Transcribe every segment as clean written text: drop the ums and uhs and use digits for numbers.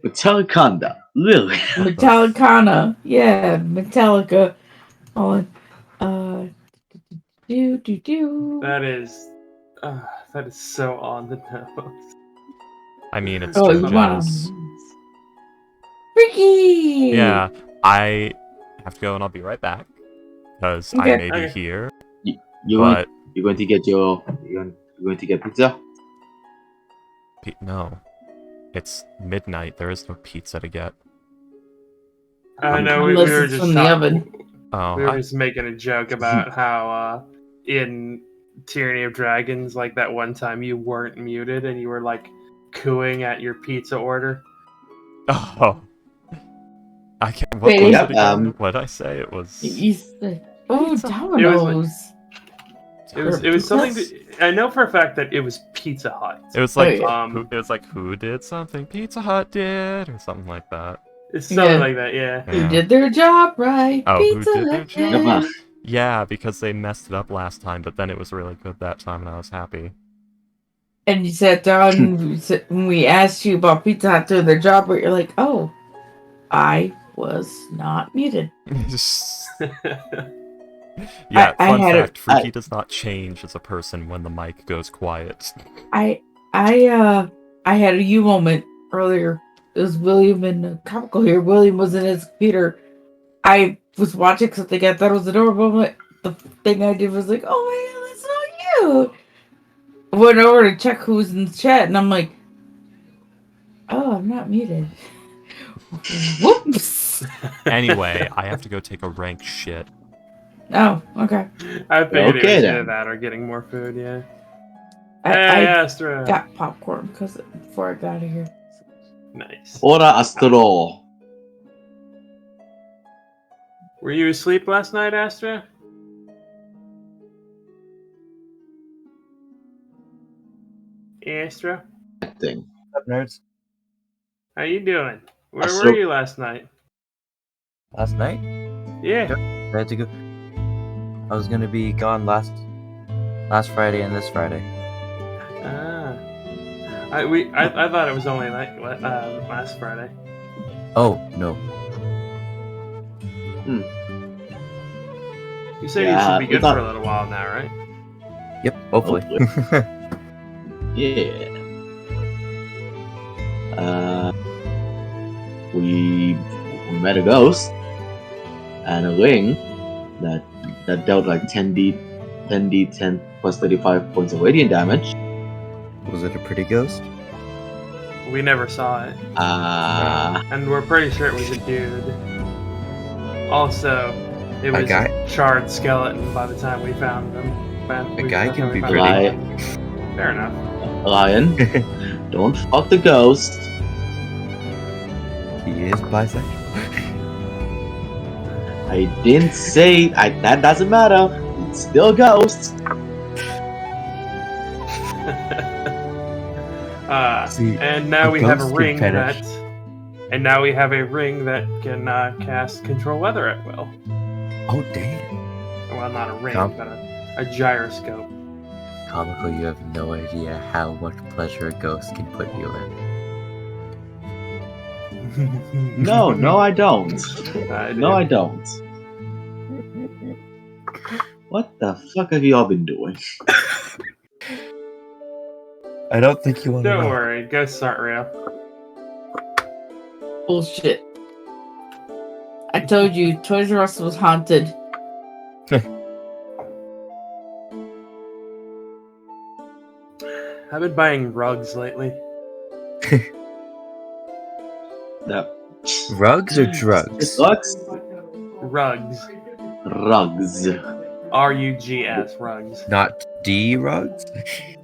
Metallicanda, really? Metallicana. Yeah, Metallica. On. Uh. Do. That is so on the nose. I mean, it's Oh, Jim you wanna. Jones. Freaky! Yeah, I have to go and I'll be right back. Because I Okay. may be Okay. here, You're but... going to get you're going to get pizza? No. It's midnight. There is no pizza to get. No, we Unless were it's just from the oven. Oh, we were just making a joke about how in Tyranny of Dragons, like that one time you weren't muted and you were like cooing at your pizza order. Oh. I can't... What Wait, was yep, it again? What did I say? It was... Oh, Pizza. Domino's. It was something I know for a fact that it was Pizza Hut. It was like, yeah. it was like, who did something Pizza Hut did, or something like that. It's something Yeah. like that, yeah. Who did their job right? Oh, Pizza who did their Hut. job? Yep. Yeah, because they messed it up last time, but then it was really good that time, and I was happy. And you sat down when we asked you about Pizza Hut doing their job, but you're like, oh, I was not muted. Yeah, I fun had fact, Freaky does not change as a person when the mic goes quiet. I had a you moment earlier. It was William and Comical here. William was in his computer. I was watching something. I thought it was adorable. But the thing I did was like, oh my god, that's so cute. I went over to check who was in the chat, and I'm like, oh, I'm not muted. Whoops. Anyway, I have to go take a rank shit. Oh, okay. I figured Okay, it was then. either that or getting more food, yeah. I Astra. got popcorn before I got here. Nice. Ora Astro. Were you asleep last night, Astra? Astra? Thing. What's up, nerds? How you doing? Where Astro- were you last night? Last night, Yeah. I had to go. I was gonna be gone last Friday and this Friday. Ah. I thought it was only like last Friday. Oh no, You said Yeah, you should be we good thought- for a little while now, right? yep, hopefully. Yeah. We met a ghost and a ring that dealt like 10d10 plus 35 points of radiant damage. Was it a pretty ghost? We never saw it, and we're pretty sure it was a dude. Also, it was guy? a charred skeleton by the time we found them. A guy can be pretty. Fair enough. Lion, don't fuck the ghost. He is bisexual. I didn't say that doesn't matter. It's still a ghost. See, and now a we have a ghost ring can that. fetish. And now we have a ring that can cast control weather at will. Oh damn! Well, not a ring, Tom? but a gyroscope. Comical, you have no idea how much pleasure a ghost can put you in. No, I don't. I don't. What the fuck have you all been doing? I don't think you want to Don't know. worry, ghosts aren't real. Bullshit. I told you, Toys R Us was haunted. I've been buying rugs lately. The Rugs or drugs? sucks. Rugs. Rugs. R-U-G-S, rugs. Not D rugs?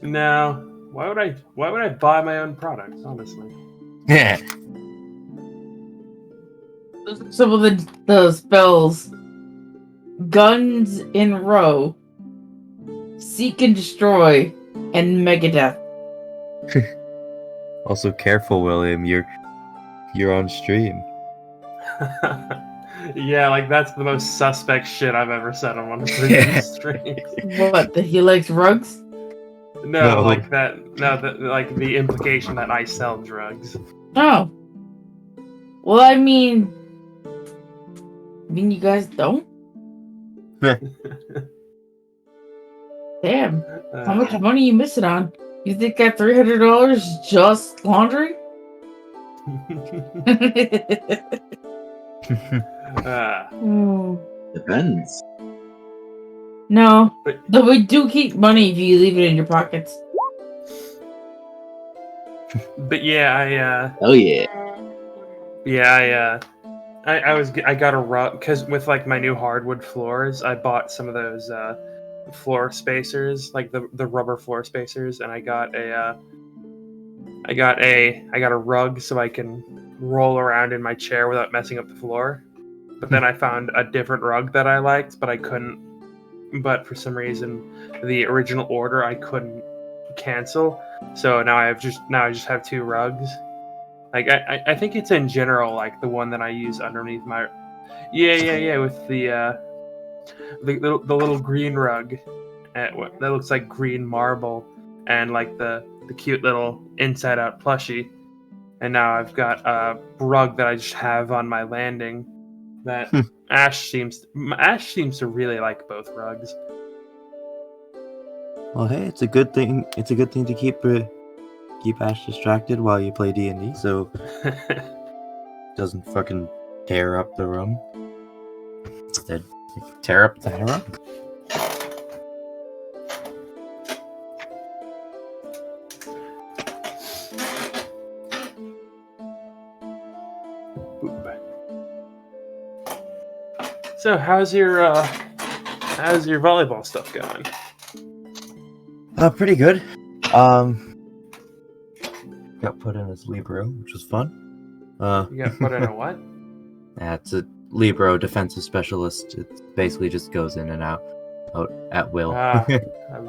No. Why would I buy my own products, honestly? Yeah. Some of the spells: Guns in Row, Seek and Destroy, and Megadeth. Also, careful, William. You're on stream. Yeah, like that's the most suspect shit I've ever said on one of the previous streams. What? That he likes rugs? No, No. like that. No, like the implication that I sell drugs. Oh, Well, I mean you guys don't? Damn. How much money are you missing on? You think that $300 is just laundry? Depends. No. But- Though we do keep money if you leave it in your pockets. But yeah, Oh yeah. I got a rug because with like my new hardwood floors, I bought some of those floor spacers, like the rubber floor spacers, and I got a rug so I can roll around in my chair without messing up the floor. But then I found a different rug that I liked, but I couldn't. But for some reason, the original order I couldn't cancel. So now I just have two rugs. Like I think it's in general like the one that I use underneath my with the little green rug that looks like green marble and like the cute little inside out plushie. And now I've got a rug that I just have on my landing that Ash seems to really like both rugs. Well, hey, it's a good thing. It's a good thing to keep Ash distracted while you play D&D, so doesn't fucking tear up the room. Instead, tear up the room. So how's your volleyball stuff going? Pretty good. Got put in as Libero, which was fun. You got put in a what? Yeah, it's a Libero defensive specialist. It basically just goes in and out at will. A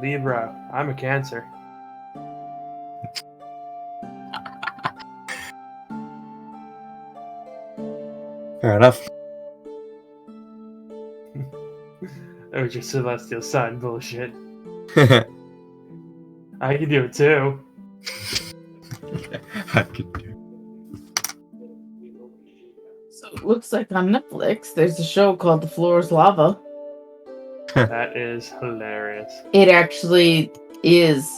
Libra. I'm a Cancer. Fair enough. That was your celestial sign bullshit. I can do it too. I could do. So it looks like on Netflix there's a show called The Floor is Lava. That is hilarious. It actually is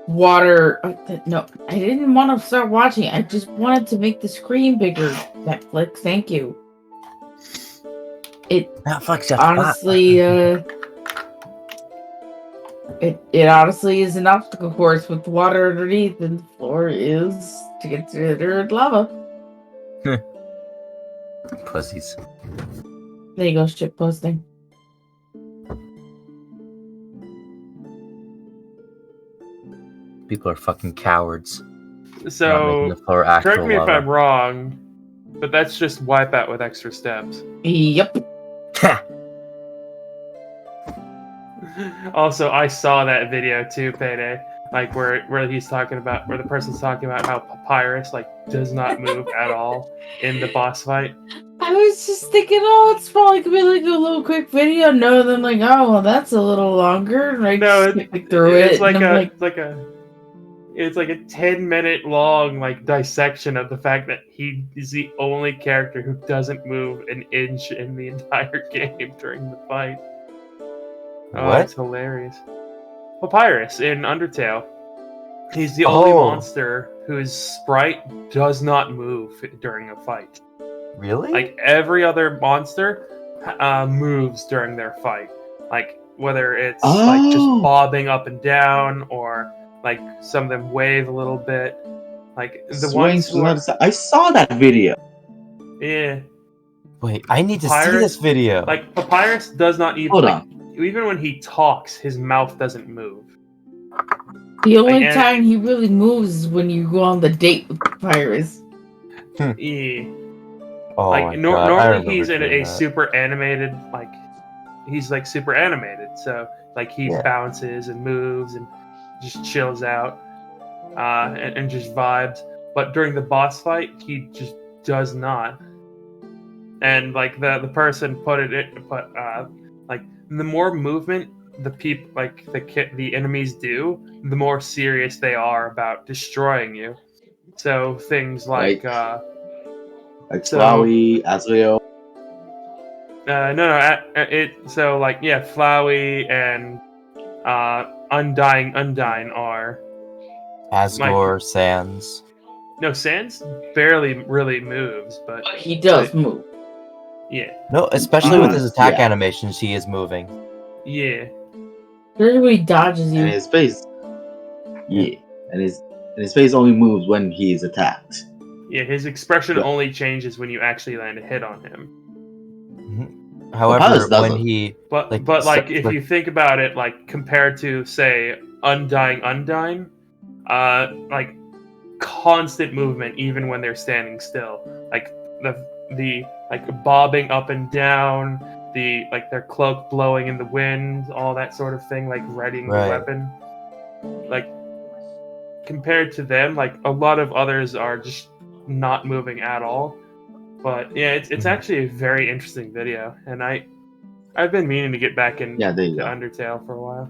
water. No, I didn't want to start watching it. I just wanted to make the screen bigger. Netflix, thank you. Netflix, Honestly, it honestly is an obstacle course with water underneath, and the floor is to considered lava. Pussies. There you go, shit posting. People are fucking cowards. Not So, making the floor actual correct me if lava. I'm wrong, but that's just Wipeout with extra steps. Yep. Also, I saw that video too, Payday. Like where the person's talking about how Papyrus like does not move at all in the boss fight. I was just thinking, oh, it's probably gonna be like a little quick video. No, then like, oh, well, that's a little longer. And I No, skipped through it. It's like and I'm it's like a 10-minute long like dissection of the fact that he is the only character who doesn't move an inch in the entire game during the fight. Oh, What? it's hilarious. Papyrus in Undertale. He's the only monster whose sprite does not move during a fight. Really? Like every other monster moves during their fight. Like whether it's like just bobbing up and down or like some of them wave a little bit. Like the ones who are, I saw that video. yeah. Wait, I need to see Papyrus- this video. Like Papyrus does not even Hold like, on. even when he talks, his mouth doesn't move. the only and- time he really moves is when you go on the date with Papyrus. Yeah. oh Like my God, I normally remember he's in doing a that. super animated like he's like super animated, so like he Yeah. bounces and moves and just chills out and just vibes. But during the boss fight, he just does not. And like the person put like the more movement the enemies do, the more serious they are about destroying you. So things like Like So- Flowey, Azrael. So like yeah, Flowey and Undying are Asgore, Sans. no Sans barely really moves, but He does move. yeah, No, especially with his attack Yeah. animations, he is moving. yeah. Especially when he dodges you. And his face. Yeah. And his face only moves when he is attacked. Yeah, his expression Yeah. only changes when you actually land a hit on him. However, Palace when doesn't. he But Like, if like- you think about it, like compared to say Undying, like constant movement even when they're standing still, like the like bobbing up and down, the like their cloak blowing in the wind, all that sort of thing, like readying Right. the weapon. Like compared to them, like a lot of others are just not moving at all. But yeah, it's Mhm. actually a very interesting video, and I've been meaning to get back into Yeah, there you go. Undertale for a while.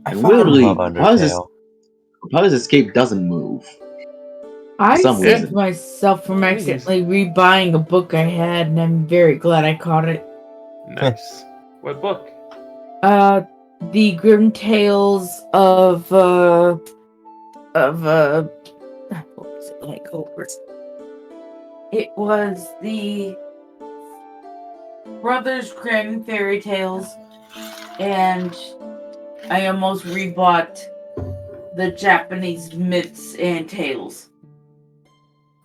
I And fucking weirdly, love Undertale. Palace Escape doesn't move. I some saved reason. myself from I think he's- accidentally rebuying a book I had, and I'm very glad I caught it. Nice. What book? The Grim Tales of what was it like over? It was the Brothers Grimm fairy tales, and I almost rebought the Japanese myths and tales.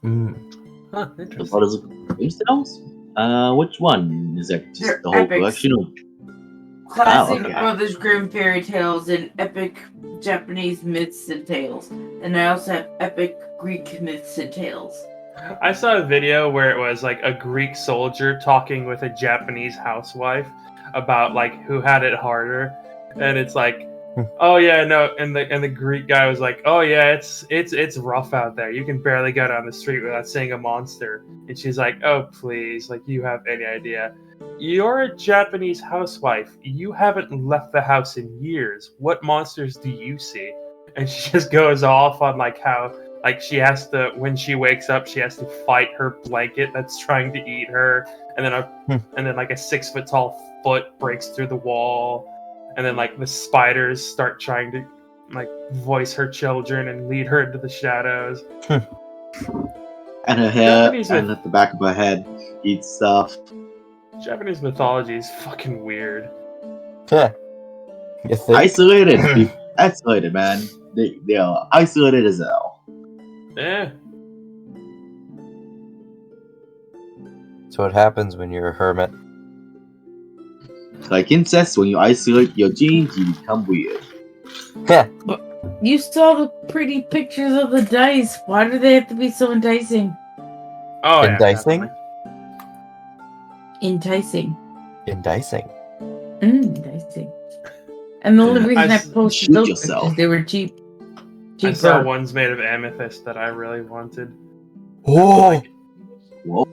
Huh, The interesting. Brothers of Grimm. Which one? Is that just They're the whole epics. collection? Or... Classic okay. Brothers Grimm fairy tales and epic Japanese myths and tales. And I also have epic Greek myths and tales. I saw a video where it was like a Greek soldier talking with a Japanese housewife about like who had it harder, and it's like, oh yeah, no, and the Greek guy was like, oh yeah, it's rough out there. You can barely go down the street without seeing a monster. And she's like, oh please, like you have any idea? You're a Japanese housewife. You haven't left the house in years. What monsters do you see? And she just goes off on like how like she has to, when she wakes up, she has to fight her blanket that's trying to eat her, and then like a 6 foot tall foot breaks through the wall, and then like the spiders start trying to like voice her children and lead her into the shadows. And her hair Japanese and myth- at the back of her head eats stuff. Japanese mythology is fucking weird. You think? Isolated. Isolated, man. They are isolated as hell. Yeah. So what happens when you're a hermit? Like incest, when you isolate your genes, you become weird. You saw the pretty pictures of the dice. Why do they have to be so enticing? Oh yeah. Enticing? definitely. Enticing. Enticing. Enticing. And the only reason I posted Shoot those yourself. pictures, they were cheap. I saw Cheaper. ones made of amethyst that I really wanted. Oh! Whoa.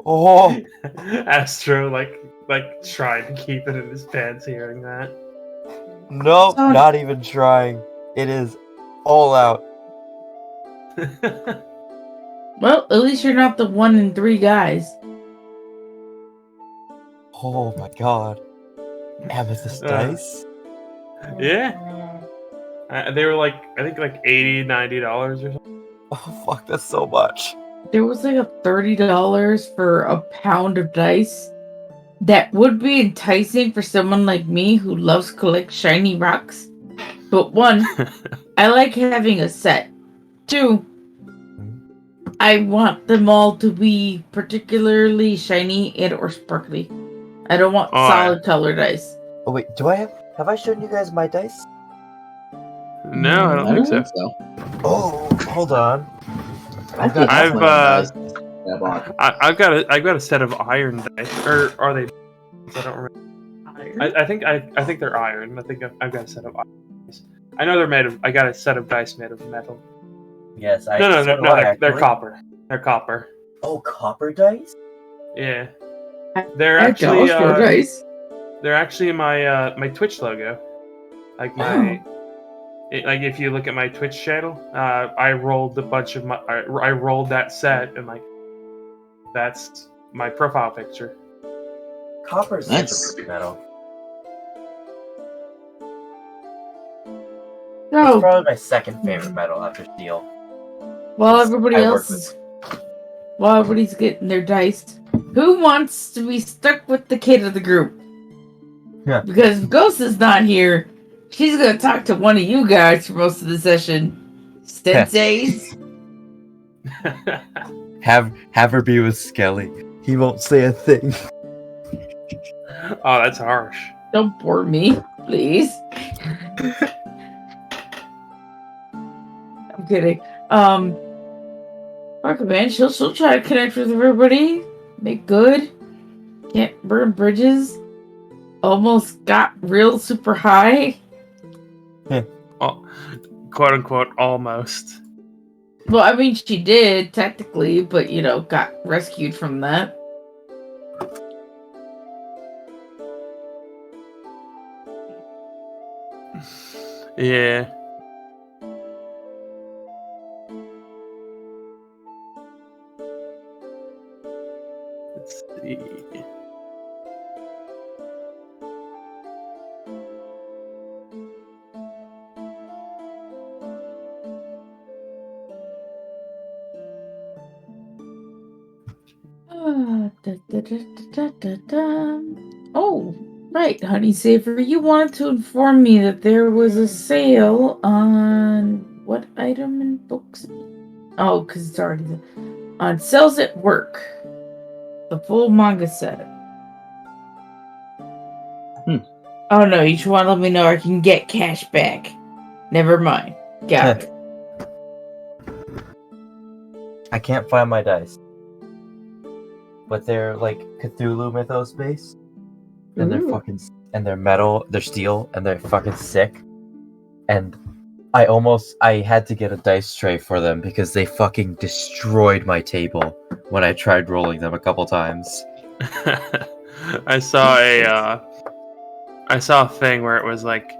Oh! Astro like tried to keep it in his pants hearing that. Nope, So- not even trying. It is all out. Well, at least you're not the 1 in 3 guys. Oh my god. Amethyst dice? Yeah. They were like, I think like $80, $90 or something. Oh fuck, that's so much. There was like a $30 for a pound of dice. That would be enticing for someone like me who loves collect shiny rocks. But 1, I like having a set. 2, I want them all to be particularly shiny and or sparkly. I don't want Oh, solid color dice. Oh wait, have I shown you guys my dice? No, I don't I think don't so. think so. Oh, hold on. I think I've, one of them does. Yeah, but I've got a set of iron dice, or are they? I don't remember. I think they're iron. I think I've got a set of iron dice. I know they're made of. I got a set of dice made of metal. Yes, No, they're copper. They're copper. Oh, copper dice? Yeah, they're I actually don't for dice. they're actually my my Twitch logo. Like my Like if you look at my Twitch channel, I rolled a bunch of I rolled that set, and like that's my profile picture. Copper is Nice. such a pretty metal. So, It's probably my second favorite metal after steel. while Yes, everybody I else work is, while everybody's getting their dice, who wants to be stuck with the kid of the group? Yeah. Because if Ghost is not here, she's gonna talk to one of you guys for most of the session. Senseis. Have her be with Skelly. He won't say a thing. Oh, that's harsh. Don't bore me, please. I'm kidding. Fuck it, man. She'll try to connect with everybody. Make good. Can't burn bridges. Almost got real super high. Oh, quote unquote, almost. Well, I mean, she did, technically, but, got rescued from that. Yeah. Let's see. Oh, right, Honey Saver. You wanted to inform me that there was a sale on what item in books? Oh, because it's already on Sales at Work. The full manga set. Oh no, you just want to let me know I can get cash back. Never mind. Got it. I can't find my dice. But they're like Cthulhu mythos based. And they're Ooh. fucking and they're metal, they're steel, and they're fucking sick. And I had to get a dice tray for them because they fucking destroyed my table when I tried rolling them a couple times. I saw a thing where it was like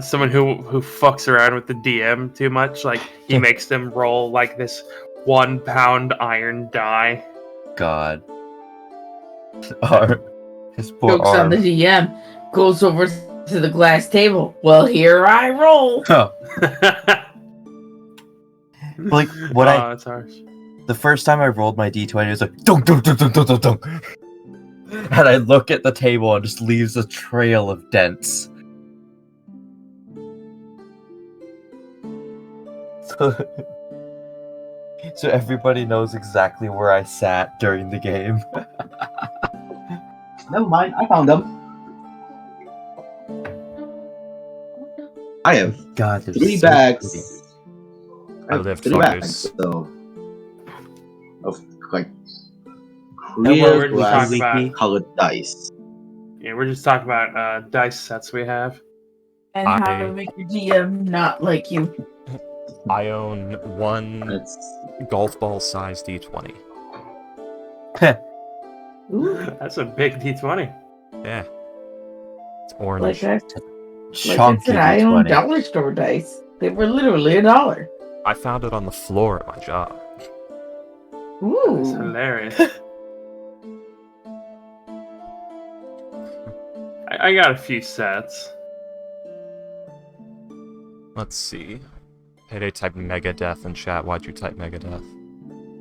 someone who fucks around with the DM too much, like he makes them roll like this 1 pound iron die. God. His poor Jokes on the arm. DM. Goes over to the glass table. Well, here I roll. Oh, like what that's harsh. the first time I rolled my d20, it was like dunk dunk dunk dunk dunk dunk dunk. And I look at the table and just leaves a trail of dents. So everybody knows exactly where I sat during the game. Never mind, I found them. I have God, they're 3 so bags. pretty. I have Oh, they're 3 fuckers. bags of like we're clear just glass talking about- colored dice. Yeah, we're just talking about dice sets we have. And how I- to make your DM not like you. I own one That's golf ball size D20. Ooh, That's a big D20. Yeah. It's orange. like I Chunky said, I own d20. dollar store dice. They were literally $1. I found it on the floor at my job. That's Ooh. hilarious. I got a few sets. Let's see. Payday typed Megadeth in chat. Why'd you type Megadeth?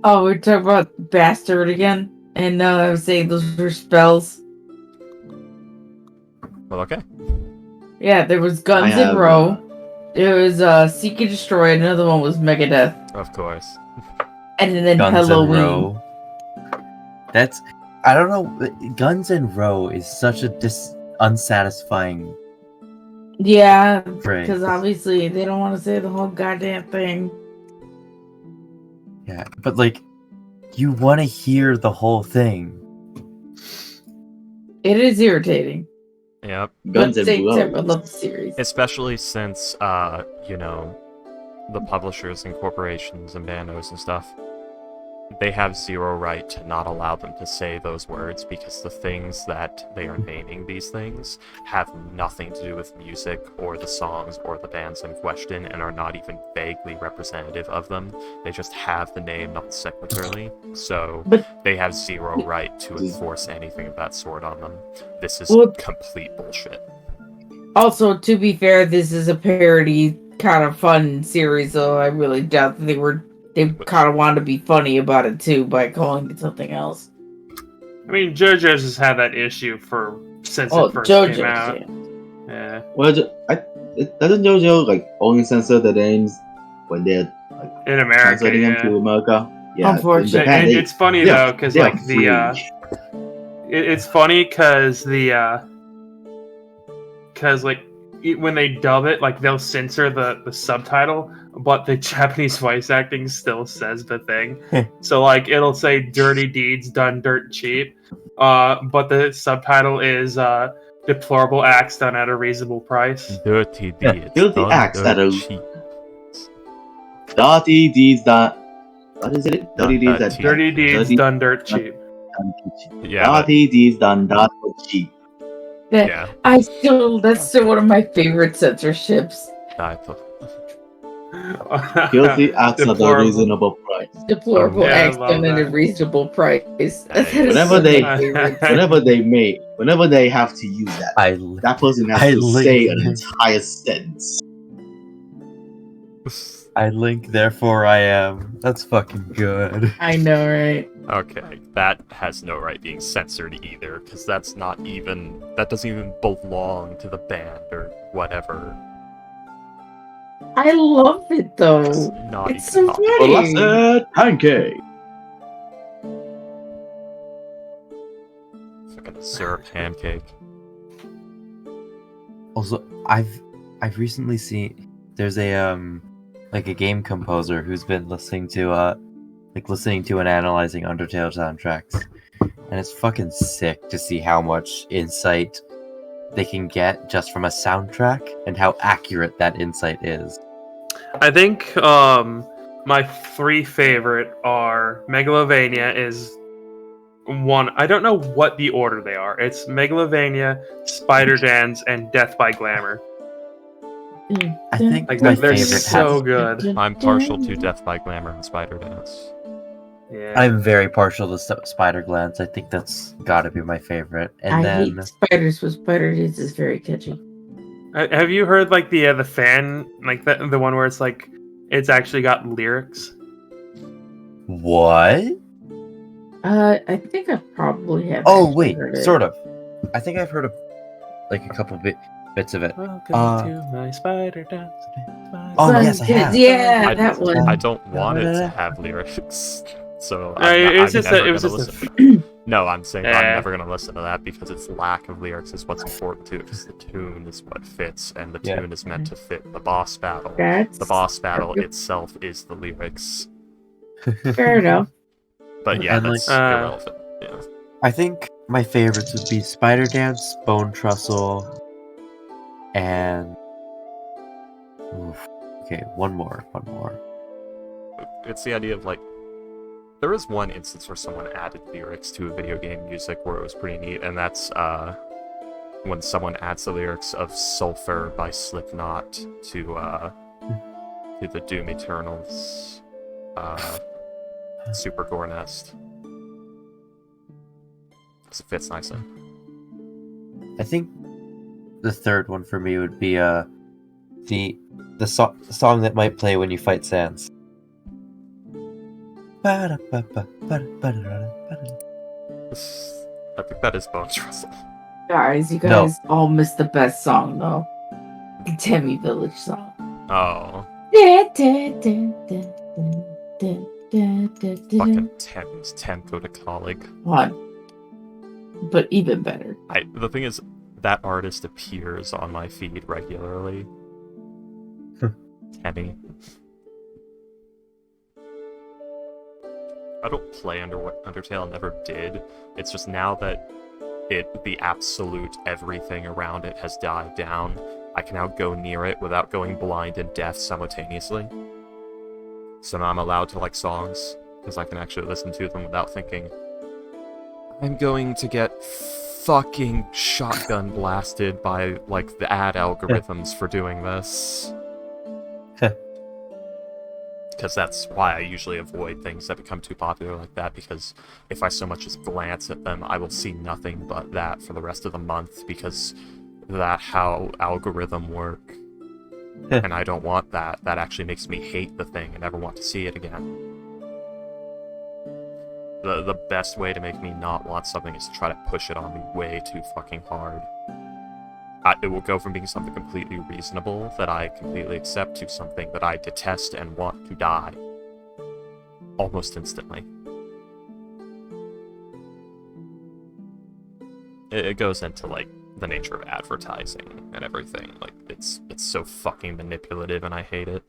Oh, we're talking about Bastard again. And I was saying those were spells. Well, okay. Yeah, there was Guns I in have, Row. There was Seek and Destroy. Another one was Megadeth. Of course. And then Guns Halloween. N' Row. That's I don't know. Guns N' Row is such a unsatisfying Yeah, phrase. because obviously they don't want to say the whole goddamn thing. Yeah, but like, you want to hear the whole thing. It is irritating. Yep. Guns But and same time, I blows. love the series. Especially since, the publishers and corporations and bandos and stuff. they have zero right to not allow them to say those words because the things that they are naming these things have nothing to do with music or the songs or the bands in question and are not even vaguely representative of them. They just have the name non sequiturely, so they have zero right to enforce anything of that sort on them. This is complete bullshit. Also, to be fair, this is a parody kind of fun series, so I really doubt that they kind of wanted to be funny about it too by calling it something else. I mean, JoJo's has had that issue since it first came out. Yeah. Well, doesn't JoJo like only censor the names when they're like in America, translating them to America? Yeah, unfortunately, it's funny though because like it's funny because when they dub it, like they'll censor the subtitle, but the Japanese voice acting still says the thing. So like it'll say "dirty deeds done dirt cheap," but the subtitle is "deplorable acts done at a reasonable price." Dirty deeds guilty done acts that are cheap. dirty deeds that. What is it? Dirty deeds that. Dirty deeds done dirt cheap. Yeah. Dirty deeds done dirt cheap. That's still one of my favorite censorships. Guilty acts at a reasonable price. Deplorable acts done at a reasonable price. Whenever they have to use that, that person has to say an entire sentence. I link, therefore I am. That's fucking good. I know, right? Okay, that has no right being censored either, because that doesn't even belong to the band or whatever. I love it though. It's so funny. Well, I said pancake. Fucking syrup pancake. Also, I've recently seen there's a like a game composer who's been listening to and analyzing Undertale soundtracks, and it's fucking sick to see how much insight they can get just from a soundtrack and how accurate that insight is. I think my three favorite are Megalovania is one. I don't know what the order they are. It's Megalovania, Spider Dance, and Death by Glamour. I think like my they're favorite so good. I'm partial to Death by Glamour and Spider Dance. Yeah. I'm very partial to Spider Glance. I think that's gotta be my favorite. And I then hate spiders, but Spider Dance is very catchy. Have you heard like the fan, like the one where it's like it's actually got lyrics? What? I think I probably have. Oh wait, sort of. I think I've heard of like a couple bits of it. Welcome to my Spider Dance. Oh yes, I have. Yeah, that one. I don't want it to have lyrics, so No, I'm saying I'm never gonna listen to that because its lack of lyrics is what's important to it. Because the tune is what fits, and the tune is meant to fit the boss battle. The boss battle itself is the lyrics. Fair enough. But yeah, that's irrelevant. Yeah. I think my favorites would be Spider Dance, Bone Trussle, and okay, one more. It's the idea of like there was one instance where someone added lyrics to a video game music where it was pretty neat, and that's when someone adds the lyrics of Sulfur by Slipknot to the Doom Eternal's Super Gore Nest. Because it fits nicely. I think the third one for me would be the song that might play when you fight Sans. I think that is Bone Trussle. Guys, you guys all missed the best song though. The Temmie Village song. Oh. Fucking Temmie's Tempo de Colleague. One. But even better. The thing is, that artist appears on my feed regularly. Temmie. I don't play Undertale, never did. It's just now that the absolute everything around it has died down, I can now go near it without going blind and deaf simultaneously. So now I'm allowed to like songs, because I can actually listen to them without thinking, I'm going to get fucking shotgun blasted by, like, the ad algorithms for doing this. Because that's why I usually avoid things that become too popular like that, because if I so much as glance at them, I will see nothing but that for the rest of the month, because that's how algorithm work. And I don't want that. That actually makes me hate the thing and never want to see it again. The best way to make me not want something is to try to push it on me way too fucking hard. It will go from being something completely reasonable that I completely accept to something that I detest and want to die. Almost instantly. It goes into, like, the nature of advertising and everything. Like, it's so fucking manipulative and I hate it.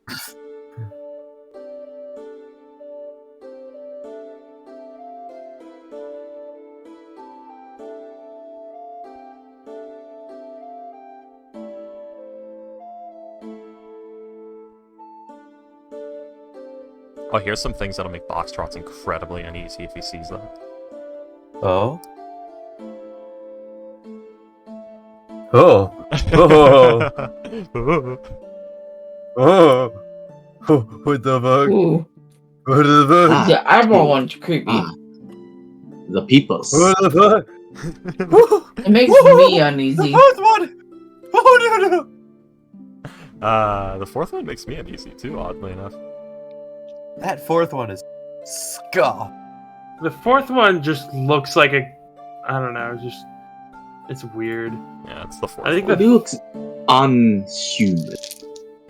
Oh, here's some things that'll make Boxtrots incredibly uneasy if he sees them. Oh? Oh! Oh! Oh! What the fuck? Ooh, What the fuck? Ah. the eyeball one's creepy. Ah, the peoples. What the fuck? It makes me uneasy. The fourth one! Oh no no! The fourth one makes me uneasy too, oddly enough. That fourth one is ska. The fourth one just looks like a, I don't know, just it's weird. Yeah, it's the fourth I think one. It looks unhuman.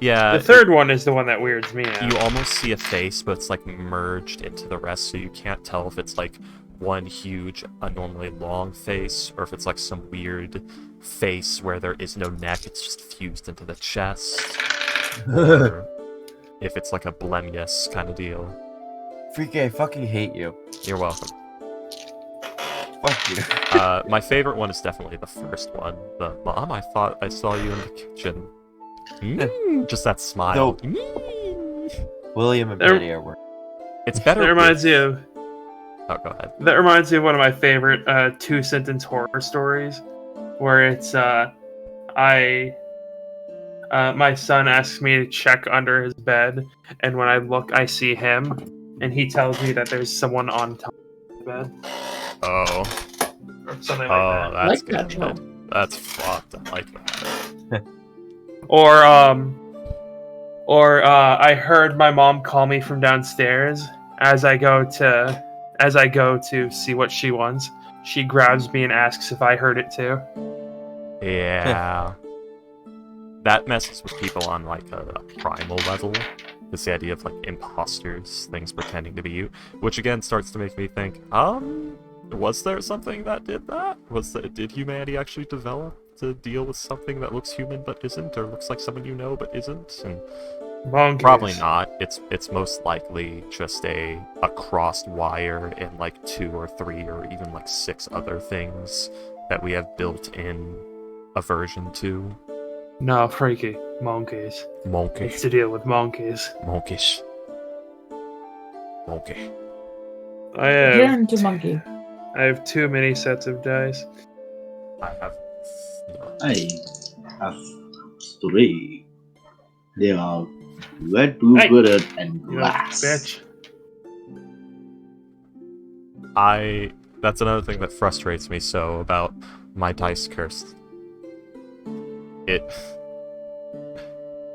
Yeah, The third one is the one that weirds me out. you almost see a face, but it's like merged into the rest, so you can't tell if it's like one huge, abnormally long face, or if it's like some weird face where there is no neck, it's just fused into the chest. Or if it's like a Blemyus kind of deal. Freaky, I fucking hate you. You're welcome. Fuck you. My favorite one is definitely the first one. The Mom, I thought I saw you in the kitchen. Just that smile. William and There- Betty are working. It's better. That reminds me of Oh, go ahead. That reminds me of one of my favorite two-sentence horror stories, where it's my son asks me to check under his bed, and when I look, I see him, and he tells me that there's someone on top of the bed, Oh, or something like that. that's Like that good. show. That's fucked. I like that. Or I heard my mom call me from downstairs as I go to see what she wants. She grabs me and asks if I heard it too. Yeah. That messes with people on like a primal level. It's the idea of like imposters, things pretending to be you, which again starts to make me think, was there something that did that? Did humanity actually develop to deal with something that looks human but isn't, or looks like someone you know but isn't? And Monkeys. probably not. It's most likely just a crossed wire and like 2 or 3 or even like 6 other things that we have built in aversion to. No, freaky. Monkeys. Monkey. It's to deal with monkeys. Monkish. Monkey. Guarantee monkey. I have too many sets of dice. I have. I have 3. They are red, blue, Hey, blooded, and You know, glass. bitch. That's another thing that frustrates me so about my dice curse.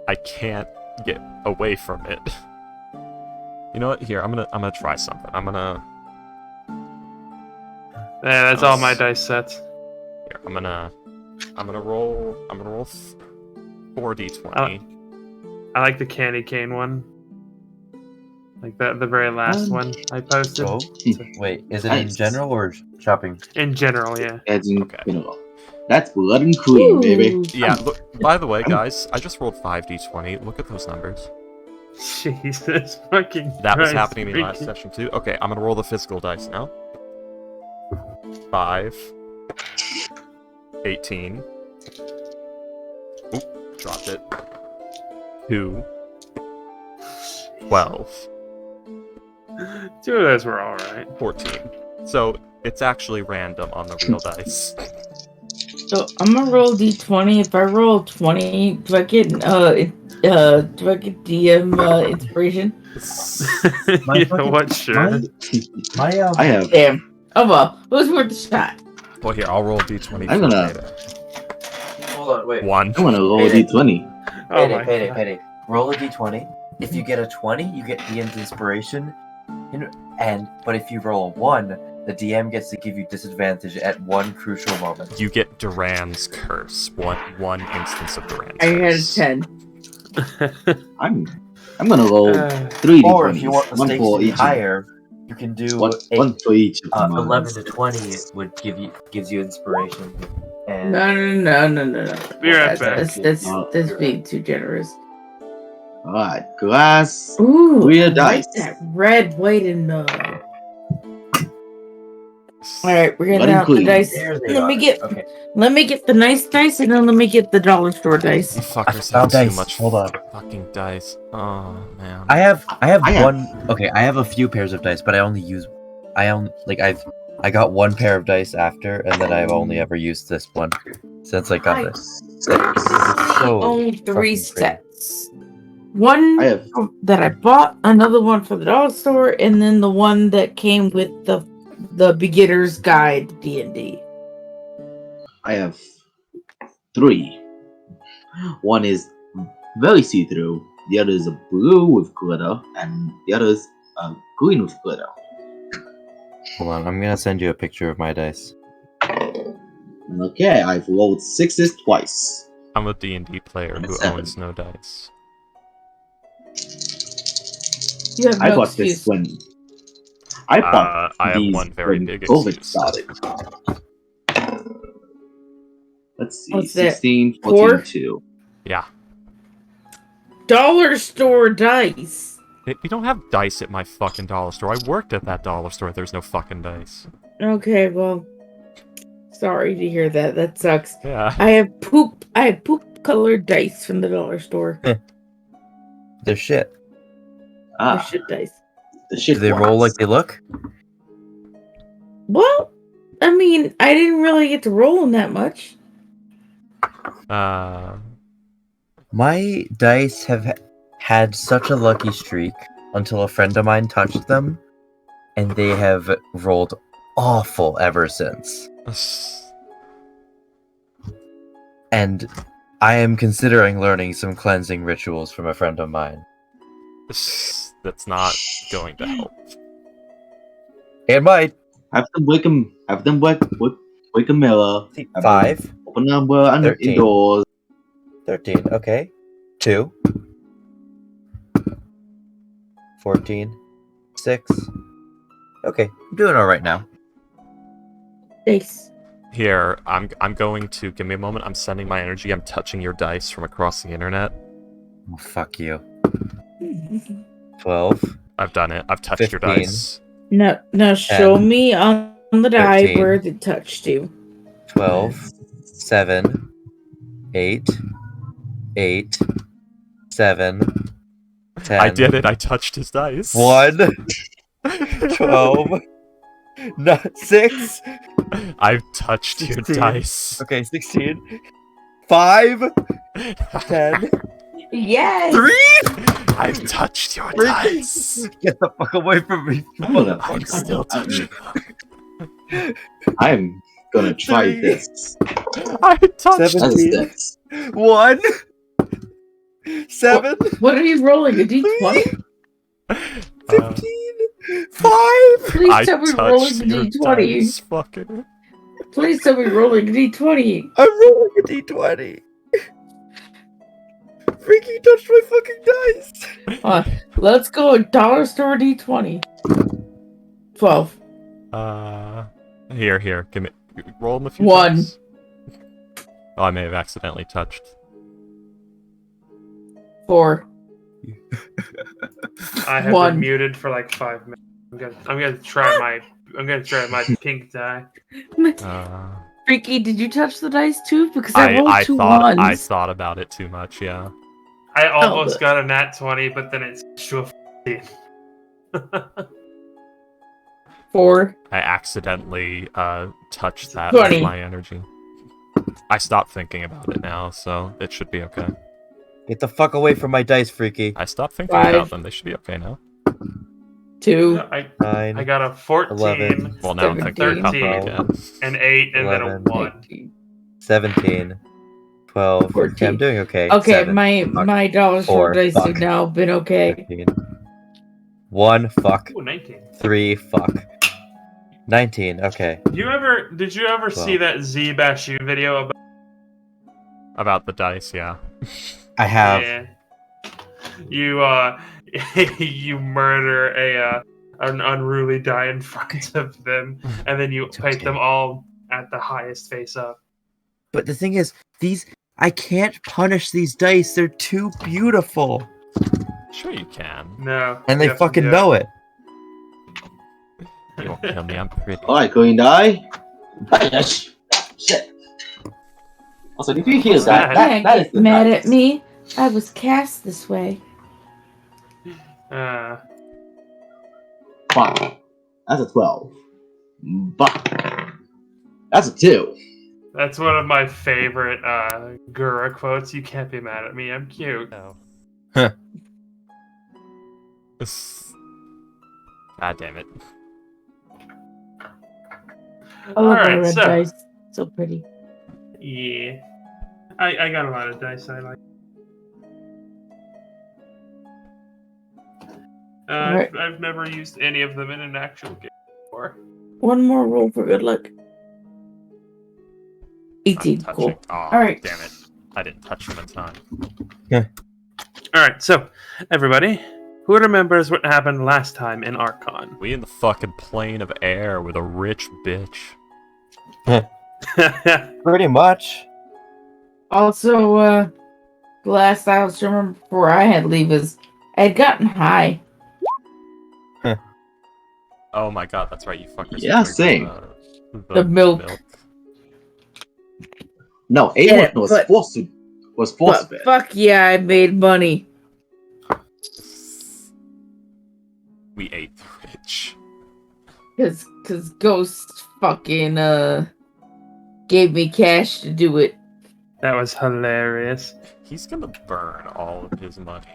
I can't get away from it. You know what? Here, I'm gonna try something. Yeah, that's all my dice sets. Here, I'm gonna roll 4d20. I like the candy cane one. Like the very last one I posted. Oh? Wait, is it in Nice. general or shopping? In general, yeah. As in, Okay. you know, that's blood and cream, baby. Yeah, look, by the way, guys, I just rolled 5d20. Look at those numbers. Jesus fucking That was Christ, happening in the last freaky. session too. Okay, I'm gonna roll the physical dice now. 5. 18. Oop, dropped it. 2. 12. Two of those were alright. 14. So it's actually random on the real dice. So I'm gonna roll d20. If I roll 20, do I get DM inspiration? What? Sure. My I have. Damn. Oh well, it was worth a shot. Well, here, I'll roll d20 I'm for gonna- later. Hold on, wait. 1. I'm gonna roll a d20. Oh my Payday. God. Roll a d20. If you get a 20, you get DM's inspiration. But if you roll a 1, the DM gets to give you disadvantage at one crucial moment. You get Duran's curse. One instance of Duran's I had a curse. 10. I'm gonna roll Uh, 3 d20s. Or if you want the one stakes for to be each. higher, you can do One for each of the 11 mines. to 20 would gives you inspiration. And No. Be right back. That's being too generous. Alright, glass. Ooh, Real I like dice. that red, white, and Alright, we're Red getting and out the clean. dice. there they Let are. me get Okay. the nice dice, and then let me get the dollar store You dice. fuckers found have too dice. much Hold on. fucking dice. Oh, man. I have I have- one. Okay, I have a few pairs of dice, but I got one pair of dice after, and then I've only ever used this one since I got this. I So own 3 fucking sets. One I have that I bought, another one for the dollar store, and then the one that came with the beginner's guide to D&D. I have 3. One is very see-through. The other is a blue with glitter, and the other is green with glitter. Hold on, I'm gonna send you a picture of my dice. Okay, I've rolled 6s twice. I'm a D&D player who 7. owns no dice. You have I no bought excuse. this when I bought I have these one very when big COVID excuse. started. Let's see, What's that? 16, 14, Four? 2. Yeah. Dollar store dice. We don't have dice at my fucking dollar store. I worked at that dollar store. There's no fucking dice. Okay, well, sorry to hear that. That sucks. Yeah. I have poop colored dice from the dollar store. They're shit. They're Ah, shit dice. the shit Do they roll like ones. they look? Well, I mean, I didn't really get to roll them that much. My dice have had such a lucky streak until a friend of mine touched them, and they have rolled awful ever since. And I am considering learning some cleansing rituals from a friend of mine. That's not going to help. It might. Have them wake them. Have them wake a mirror. Have them 5, Open the umbrella under 13. indoors. 13, okay. 2, 14, 6. Okay, I'm doing all right now. Dice. Here, I'm going to give me a moment. I'm sending my energy. I'm touching your dice from across the internet. Oh, fuck you. 12, I've done it. I've touched your 15. dice. Now show 10, me on the die 13. where they touched you. 12, 7, 8, 8, 7, 10. I did it. I touched his dice. 1, 12, 6. I've touched your 16. dice. Okay, 16. 5, 10. Yes. 3. I've touched your Freaking- dice. Get the fuck away from me. I'm still touching them. I'm gonna try 3. this. I touched 17. That's 1, 7, What are you rolling? A d20? 15, 5. Please I tell me rolling touched a your d20. dice, fucker. Please tell me rolling a d20. I'm rolling a d20. Freaky touched my fucking dice. Let's go dollar store d20. 12. Here. Give me. Roll him a few 1. times. Oh, I may have accidentally touched. 4. I have 1. been muted for like 5 minutes. I'm gonna try my pink die. Freaky, did you touch the dice too? Because I rolled I 2 thought ones. about it too much. Yeah. I almost but- got a nat 20, but then it's to a 15. 4. I accidentally touched that 20. with my energy. I stopped thinking about it now, so it should be okay. Get the fuck away from my dice, Freaky. I stopped thinking 5. about them. They should be okay now. 2. I 9, got a 14, 11. Well, now I'm thinking about them 13, again. an 8, and then a 11. 1. 17, 12. Okay, 14. I'm doing okay. Okay, 7, my dollars for 4, dice fuck. have now been okay. 15. 1, fuck. Ooh, 19. 3, fuck. 19, okay. Did you ever see that Z Bashu video About the dice, yeah. I have. Yeah. You you murder an unruly die in front of them, and then you It's paint okay. them all at the highest face up. But the thing is, I can't punish these dice. They're too beautiful. Sure you can. No. And they you have to fucking do know it. You won't kill me, I'm pretty. Alright, green die. Shit. Also, if you heal that, Can't that is get the mad dice. at me. I was cast this way. Fuck. That's a 12. Fuck. That's a 2. That's one of my favorite Gura quotes. You can't be mad at me. I'm cute. No. Huh. God damn it. I love my Alright, red so dice. So pretty. yeah, I got a lot of dice I like. Alright. I've never used any of them in an actual game before. One more roll for good luck. 18. I'm Cool. touching. Aw, Alright. damn it. I didn't touch them in time. Alright, so, everybody, who remembers what happened last time in Archon? We in the fucking plane of air with a rich bitch. Pretty much. Also, the last I was remember before I had leave is I had gotten high. Oh my god, that's right, you fuckers. Yeah, are drinking, same. The milk. No, A1 Yeah, was but- forced to But bid. fuck yeah, I made money. We ate the rich. Cause Ghost fucking gave me cash to do it. That was hilarious. He's gonna burn all of his money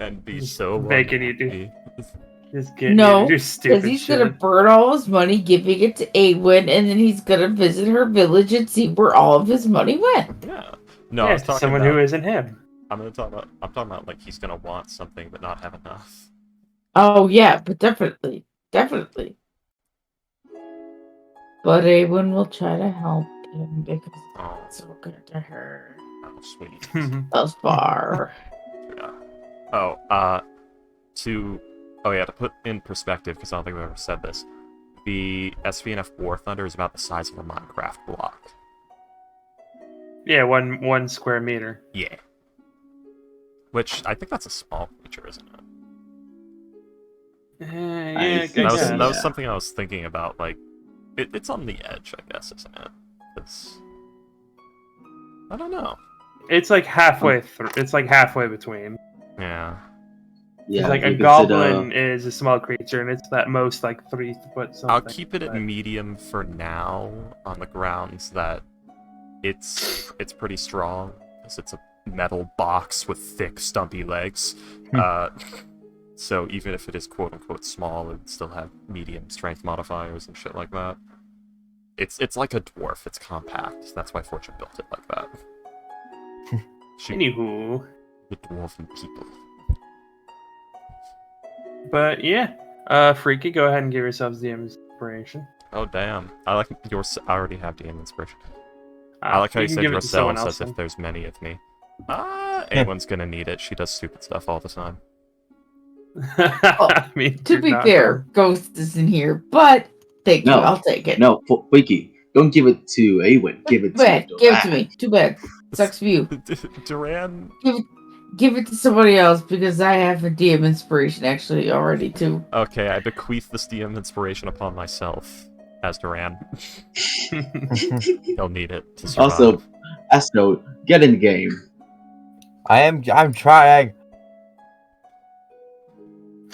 and be Just so making you do- unhappy. Just getting No, you to do Because stupid he's shit. gonna burn all his money, giving it to Awen, and then he's gonna visit her village and see where all of his money went. Yeah. No, I Yeah, was talking someone about, who isn't him. I'm talking about like he's gonna want something but not have enough. Oh yeah, but definitely. But Awen will try to help him because Oh, it's so good to her. oh sweet. Thus far. Yeah. Oh, to put in perspective, because I don't think we've ever said this, the SVNF War Thunder is about the size of a Minecraft block. Yeah, one square meter. Yeah. Which, I think that's a small creature, isn't it? Yeah, I I think That was, so, guess. that was yeah. something I was thinking about, like, it's on the edge, I guess, isn't it? I don't know. It's like halfway through. It's like halfway between. Yeah. Yeah, It's like you a consider- goblin is a small creature, and it's at most like 3 foot something. I'll keep it at but- medium for now, on the grounds that it's pretty strong, because it's a metal box with thick, stumpy legs. So even if it is quote-unquote small, it would still have medium strength modifiers and shit like that. It's like a dwarf, it's compact. That's why Fortune built it like that. Anywho, The dwarven people. but yeah, Freaky, go ahead and give yourselves the inspiration. Oh damn. I like yours. I already have DM inspiration. I like how you can said give it to someone yourselves else as if then. there's many of me. Anyone's gonna need it. She does stupid stuff all the time. I mean, To you're be not fair, wrong. Ghost isn't here, but thank you, No. I'll take it. No, Wiki, don't give it to Awen. Give it Too bad. to Give it to Duran. me. Too bad. Sucks for you. Duran. Give it to somebody else because I have a DM inspiration actually already too. Okay, I bequeath this DM inspiration upon myself as Duran. He'll need it to survive. Also, Astro, get in the game. I'm trying.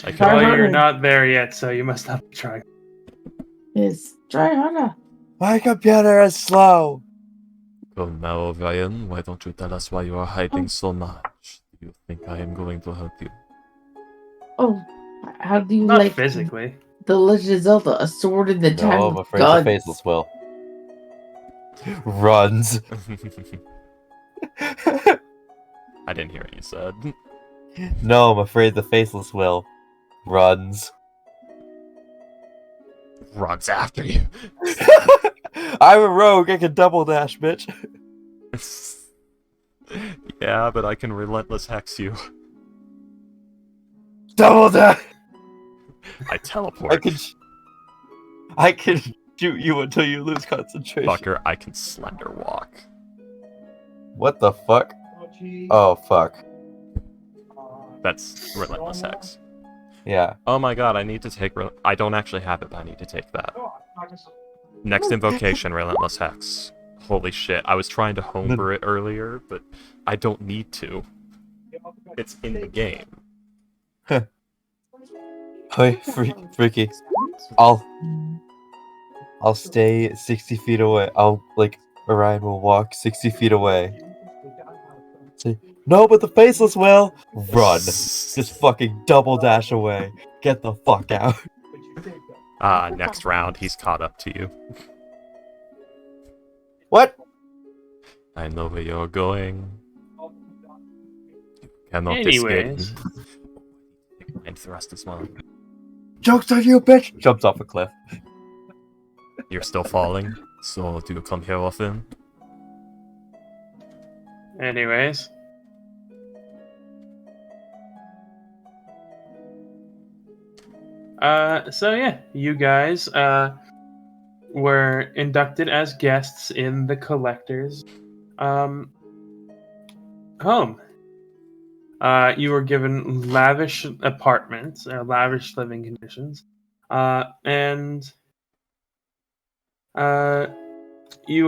I could Try Well, harder. you're not there yet, so you must not be trying. Miss Triana. My computer is slow. Well, now, Ryan, why don't you tell us why you are hiding so much? Do you think I am going to help you? Oh, how do you Not like physically. The Legend of Zelda? A sword in the time No, I'm with afraid the guns. faceless will. Runs. I didn't hear what you said. No, I'm afraid the faceless will. Runs. Runs after you. I'm a rogue, I can double dash, bitch. Yeah, but I can relentless hex you. Double dash! I teleport. I can shoot you until you lose concentration. Fucker, I can slender walk. What the fuck? Oh, fuck. That's relentless hex. Yeah. Oh my god, I need to take... I don't actually have it, but I need to take that. Next invocation, relentless hex. Holy shit, I was trying to homebrew it earlier, but I don't need to. It's in the game. Hey, freaky. I'll stay 60 feet away. Orion will walk 60 feet away. Say, no, but the faceless will run. Just fucking double dash away. Get the fuck out. Next round, he's caught up to you. What? I know where you're going. You cannot Anyways. escape me. Mind thrust as well. Joke's on you, bitch! Jumps off a cliff. You're still falling, so do you come here often? Anyways. So yeah, you guys were inducted as guests in the collector's home. You were given lavish apartments, lavish living conditions, and you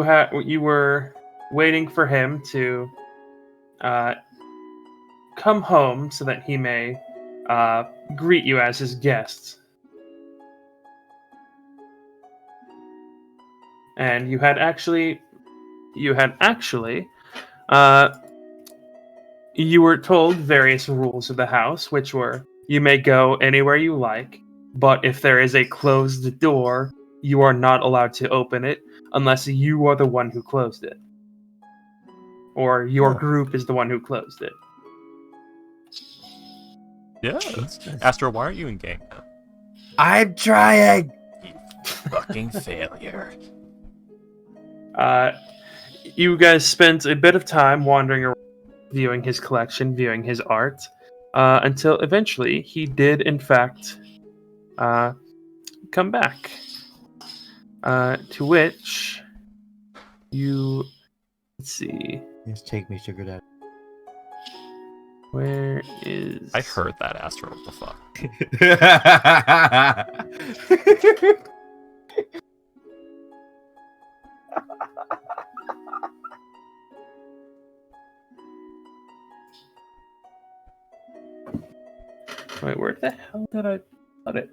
were waiting for him to come home so that he may greet you as his guests. And you had actually, you were told various rules of the house, which were you may go anywhere you like, but if there is a closed door, you are not allowed to open it unless you are the one who closed it. Or your group is the one who closed it. Yeah. Astro, why aren't you in gang now? I'm trying! You fucking failure. You guys spent a bit of time wandering around, viewing his collection, viewing his art, until eventually he did, in fact, come back. To which you... Let's see. Yes, take me, sugar daddy. Where is... I heard that, Astro. What the fuck? Wait, where the hell did I put it?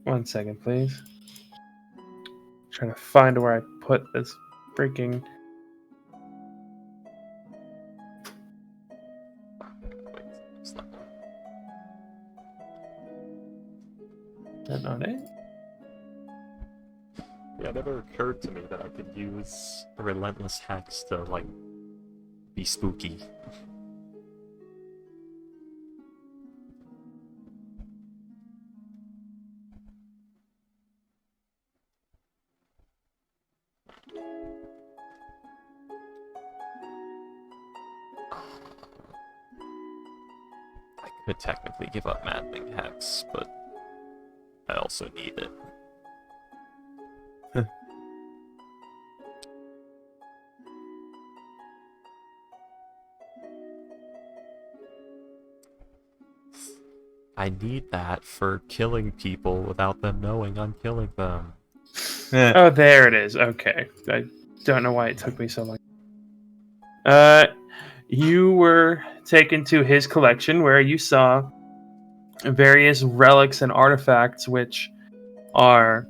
One second, please. Trying to find where I put this freaking... Is that not it? Yeah, it never occurred to me that I could use a relentless hex to, like, be spooky. I could technically give up Maddening Hex, but I also need it. I need that for killing people without them knowing I'm killing them. Oh, there it is. Okay. I don't know why it took me so long. you were taken to his collection where you saw various relics and artifacts which are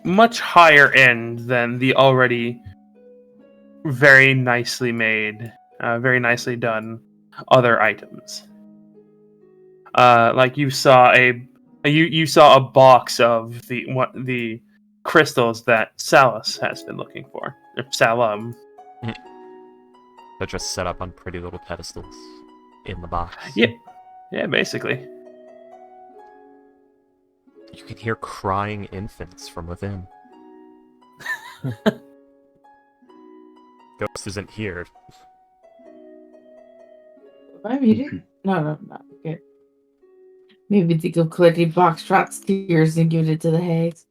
much higher end than the already very nicely made, very nicely done other items. Like you saw you saw a box of the crystals that Salus has been looking for. Or Salum. They're just set up on pretty little pedestals in the box. Yeah, basically. You can hear crying infants from within. Ghost isn't here. Am I muted? No, not okay. Maybe think of collecting Foxtrot's tears and giving it to the hags.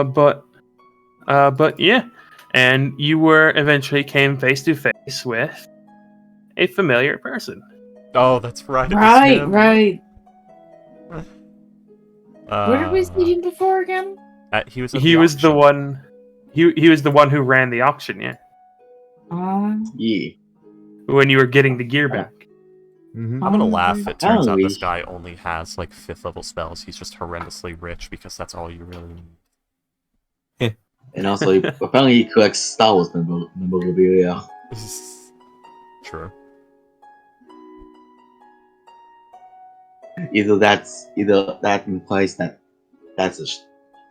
But yeah, and you were eventually came face to face with a familiar person. Oh, that's right. Right. Where did we Uh, see him before again? He was. At He the was the auction. one. He was the one who ran the auction. Yeah, Yeah. when you were getting the gear back. Mm-hmm. I'm gonna laugh. It turns out Apparently- this guy only has like 5th level spells. He's just horrendously rich because that's all you really need. And also, apparently he collects Star Wars memorabilia. True. Either that implies that that's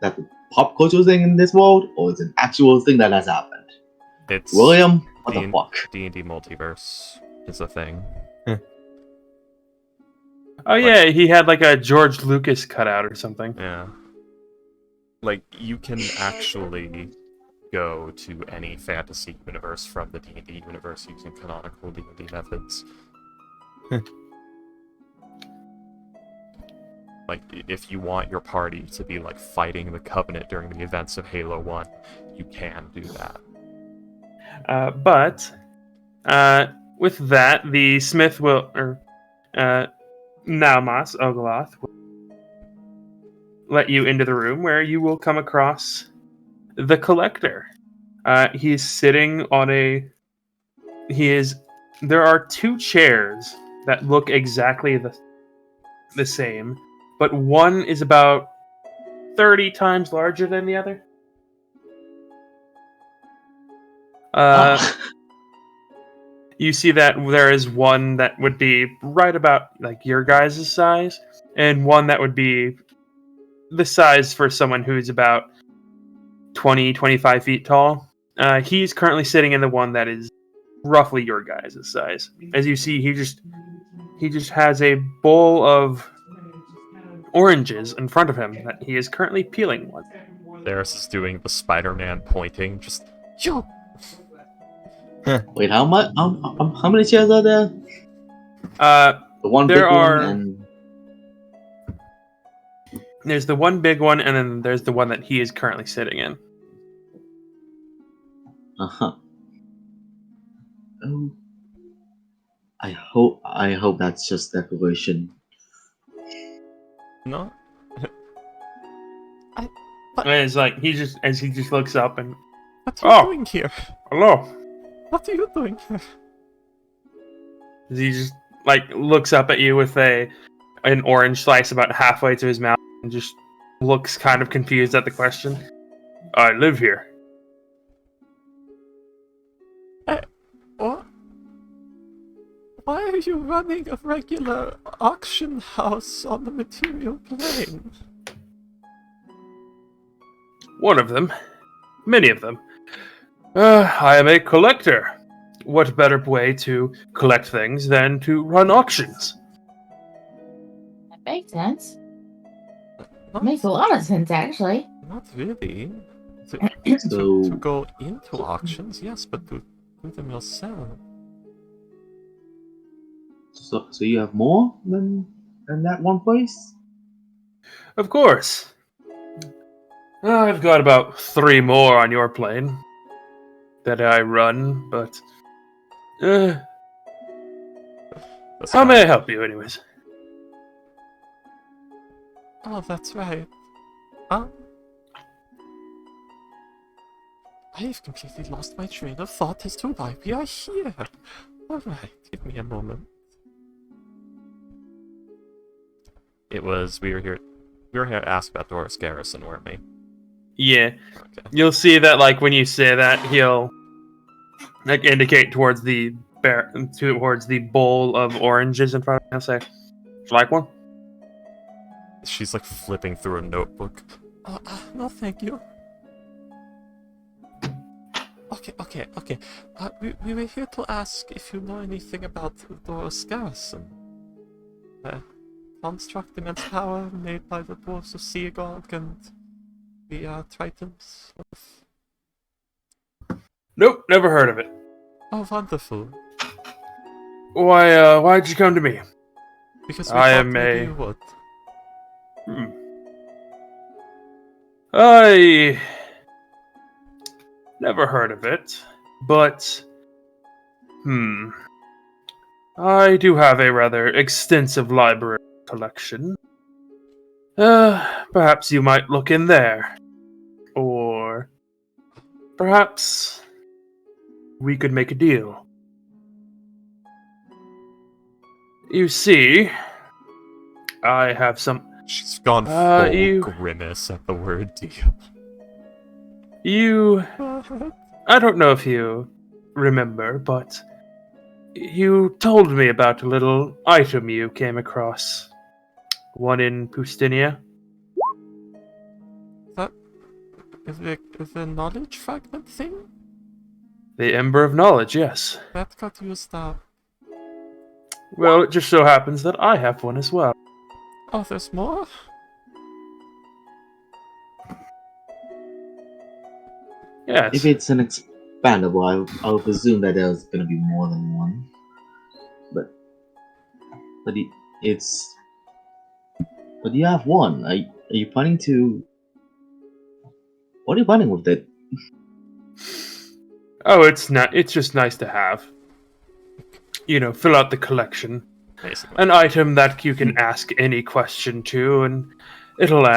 a pop culture thing in this world, or it's an actual thing that has happened. It's William, what the D- fuck? D&D multiverse is a thing. Oh yeah, he had like a George Lucas cutout or something. Yeah. Like, you can actually go to any fantasy universe from the D&D universe using canonical D&D methods. Like, if you want your party to be, like, fighting the Covenant during the events of Halo 1, you can do that. But with that, the smith will, Naumas Ogloth will let you into the room where you will come across the Collector. He's sitting on there are 2 chairs that look exactly the same, but one is about 30 times larger than the other. You see that there is one that would be right about like your guys' size, and one that would be the size for someone who's about 20, 25 feet tall. He's currently sitting in the one that is roughly your guys' size. As you see, he just has a bowl of oranges in front of him that he is currently peeling one. There's is doing the Spider-Man pointing, just, yo! Wait, how much? How many chairs are there? The one There big are- one and There's the one big one, and then there's the one that he is currently sitting in. Oh, I hope that's just decoration. No? And it's like he just looks up and What are you Oh. doing here? hello. What are you doing here? He just like looks up at you with an orange slice about halfway to his mouth and just looks kind of confused at the question. I live here. What? Why are you running a regular auction house on the material plane? One of them. Many of them. I am a collector. What better way to collect things than to run auctions? That makes sense. Not, Makes a lot of sense, actually. not really. So- To go into auctions, yes, but to do them yourself. So you have more than that one place? Of course. I've got about 3 more on your plane that I run, but This how guy- may I help you, anyways? Oh, that's right. Um, I've completely lost my train of thought as to why we are here. Alright, give me a moment. We were here to ask about Doris Garrison, weren't we? Yeah. Okay. You'll see that, like, when you say that, he'll like indicate towards the bowl of oranges in front of him. He'll say, "Would you like one?" She's like flipping through a notebook. No, thank you. Okay. We were here to ask if you know anything about Doris Garrison. Construct immense power made by the dwarves of Seagog and the Tritons. Nope, never heard of it. Oh, wonderful. Why'd you come to me? Because we I thought am maybe a- you would. I never heard of it, but I do have a rather extensive library collection. Perhaps you might look in there. Or perhaps we could make a deal. You see, I have some. She's gone full you- grimace at the word deal. I don't know if you remember, but you told me about a little item you came across. One in Pustinia. The knowledge fragment thing? The Ember of Knowledge, yes. That got used up. Well, it just so happens that I have one as well. Oh, there's more? Yes. If it's an expandable, I'll presume that there's gonna be more than one. But you have one. Are you planning to? What are you planning with it? Oh, it's not. It's just nice to have. You know, fill out the collection. Basically. An item that you can ask any question to, and it'll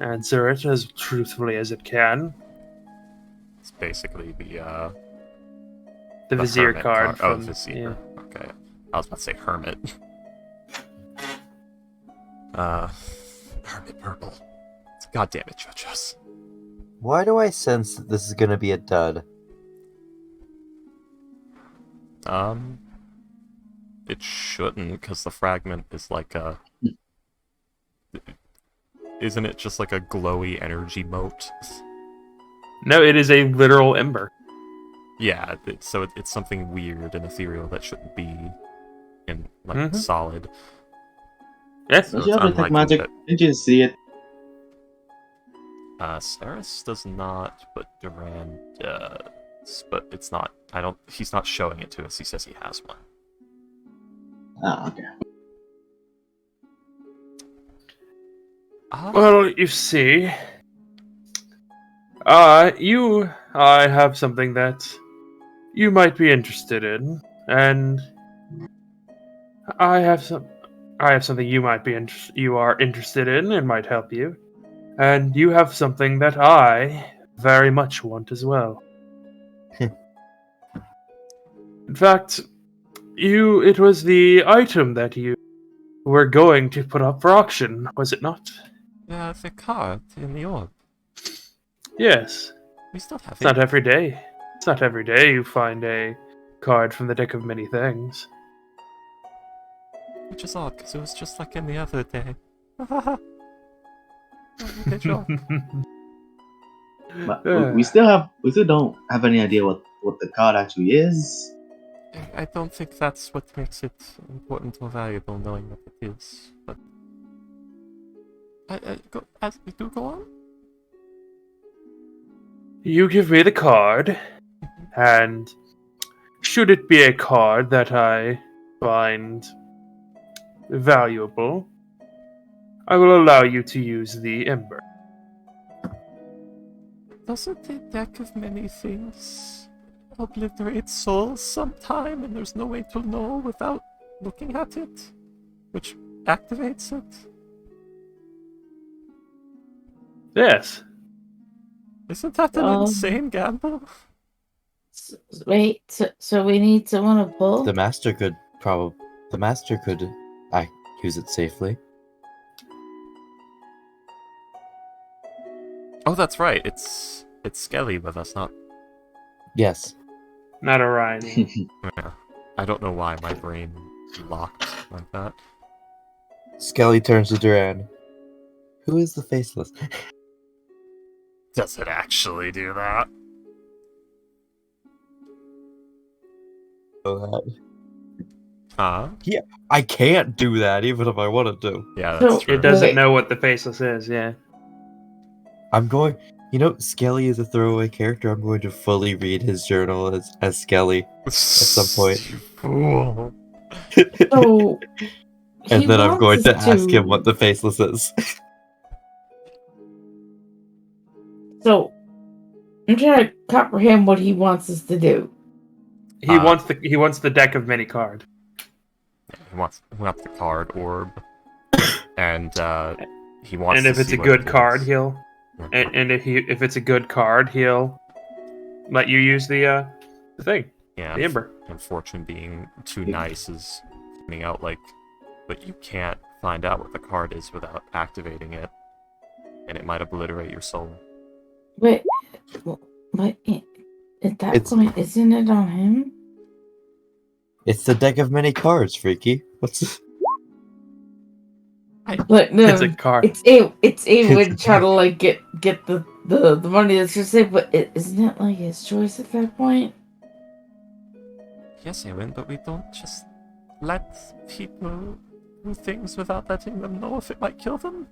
answer it as truthfully as it can. It's basically The Vizier hermit card. Oh, From, Vizier. Okay. I was about to say Hermit. Hermit Purple. God damn it, Judges. Why do I sense that this is gonna be a dud? It shouldn't, because the fragment is like a... Isn't it just like a glowy energy mote? No, it is a literal ember. Yeah, it's something weird and ethereal that shouldn't be in, like, solid. Yes. Don't So you it's have detect unlikely magic? Didn't you see it? Saris does not, but Duran does. But it's not, he's not showing it to us, he says he has one. Ah, okay. Well, you see, I have something that you might be interested in, and I have something you are interested in and might help you, and you have something that I very much want as well. In fact, it was the item that you were going to put up for auction, was it not? Yeah, the card in the orb. Yes. We still have It's not every day. It's not every day you find a card from the deck of many things. Which is odd, because it was just like any other day. Okay, sure. But we still don't have any idea what the card actually is. I don't think that's what makes it important or valuable, knowing what it is. But go on. You give me the card, and should it be a card that I find valuable, I will allow you to use the Ember. Doesn't a deck of many things obliterate souls sometime, and there's no way to know without looking at it? Which activates it? Yes. Isn't that an insane gamble? Wait, so we need someone to pull? The master could use it safely. Oh, that's right. It's Skelly with us, not. Yes. Not Orion. Yeah. I don't know why my brain locked like that. Skelly turns to Duran. Who is the faceless? Does it actually do that? Oh, Huh? I can't do that even if I wanted to. Yeah, that's So- true. It doesn't Wait. know what the faceless is, yeah. I'm going. You know, Skelly is a throwaway character. I'm going to fully read his journal as Skelly. some point. You fool. So And he then I'm going wants to us ask him what the faceless is. So I'm trying to comprehend what he wants us to do. He wants the deck of many card. He wants the card orb, and he wants. And if to it's see a what good it card, is. he'll and if it's a good card, he'll let you use the thing, Yeah, the ember. and Fortune being too nice is coming out like, but you can't find out what the card is without activating it, and it might obliterate your soul. But at that It's- point, isn't it on him? It's the deck of many cards, freaky. What's But no, It's a card. it's a would try to like get the money that's just say, but isn't it like his choice at that point? Yes, Ewan, but we don't just let people do things without letting them know if it might kill them.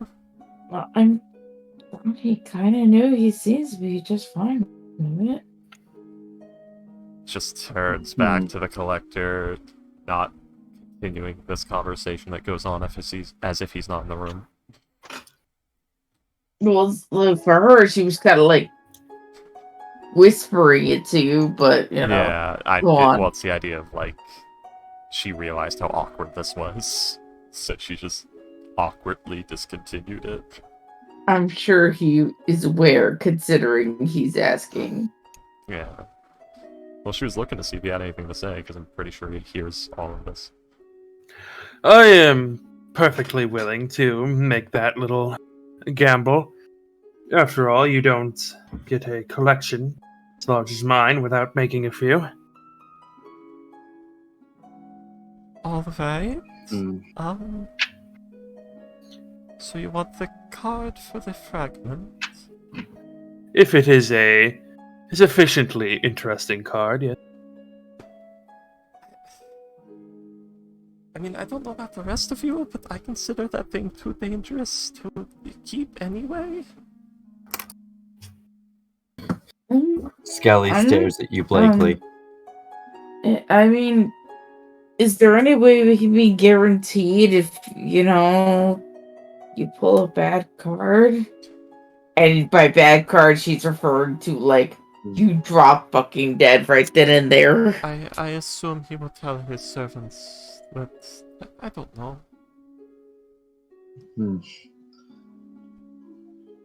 Well, he kind of knew. He seems to be just fine with it. Just turns back to the collector, not continuing this conversation that goes on as if he's not in the room. Well, look, for her, she was kind of like whispering it to you, but you know. Yeah, go on. Well, it's the idea of like she realized how awkward this was, so she just awkwardly discontinued it. I'm sure he is aware, considering he's asking. Yeah. Well, she was looking to see if he had anything to say, because I'm pretty sure he hears all of this. I am perfectly willing to make that little gamble. After all, you don't get a collection as large as mine without making a few. All right. Hmm. So you want the card for the fragment? If it is a sufficiently interesting card, yes. I mean, I don't know about the rest of you, but I consider that thing too dangerous to keep anyway. Skelly stares at you blankly. I mean, is there any way we can be guaranteed if, you pull a bad card? And by bad card, she's referring to, like, you drop fucking dead right then and there. I assume he will tell his servants, but I don't know.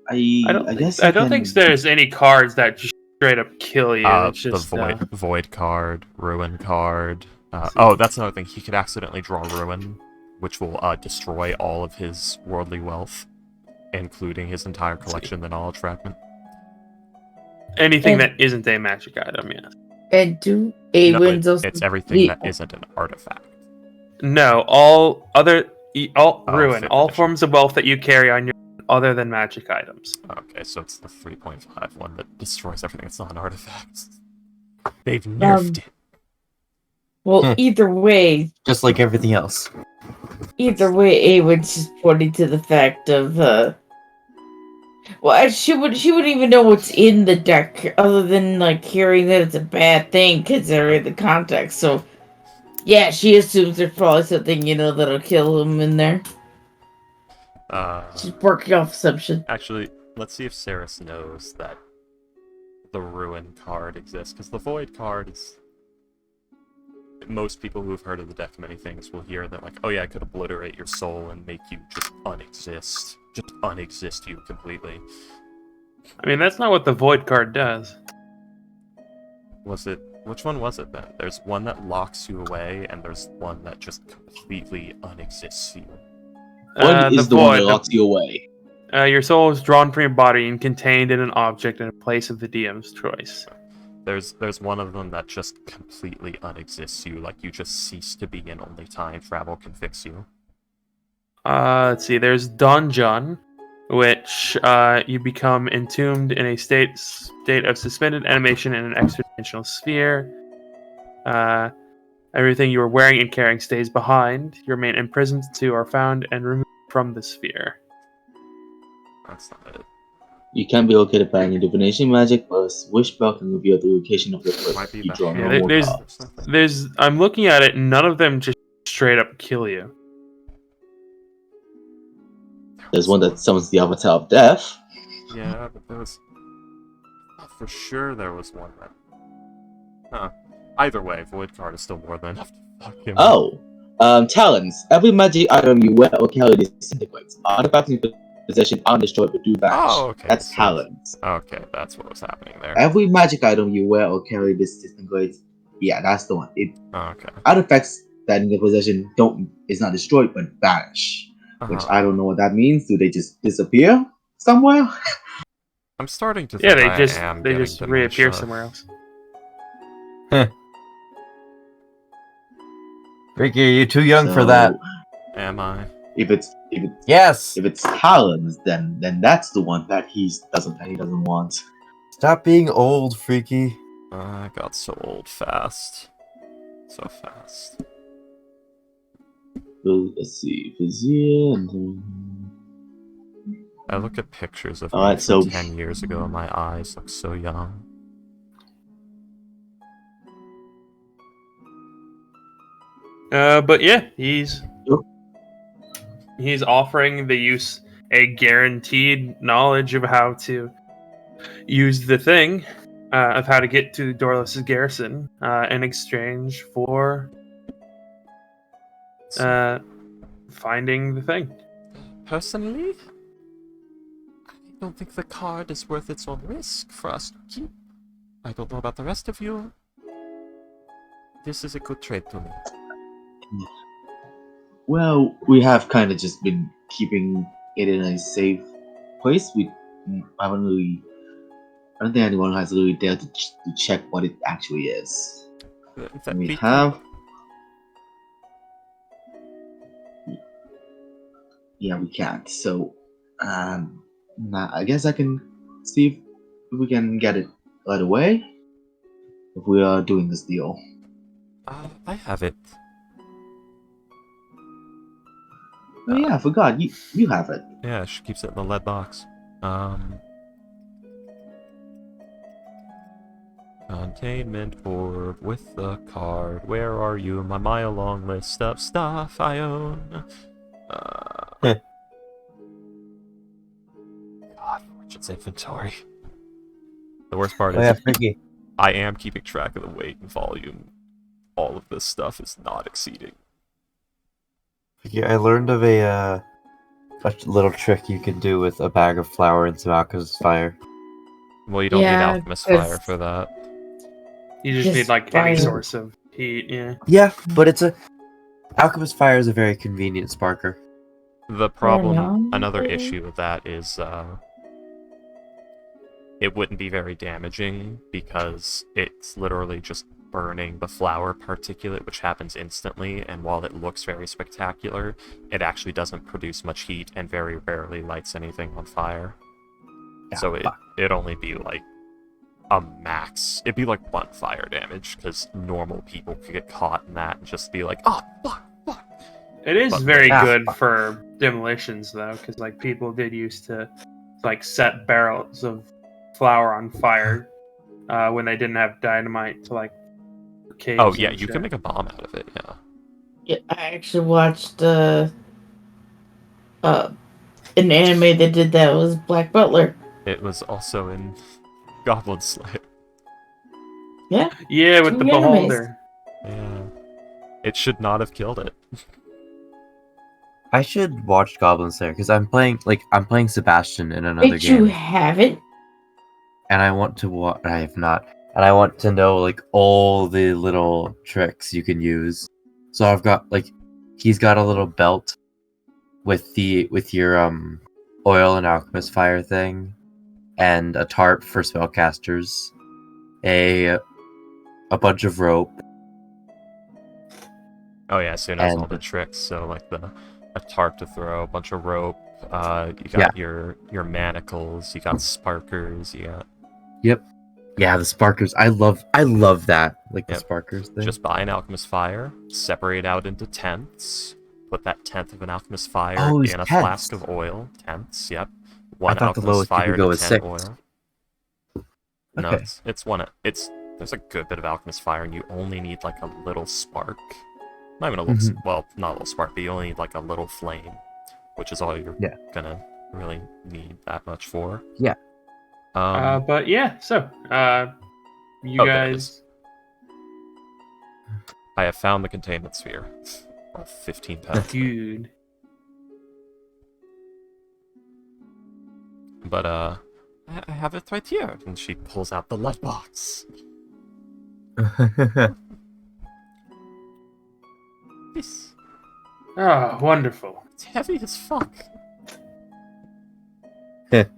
I guess I don't think there's any cards that just straight up kill you. It's just the void card, ruin card. That's another thing. He could accidentally draw ruin, which will destroy all of his worldly wealth, including his entire collection, the knowledge fragment. anything that isn't a magic item. Yes. And do Awin's also... It's everything that isn't an artifact. No, all ruin, fifth all edition. forms of wealth that you carry on your other than magic items. Okay, so it's the 3.5 one that destroys everything that's not an artifact. They've nerfed it. Well, either way, Just like everything else. Awin's just pointing to the fact of, well, she wouldn't even know what's in the deck other than, like, hearing that it's a bad thing considering the context. So, yeah, she assumes there's probably something, that'll kill him in there. She's working off assumption. Actually, let's see if Saris knows that the ruin card exists, because the void card is... Most people who've heard of the deck of many things will hear that, like, oh yeah, it could obliterate your soul and make you just unexist. Just unexist you completely. I mean, that's not what the void card does. Was it? Which one was it then? There's one that locks you away, and there's one that just completely unexists you. What is the one that locks you away? Your soul is drawn from your body and contained in an object in a place of the DM's choice. There's one of them that just completely unexists you, like you just cease to be, and only time travel can fix you. Let's see. There's Donjon, which you become entombed in a state of suspended animation in an extra-dimensional sphere. Everything you are wearing and carrying stays behind. You remain imprisoned to are found and removed from the sphere. That's not it. You can be located by any divination magic, but a wish spell can reveal the location of the Might place. be You that. draw Yeah, no more there's- cards. I'm looking at it, none of them just straight up kill you. There's one that summons the Avatar of Death. Yeah, but there was... For sure there was one that... Huh. Either way, Void Card is still more than enough to fuck him up. Oh, talents. Every magic item you wear or carry disintegrates. Artifacts in your possession aren't destroyed but do vanish. Oh, okay. That's so- talents. Okay, that's what was happening there. Every magic item you wear or carry disintegrates. Yeah, that's the one. Okay. Artifacts that in your possession is not destroyed but vanish. Which Uh-huh. I don't know what that means. Do they just disappear somewhere? I'm starting to think Yeah, they I just am they getting just reappear dementia. somewhere else. Ricky, you're too young for that. Am I? If it's Yes. talons, then that's the one that he doesn't want. Stop being old, Freaky. I got so old fast. So fast. Let's see, Vizier and I look at pictures of Alright, me so- from 10 years ago and my eyes look so young. But yeah, he's Yep. offering the use a guaranteed knowledge of how to use the thing, of how to get to Dorlos's garrison, in exchange for finding the thing. Personally, I don't think the card is worth its own risk for us to keep. I don't know about the rest of you. This is a good trade to me. well, we have kind of just been keeping it in a safe place. We haven't really. I don't think anyone has really dared to check what it actually is. That We be- have. Yeah, we can't. So, nah, I guess I can see if we can get it right away. If we are doing this deal. I have it. Oh yeah, I forgot. You have it. Yeah, she keeps it in the lead box. Containment orb with the card. Where are you? My mile-long list of stuff I own. God, Fortune's inventory. The worst part Oh is yeah, Freaky. I am keeping track of the weight and volume. All of this stuff is not exceeding. Freaky, I learned of a little trick you can do with a bag of flour and some alchemist's fire. Well, you don't Yeah, need alchemist 'cause- fire for that. You just Just need like any fire. source of heat. Yeah. Yeah, but alchemist fire is a very convenient sparker. The problem, no. another issue with that is, it wouldn't be very damaging because it's literally just burning the flour particulate, which happens instantly, and while it looks very spectacular, it actually doesn't produce much heat and very rarely lights anything on fire. Yeah, So fuck. it'd only be like a max. It'd be like blunt fire damage, because normal people could get caught in that and just be like, oh, fuck. It is But- very Ah, good fuck. for demolitions though, because like people did used to like set barrels of flour on fire when they didn't have dynamite to like caves. Oh, yeah, and you shit. can make a bomb out of it, yeah. Yeah, I actually watched an anime that did that. It was Black Butler. It was also in Goblin Slayer. Yeah. Yeah, with the Two animes. beholder. Yeah. It should not have killed it. I should watch Goblin Slayer because I'm playing Sebastian in another Did you game. haven't? and I want to I have not, and I want to know like all the little tricks you can use. So I've got like, he's got a little belt with your oil and alchemist fire thing, and a tarp for spellcasters, a bunch of rope. Oh yeah, so he knows all And- the tricks. So like a tarp to throw, a bunch of rope. You got your manacles. You got sparkers. You got. Yep. Yeah, the sparkers. I love that. Like the Yep. sparkers thing. Just buy an alchemist fire, separate out into tenths, put that tenth of an alchemist fire Oh, it's in a tenths. flask of oil. Tenths, yep. One thought the alchemist lowest you fire could go to was 10 6. oil. No, Okay. it's one. There's a good bit of alchemist fire, and you only need like a little spark. Not even a little. Well, not a little spark, but you only need like a little flame, which is all you're gonna really need that much for. Yeah. But yeah, so you Oh, there it is. guys. I have found the containment sphere of 15 pounds. Dude. But I have it right here, and she pulls out the light box. This. Oh, wonderful. It's heavy as fuck. That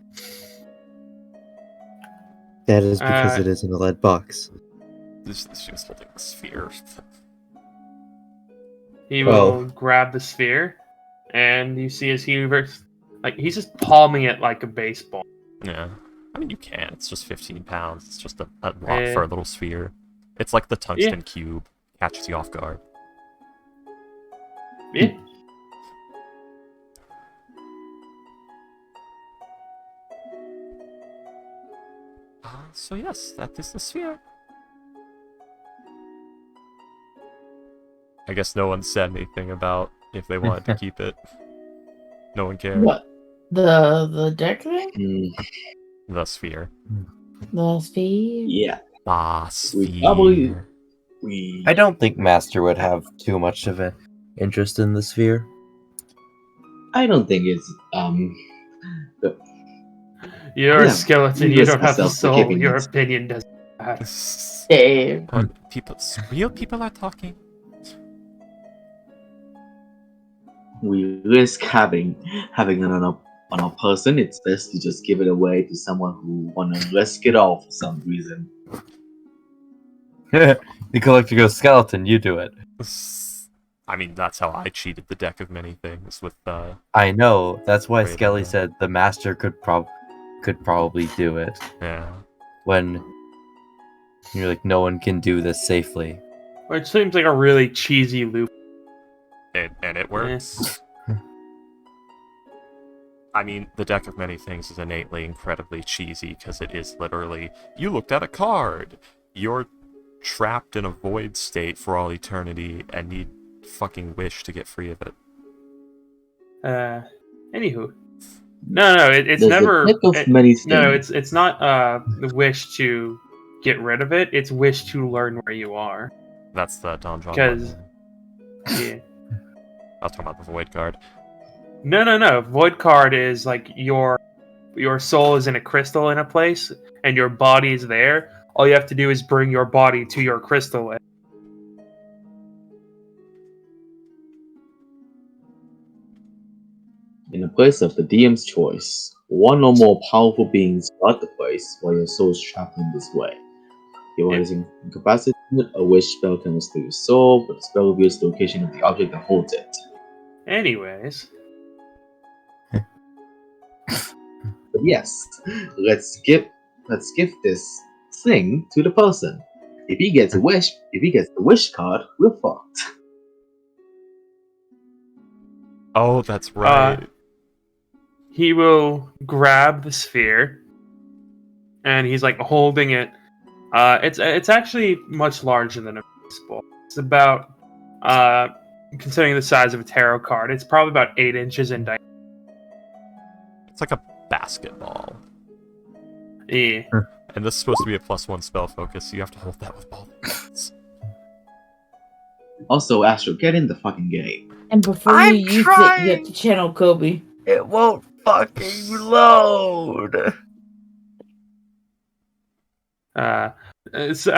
is because it is in a lead box. She was holding the sphere. He will grab the sphere, and you see as he like he's just palming it like a baseball. Yeah. I mean, you can. It's just 15 pounds. It's just a lot for a little sphere. It's like the tungsten cube. Catches you off guard. Yeah. So yes, that is the sphere. I guess no one said anything about if they wanted to keep it. No one cared. What? The deck thing? The sphere. The speed? Yeah. Ah, We probably- sphere. I don't think Master would have too much of an interest in the sphere. I don't think it's You're Yeah, a skeleton. you You risk don't have the yourself for soul. giving Your it. opinion doesn't matter. Dave. Real people are talking. we risk having on a person. It's best to just give it away to someone who want to risk it all for some reason. The collector goes skeleton. You do it. I mean, that's how I cheated the deck of many things with I know. That's why Great Skelly idea. said the Master could probably do it. yeah. When you're like, no one can do this safely. Which seems like a really cheesy loop. And it works. I mean, the deck of many things is innately incredibly cheesy because it is literally, you looked at a card, you're trapped in a void state for all eternity and need fucking wish to get free of it. Anywho, no, it's There's never. a deck of many things. No, it's not the wish to get rid of it. It's wish to learn where you are. That's the Donjon. Because- one. Yeah. I was talking about the void card. No. Void card is like your soul is in a crystal in a place, and your body is there. All you have to do is bring your body to your crystal. In the place of the DM's choice, one or more powerful beings guard the place while your soul is trapped in this way. You are incapacitated, a wish spell can restore your soul, but the spell reveals the location of the object that holds it. Anyways, But yes, let's give this thing to the person. If he gets the wish card, we're fucked. Oh, that's right. he will grab the sphere, and he's like holding it. It's actually much larger than a baseball. It's about considering the size of a tarot card, it's probably about 8 inches in diameter. It's like a basketball. Yeah. And this is supposed to be a +1 spell focus, so you have to hold that with both hands. Also, Astro, get in the fucking game. And before I'm you use it, you trying. have to channel Kobe. It won't fucking load. So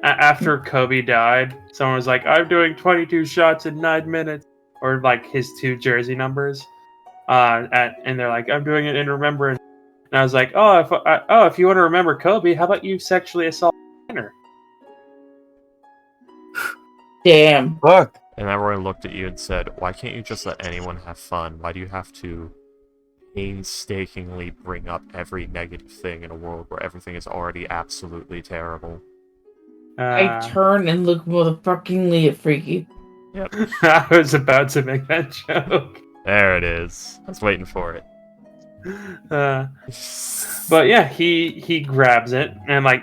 after Kobe died, someone was like, "I'm doing 22 shots in 9 minutes," or like his 2 jersey numbers. And they're like, "I'm doing it in remembrance." And I was like, if you want to remember Kobe, how about you sexually assault a minor? Damn. Fuck. And everyone looked at you and said, "Why can't you just let anyone have fun? Why do you have to painstakingly bring up every negative thing in a world where everything is already absolutely terrible?" I turn and look motherfuckingly at Freaky. Yep. I was about to make that joke. There it is. I was waiting for it. But yeah, he grabs it and like,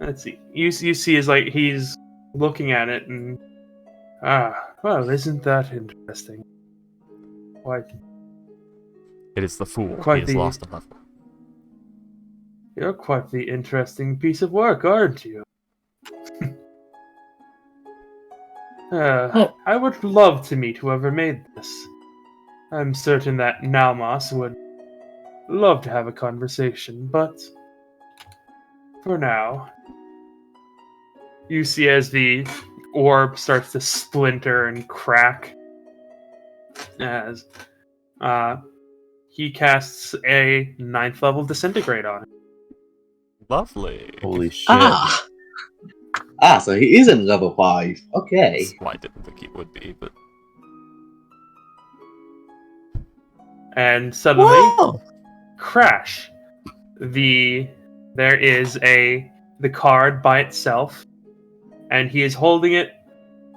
let's see, you see is like he's looking at it and well, isn't that interesting? Quite. It is the fool. Quite He has the- lost a level. You're quite the interesting piece of work, aren't you? I would love to meet whoever made this. I'm certain that Nalmas would love to have a conversation, but for now, you see as the orb starts to splinter and crack as he casts a 9th level disintegrate on it. Lovely. Holy shit. So he is in level 5. Okay. Well, I didn't think he would be, but And suddenly, Whoa! crash. There is the card by itself, and he is holding it.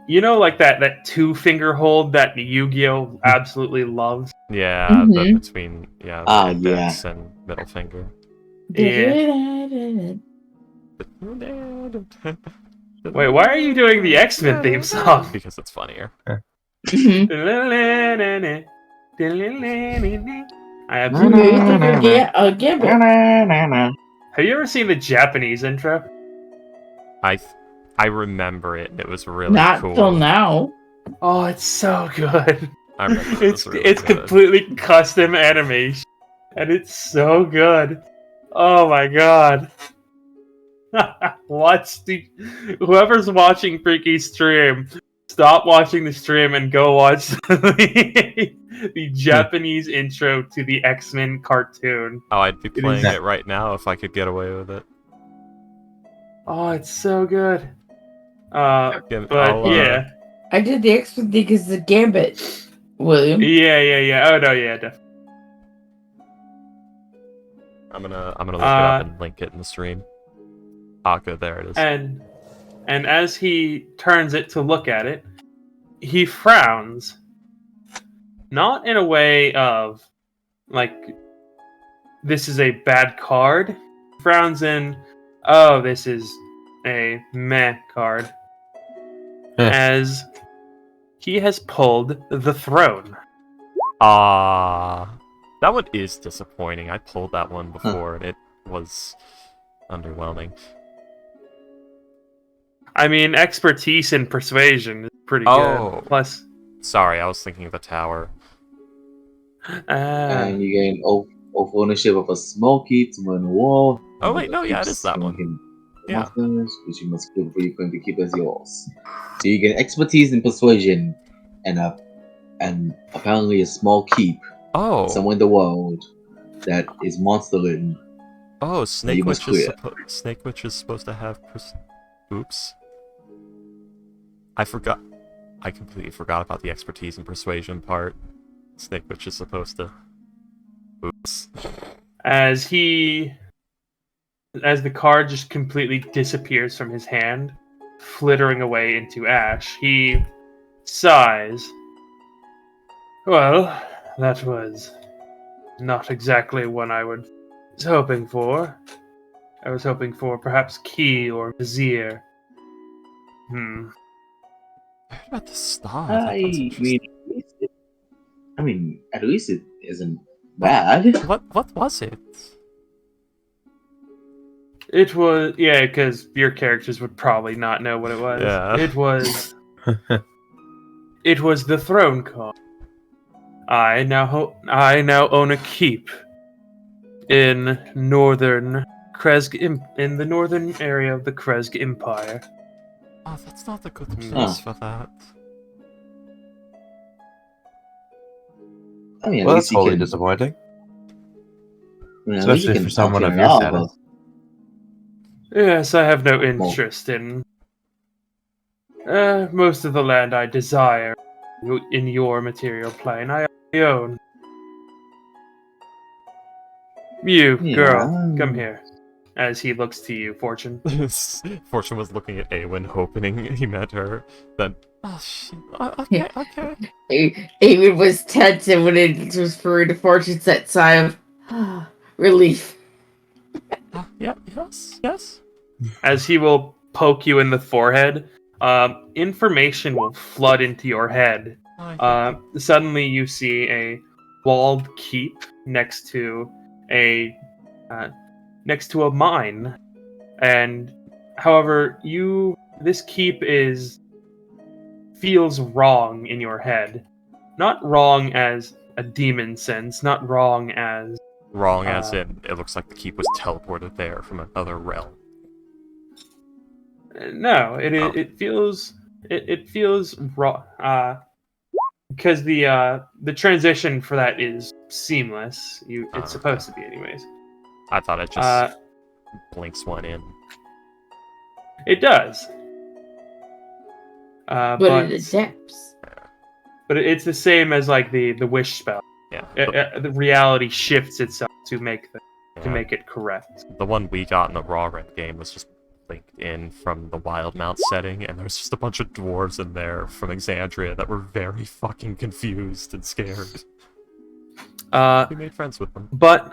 You know, like that 2-finger hold that Yu-Gi-Oh absolutely loves. yeah, Mhm. between the Ah, index and middle finger. Yeah. Wait, why are you doing the X-Men theme song? Because it's funnier. Mhm. I absolutely. Gambit. Have you ever seen the Japanese intro? I remember it. It was really Not cool. till now. Oh, it's so good. I remember it was really It's good. completely custom animation, and it's so good. Oh my god! Whoever's watching Freaky stream, stop watching the stream and go watch the Japanese intro to the X-Men cartoon. Oh, I'd be playing is- it right now if I could get away with it. Oh, it's so good. But But yeah. I did the X-Men thing because the Gambit, William. Yeah. Oh no, yeah, definitely. I'm gonna look it up and link it in the stream. Good, there it is. And as he turns it to look at it, he frowns. Not in a way of like this is a bad card. He frowns in, oh, this is a meh card. As he has pulled the throne. That one is disappointing. I pulled that one before and it was underwhelming. I mean, expertise in persuasion is pretty Oh. good. Plus, Sorry, I was thinking of the tower. And you gain ownership of a small key to win a wall. Oh, wait, no, yeah, it is that one. Yeah. Monsters, which you must kill before you're going to keep as yours. So you get expertise in persuasion and apparently a small keep Oh. somewhere in the world that is monster-ridden. Oh, you must Snake Witch is supposed to have Oops. I completely forgot about the expertise and persuasion part. Snake Witch is supposed to... Oops. As the card just completely disappears from his hand, flittering away into ash, he sighs. Well, that was not exactly what I was hoping for. I was hoping for perhaps Key or Vizier. I heard about the star. I mean, at least it isn't bad. What was it? It was, yeah, because your characters would probably not know what it was. Yeah. It was the throne card. I now own a keep in northern in the northern area of the Krezg Empire. Oh, that's not a good place Ah. for that. I mean, at Well, least that's you wholly can. disappointing. I mean, at least you Especially can for talk someone your of way your off status. Yes, I have no interest in most of the land I desire in your material plane. I already own. You, Yeah. girl, come here. As he looks to you, Fortune. Fortune was looking at Awen, hoping he met her. Then, oh shit. Okay, Yeah. okay. Awen was tense, and when it was referring to Fortune's that sigh of relief. Yeah, yes. As he will poke you in the forehead, information will flood into your head. Suddenly, you see a walled keep next to a mine, and however, this keep feels wrong in your head. Not wrong as a demon sense, not wrong as Wrong as in, it looks like the keep was teleported there from another realm. no. Oh. It feels wrong. Because the transition for that is seamless. It's supposed to be, anyways. I thought it just blinks one in. It does. But it adapts. But it's the same as like the wish spell. Yeah. The reality shifts itself to make Yeah. make it correct. The one we got in the Raw Red game was just linked in from the Wildmount setting, and there's just a bunch of dwarves in there from Exandria that were very fucking confused and scared. We made friends with them. But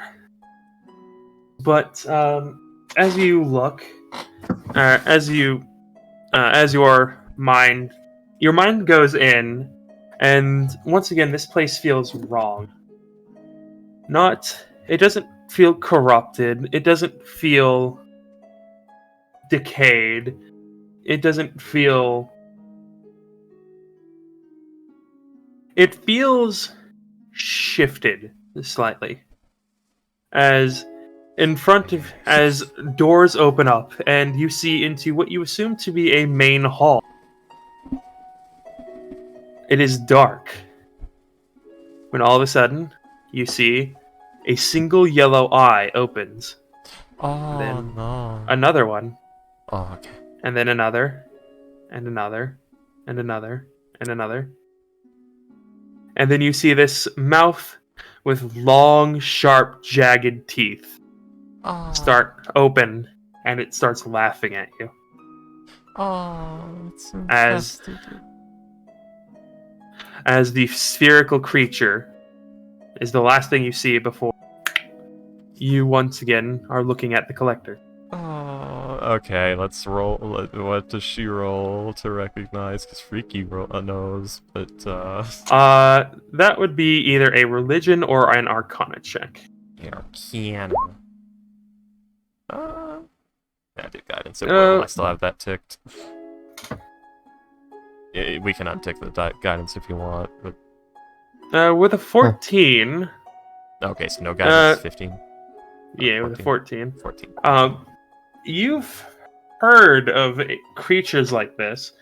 as you look, as your mind goes in, and once again, this place feels wrong. It doesn't feel corrupted. It doesn't feel decayed. It doesn't feel. It feels shifted slightly. As doors open up and you see into what you assume to be a main hall. It is dark. When all of a sudden, you see a single yellow eye opens. Oh, Then no. another one. Oh, okay. And then another. And another. And another. And another. And then you see this mouth with long, sharp, jagged teeth start open, and it starts laughing at you. Oh, it's infested. As the spherical creature is the last thing you see before you once again are looking at the collector. Oh, okay, let's roll. What does she roll to recognize? Because Freaky knows, but that would be either a religion or an arcana check. Arcana. Yeah, I did guidance. I still have that ticked. Yeah, we can untick the guidance if you want, but with a 14. Okay, so no guidance. 15. Yeah, 14. With a 14. 14. You've heard of creatures like this.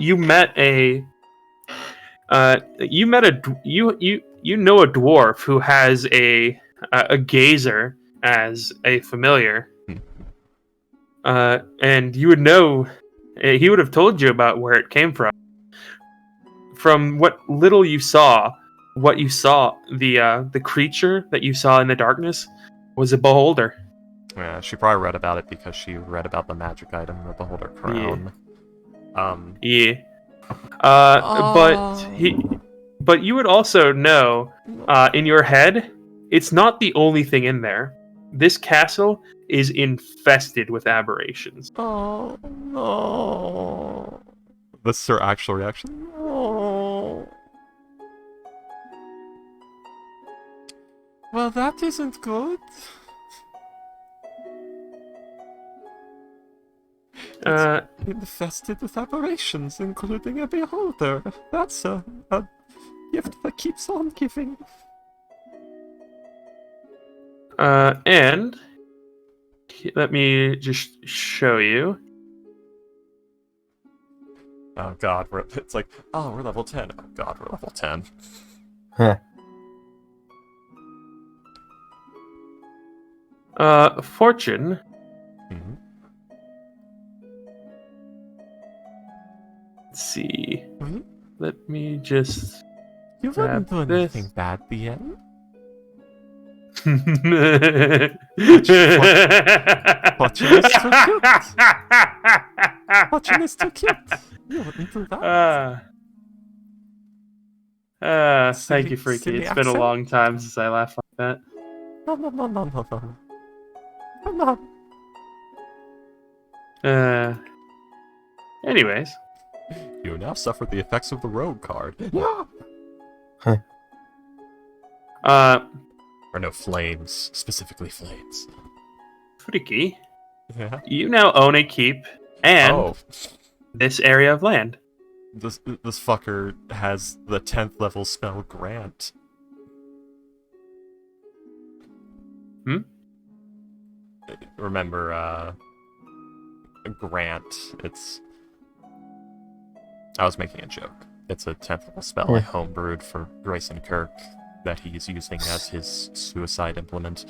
You know a dwarf who has a gazer as a familiar. And you would know, he would have told you about where it came from. From what little you saw, the creature that you saw in the darkness was a beholder. Yeah, she probably read about it because she read about the magic item, the beholder crown. Yeah. But you would also know, in your head, it's not the only thing in there. This castle is infested with aberrations. Oh, no. This is her actual reaction. No. Well, that isn't good. It's infested with aberrations, including a beholder. That's a gift that keeps on giving. And let me just show you. Oh god, it's like, oh, we're level 10. Oh god, we're level 10. Huh. Fortune. Mm-hmm. Let's see. Mhm. Let me just You grab wouldn't do this. anything bad, BN. Fortune is too cute. Fortune is too cute. You wouldn't do that. Thank Silly- you, Freaky. silly It's been a accent? long time since I laughed like that. No. I'm not. Anyways. You now suffer the effects of the rogue card. Or no, flames. Specifically flames. Freaky, Yeah. you now own a keep and Oh, this area of land. this fucker has the 10th level spell Grant. Remember, Grant, I was making a joke. It's a 10th level spell I homebrewed for Grayson Kirk that he's using as his suicide implement.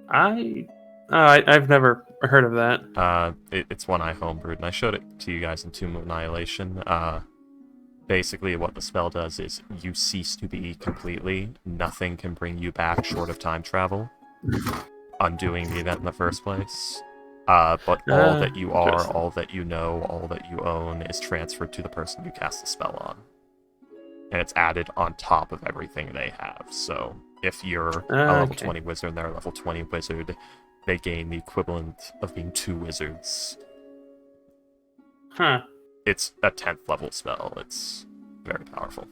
I've never heard of that. It's one I homebrewed, and I showed it to you guys in Tomb of Annihilation. Basically, what the spell does is you cease to be completely. Nothing can bring you back short of time travel, undoing the event in the first place. But all that you are, interesting. all that you know, all that you own is transferred to the person you cast the spell on. And it's added on top of everything they have. So if you're a level 20 wizard and they're a level 20 wizard, they gain the equivalent of being 2 wizards. Huh. It's a 10th level spell. It's very powerful.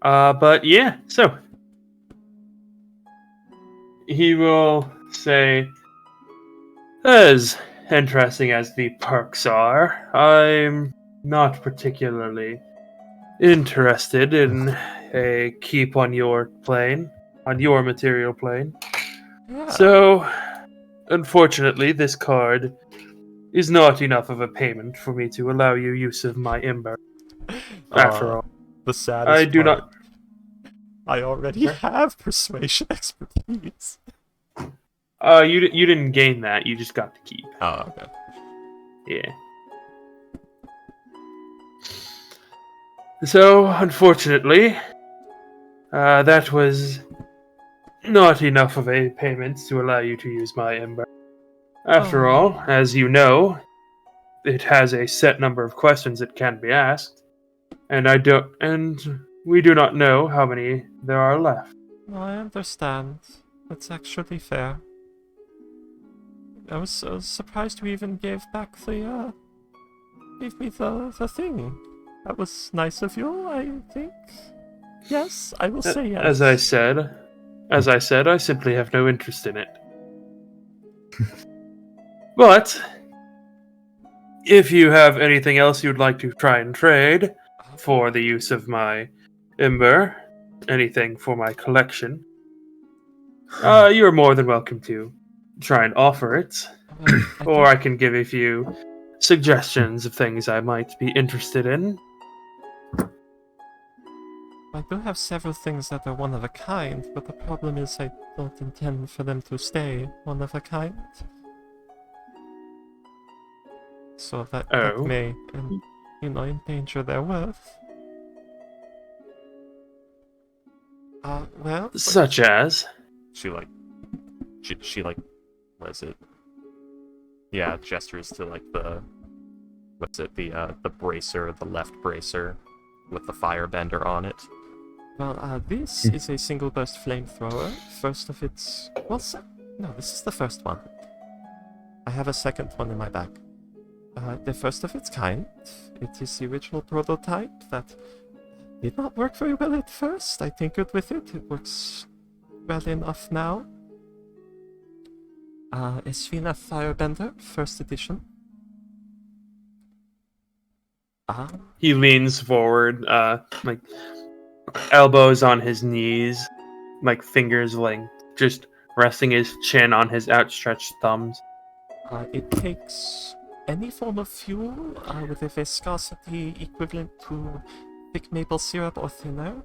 But yeah, so he will say, as interesting as the perks are, I'm not particularly interested in a keep on your plane, on your material plane. Yeah. So, unfortunately, this card is not enough of a payment for me to allow you use of my ember. After all, the saddest I do part, not. I already have persuasion expertise. You didn't gain that. You just got to keep. Oh, okay. Yeah. So, unfortunately, that was not enough of a payment to allow you to use my ember. After all, as you know, it has a set number of questions that can be asked, and we do not know how many there are left. I understand. That's actually fair. I was surprised you even gave me the thing. That was nice of you, I think. Yes, I will say yes. As I said, I simply have no interest in it. But if you have anything else you'd like to try and trade for the use of my ember, anything for my collection, you're more than welcome to try and offer it. Or I can give a few suggestions of things I might be interested in. I do have several things that are one of a kind, but the problem is I don't intend for them to stay one of a kind. So that may, endanger their worth. Well... Such as? She what is it? Yeah, gestures to, the bracer, the left bracer, with the firebender on it. Well, this is a single burst flamethrower, first of its... no, this is the first one. I have a second one in my bag. The first of its kind. It is the original prototype that did not work very well at first. I tinkered with it. It works well enough now. Esfina Firebender, first edition. He leans forward, like elbows on his knees, like fingers linked, just resting his chin on his outstretched thumbs. It takes any form of fuel with a viscosity equivalent to thick maple syrup or thinner.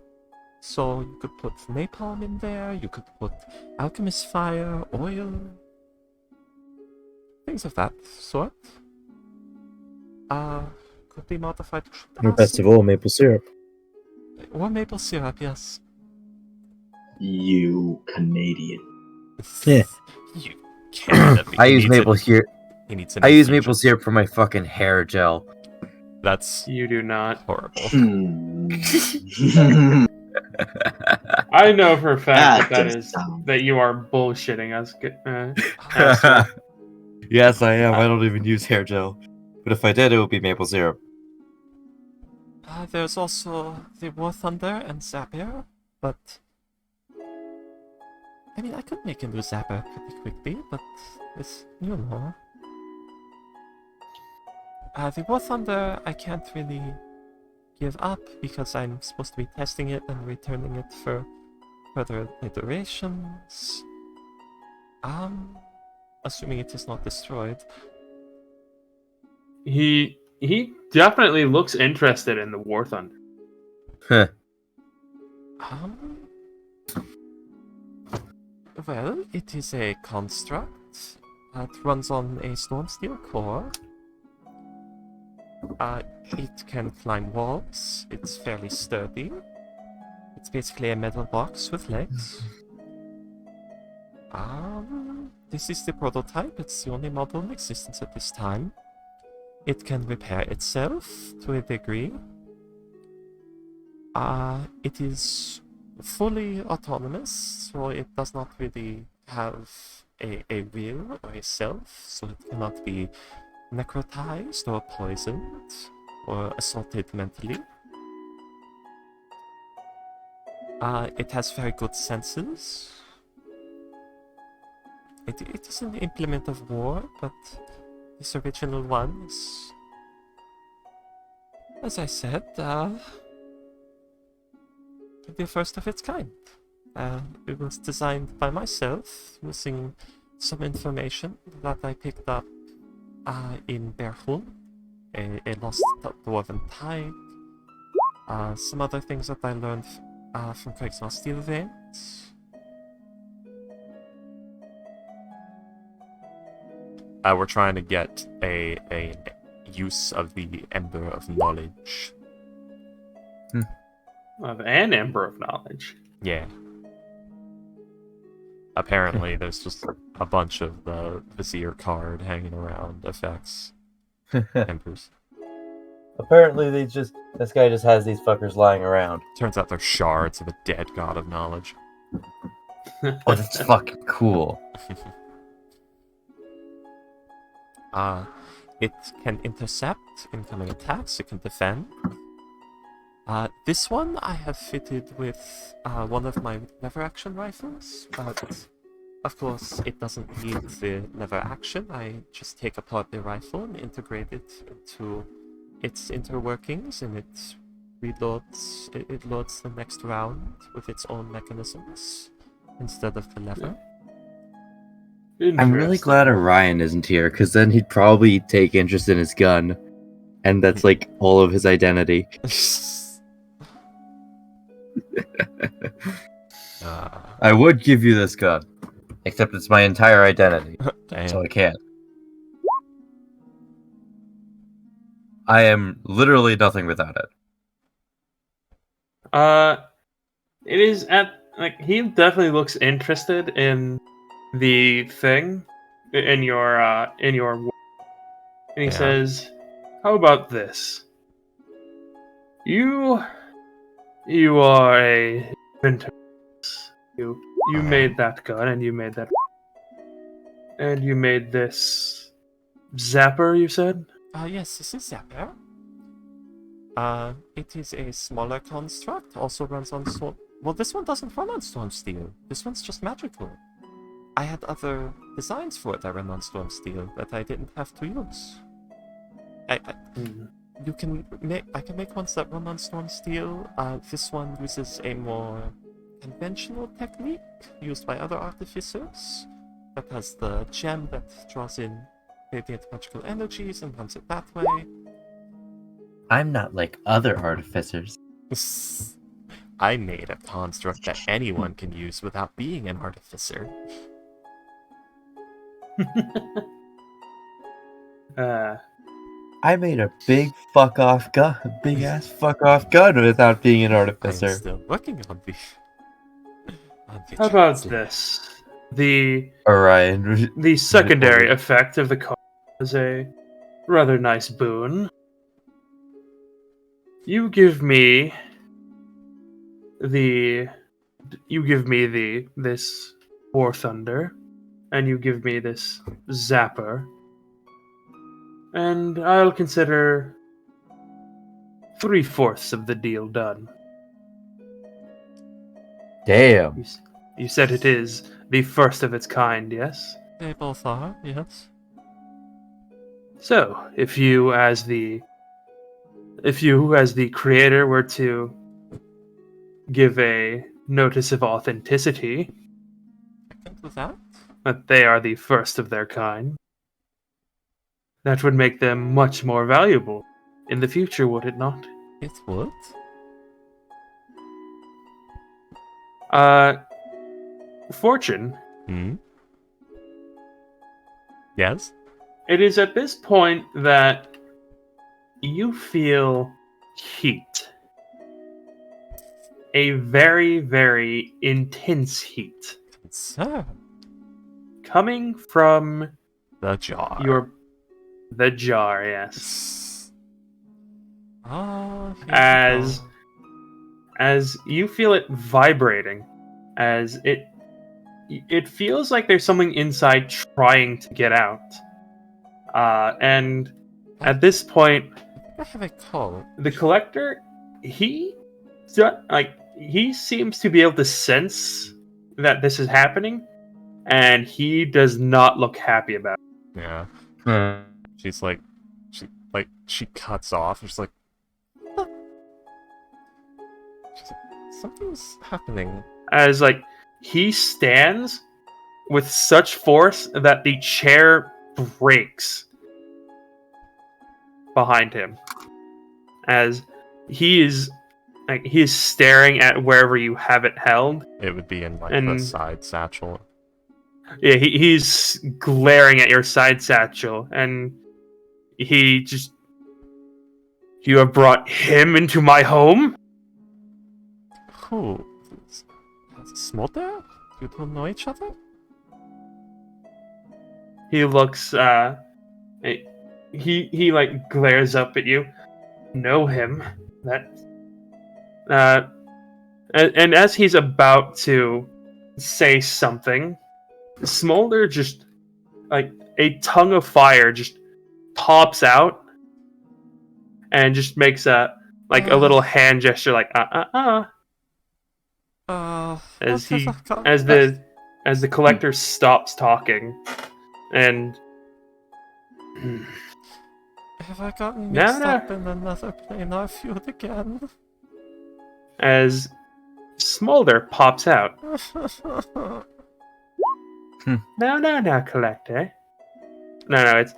So you could put napalm in there, you could put alchemist fire, oil, things of that sort. Could be modified to Or best of all, maple syrup. or maple syrup, yes. You Canadian. Yeah. You can't. I use maple syrup. He needs an I use infusion. maple syrup for my fucking hair gel. That's You do not. horrible. I know for a fact That that does sound- that you are bullshitting us. Asshole. Yes, I am. I don't even use hair gel. But if I did, it would be maple syrup. There's also the War Thunder and Zapier, but I mean, I could make a new Zapper pretty quickly, but with new lore. The War Thunder I can't really give up because I'm supposed to be testing it and returning it for further iterations. Assuming it is not destroyed. He definitely looks interested in the War Thunder. Huh. Well, it is a construct that runs on a Stormsteel core. It can climb walls. It's fairly sturdy. It's basically a metal box with legs. This is the prototype. It's the only model in existence at this time. It can repair itself to a degree. It is fully autonomous, so it does not really have a will or a self, so it cannot be necrotized or poisoned or assaulted mentally. It has very good senses. It is an implement of war, but this original one is, as I said, the first of its kind. It was designed by myself using some information that I picked up in Berhun, a lost dwarven tide, some other things that I learned from Craig's Steel Veins. We're trying to get a use of the Ember of Knowledge. Of an Ember of Knowledge. Yeah. Apparently, there's just a bunch of the Vizier card hanging around effects. Embers. Apparently, this guy just has these fuckers lying around. Turns out they're shards of a dead god of knowledge. Oh, that's fucking cool. It can intercept incoming attacks, it can defend. This one I have fitted with one of my lever action rifles, but of course it doesn't need the lever action. I just take apart the rifle and integrate it into its interworkings, and it reloads. It loads the next round with its own mechanisms instead of the lever. I'm really glad Orion isn't here, because then he'd probably take interest in his gun, and that's like all of his identity. I would give you this gun, except it's my entire identity, so I can't. I am literally nothing without it. It is he definitely looks interested in the thing in your and he says, "How about this? You are a inventor. You made that gun, and you made this zapper. You said." Yes, this is Zapper. It is a smaller construct, also runs on storm. Well, this one doesn't run on storm steel. This one's just magical. I had other designs for it that run on storm steel that I didn't have to use. I can make ones that run on Storm Steel. This one uses a more conventional technique used by other artificers. That has the gem that draws in radiant magical energies and runs it that way. I'm not like other artificers. I made a construct that anyone can use without being an artificer. I made a big ass fuck off gun without being an I'm artificer. still working on the. How about this? Orion. The secondary effect of the card is a rather nice boon. You give me this War Thunder, and you give me this Zapper, and I'll consider 3/4 of the deal done. Damn. You said it is the first of its kind, yes? They both are, yes. So, if you as the creator were to give a notice of authenticity, I can do that. that they are the first of their kind, that would make them much more valuable in the future, would it not? It would. Fortune, Yes? it is at this point that you feel heat. A very, very intense heat. Sir. Coming from The jar. the jar, yes. Ah, As you feel it vibrating, as it feels like there's something inside trying to get out. And at this point, I have a call. the collector, he seems to be able to sense that this is happening, and he does not look happy about it. Yeah. She cuts off. She's like, "Huh?" She's like, something's happening. As he stands with such force that the chair breaks behind him, as he is staring at wherever you have it held. It would be in the And- side satchel. Yeah, he's glaring at your side satchel, and he just, you have brought him into my home? Who? Smolder? You don't know each other? He looks, he glares up at you. Know him? And as he's about to say something, Smolder just, a tongue of fire just pops out and just makes a little hand gesture, as the collector stops talking, and Have I gotten No, mixed no. up in another planar feud again? as Smolder pops out. No, collector. No, it's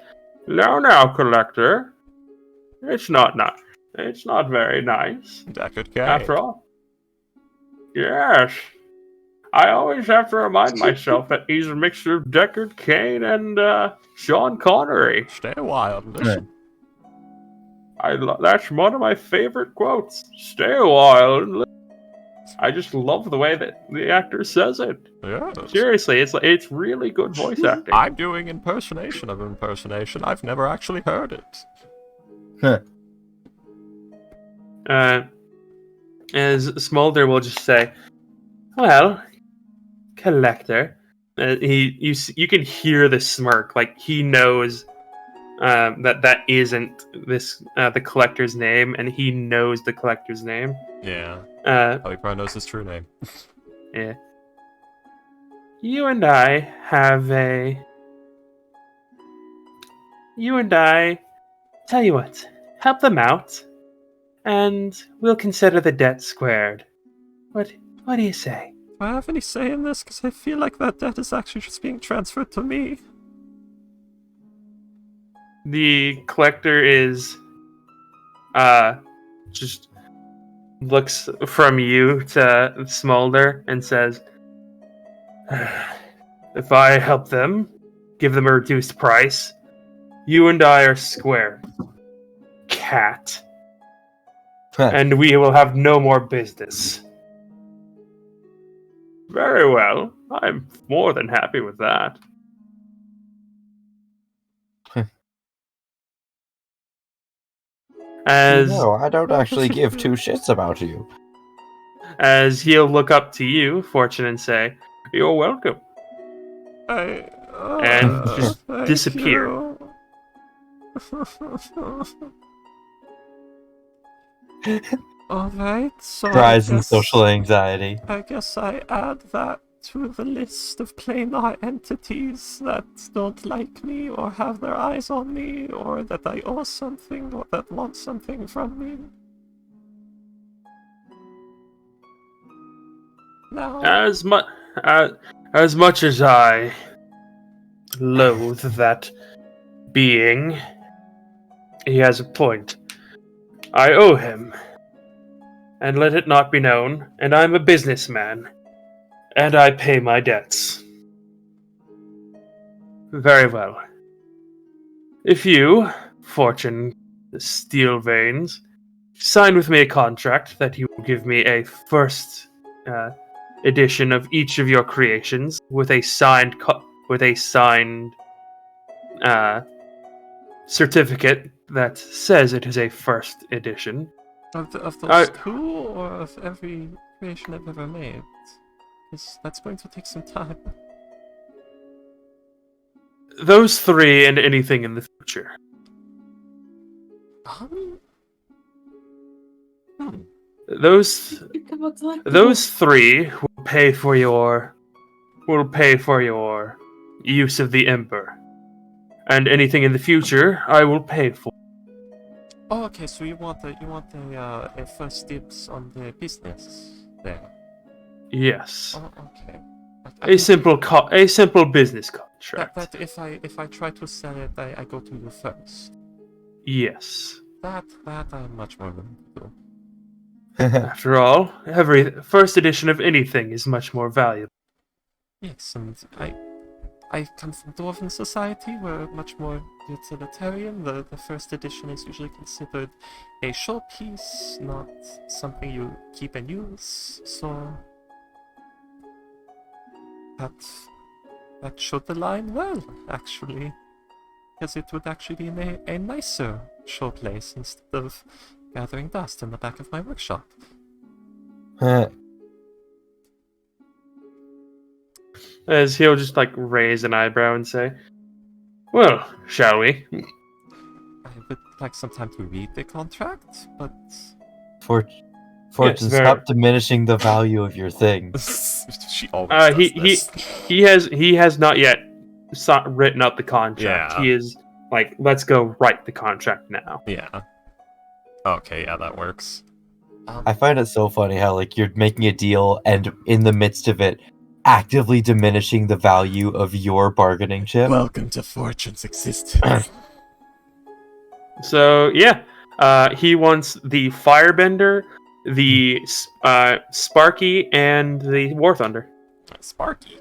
no, collector. It's not very nice. Deckard K. After all. Yes. I always have to remind myself that he's a mixture of Deckard Cain and Sean Connery. Stay a while and listen. That's one of my favorite quotes. Stay a while and listen. I just love the way that the actor says it. Yes. Seriously, it's really good voice acting. I'm doing impersonation of impersonation. I've never actually heard it. As Smolder will just say, "Well, collector." You can hear the smirk, like he knows that isn't the collector's name, and he knows the collector's name. Yeah. Uh, Oh, he probably knows his true name. yeah. You and I, tell you what, help them out, and we'll consider the debt squared. What do you say? Do I have any say in this? Because I feel like that debt is actually just being transferred to me. The collector is just looks from you to Smolder and says, if I help them, give them a reduced price, you and I are square. Cat. And we will have no more business. Very well. I'm more than happy with that. As No, I don't actually give two shits about you. as he'll look up to you, Fortune, and say, "You're welcome." And just thank disappear. you. Alright, so Rise in social anxiety. I guess I add that to the list of planar entities that don't like me or have their eyes on me or that I owe something or that want something from me. Now, As much as I loathe that being, he has a point. I owe him, and let it not be known, and I'm a businessman, and I pay my debts. Very well. If you, Fortune Steel Veins, sign with me a contract that you will give me a first edition of each of your creations with a signed certificate that says it is a first edition. of those two or of every creation I've ever made? Because that's going to take some time. Those three and anything in the future. Those three will pay for your use of the Emperor. And anything in the future, I will pay for. Oh, okay. So you want a first dibs on the business there? Yes. Oh, okay. A simple business contract. That if I try to sell it, I go to you first. Yes. That I'm much more willing to do. After all, every first edition of anything is much more valuable. Yes, and I come from Dwarven society. We're much more utilitarian. The first edition is usually considered a showpiece, not something you keep and use. So that should align well, actually, because it would actually be a nicer showplace instead of gathering dust in the back of my workshop. As he'll just raise an eyebrow and say, "Well, shall we?" I would like some time to read the contract, but Fortune, Yes, very- stop diminishing the value of your things. she always does this. He has not yet written up the contract. Yeah. He is let's go write the contract now. Yeah. Okay, yeah, that works. I find it so funny how you're making a deal and in the midst of it, actively diminishing the value of your bargaining chip. Welcome to Fortune's existence. So yeah, he wants the Firebender, the Sparky, and the War Thunder. Sparky.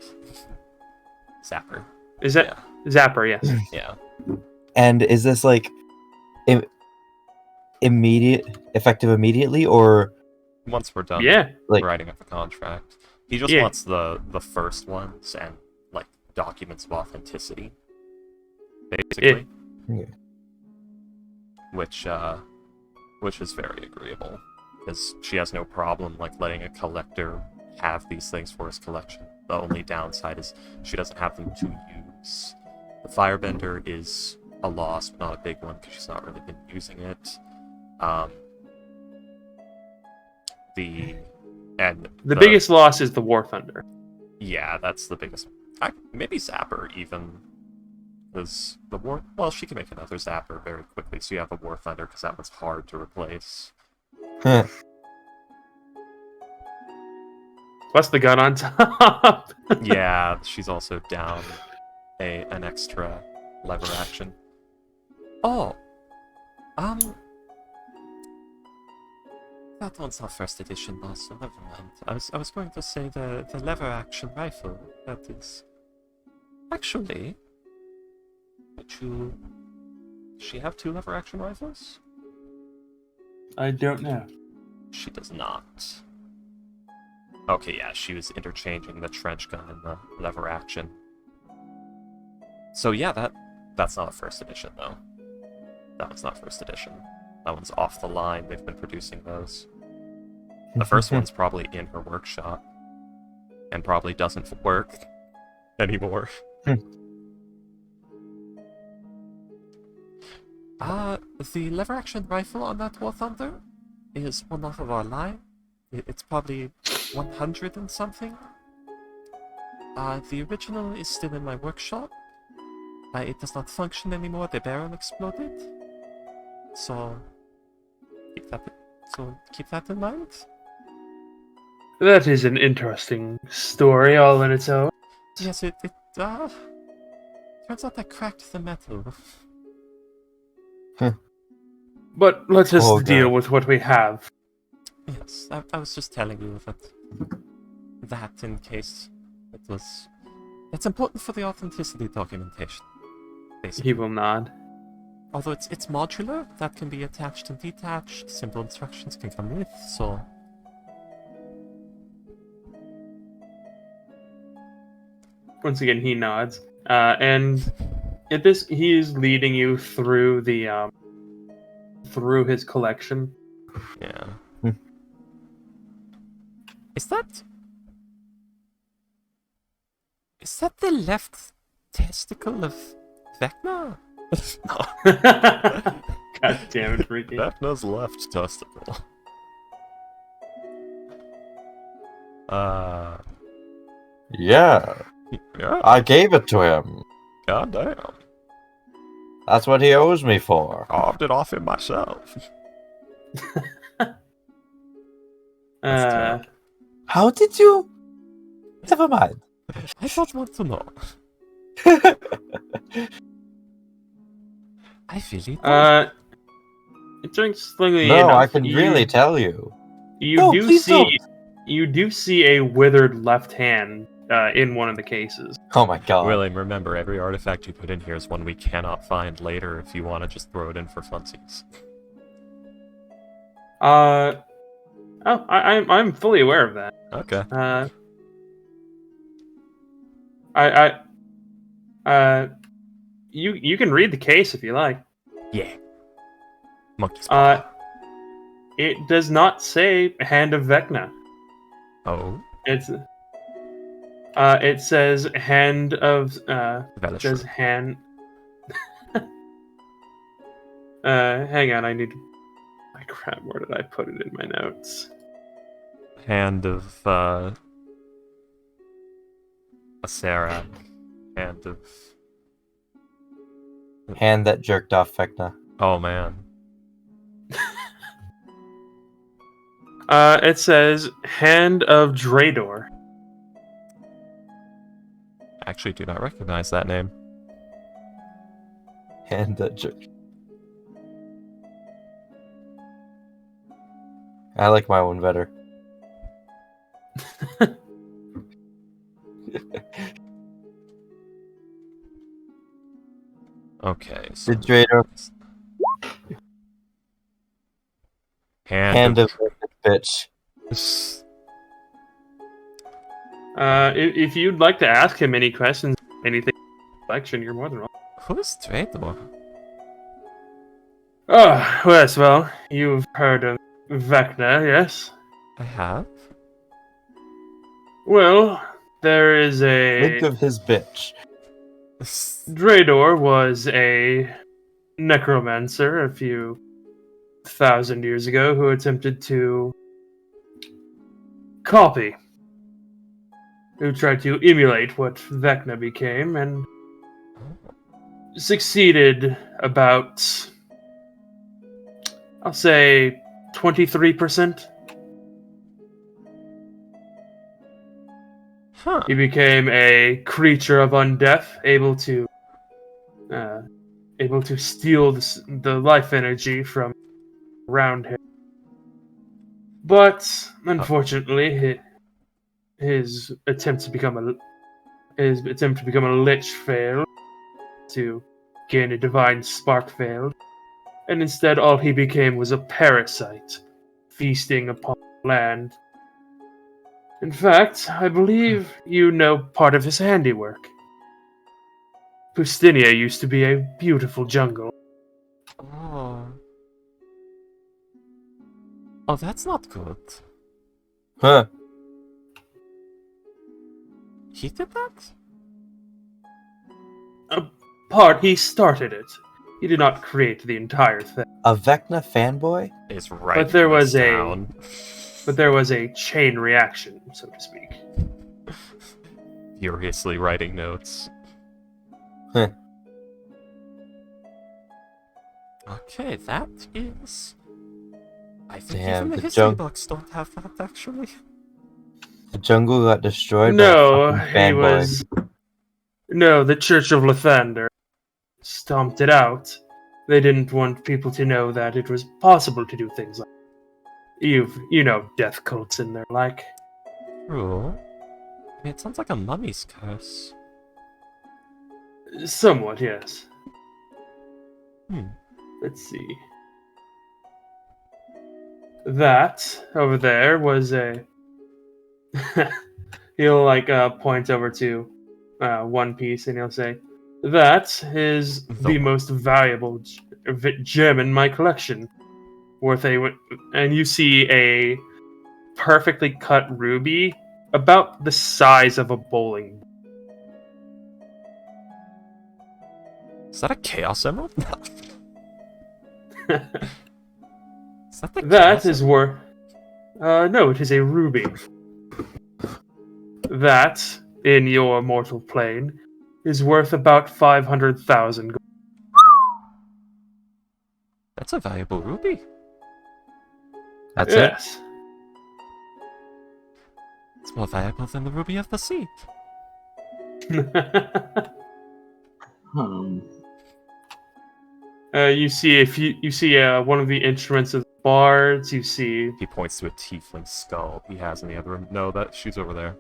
Zapper. Is that Zapper? Yes. Yeah. And is this effective immediately, or Once we're done Yeah. writing up the contract. He just wants the first ones and documents of authenticity. Basically. Yeah. Which is very agreeable. Because she has no problem letting a collector have these things for his collection. The only downside is she doesn't have them to use. The Firebender is a loss, but not a big one because she's not really been using it. The biggest loss is the War Thunder. Yeah, that's the biggest. Maybe Zapper even, Is the war? Well, she can make another zapper very quickly. So you have the war thunder because that one's hard to replace. Plus the gun on top. Yeah, she's also down an extra lever action. Oh, that one's not first edition, though, so never mind. I was going to say the lever action rifle. That is actually. Does she have 2 lever action rifles? I don't know. She does not. Okay, yeah, she was interchanging the trench gun and the lever action. So yeah, that's not a first edition though. That one's not first edition. That one's off the line. They've been producing those. The first one's probably in her workshop and probably doesn't work anymore. The lever action rifle on that War Thunder is one off of our line. It's probably 100 and something. The original is still in my workshop. It does not function anymore. The barrel exploded. So keep that in mind. That is an interesting story all in its own. Yes, it turns out I cracked the metal. But let's just Oh, deal God. with what we have. Yes, I was just telling you that in case it's important for the authenticity documentation. Basically. He will nod. Although it's modular, that can be attached and detached, simple instructions can come with, so... Once again, he nods. And at this, he is leading you through the through his collection. Yeah. Hmm. Is that the left testicle of Vecna? God damn it, Ricky. Vecna's left testicle. Yeah, Yeah, I gave it to him. goddamn. That's what he owes me for. Carved it off him myself. Uh, How did you? Never mind. I don't want to know. I really don't. interestingly No, enough, I can really tell you. You No, do please see don't. you do see a withered left hand in one of the cases. Oh my god. William, remember, every artifact you put in here is one we cannot find later if you want to just throw it in for funsies. I'm fully aware of that. Okay. You can read the case if you like. Yeah. Monkey's paw. It does not say Hand of Vecna. Oh. It says Hand of Velishra. says hand. Hang on, I need to. My crap, where did I put it in my notes? Hand of, Asarak. Hand of... Hand that jerked off Vecna. Oh, man. It says Hand of Drador. I actually do not recognize that name. Hand that jerked. I like my one better. Okay, so... The Drader. Hand of bitch. If you'd like to ask him any questions, anything collection, you're more than welcome. Who's Drador? Oh, yes, well, you've heard of Vecna, yes? I have? Well, there is Think a... of his bitch. Drador was a necromancer a few thousand years ago who attempted to copy, who tried to emulate what Vecna became, and succeeded about, I'll say, 23%. Huh. He became a creature of undeath, able to steal the life energy from around him. But unfortunately, his attempt to become a lich failed. To gain a divine spark failed, and instead all he became was a parasite, feasting upon land. In fact, I believe you know part of his handiwork. Pustinia used to be a beautiful jungle. Oh. Oh, that's not good. Huh. He did that? He started it. He did not create the entire thing. A Vecna fanboy? Is right. But there was down. But there was a chain reaction, so to speak. Furiously writing notes. Huh. Okay, that is. I think Damn, even the the history books don't have that actually. The jungle got destroyed No, by a fucking he fanboy. was. No, the Church of Lathander stomped it out. They didn't want people to know that it was possible to do things like you know death cults and their like. True. I mean, it sounds like a mummy's curse. Somewhat, yes. Hmm. Let's see. That over there was a. He'll point over to one piece and he'll say, "That is the most valuable gem in my collection, worth a." And you see a perfectly cut ruby, about the size of a bowling. Is that a chaos emerald? Is that the That chaos is emerald? worth. No, it is a ruby. That, in your mortal plane, is worth about 500,000 gold. That's a valuable ruby. That's it? Yes. It's more valuable than the ruby of the sea. You see one of the instruments of the bards. You see. He points to a tiefling skull he has in the other room. No, that she's over there.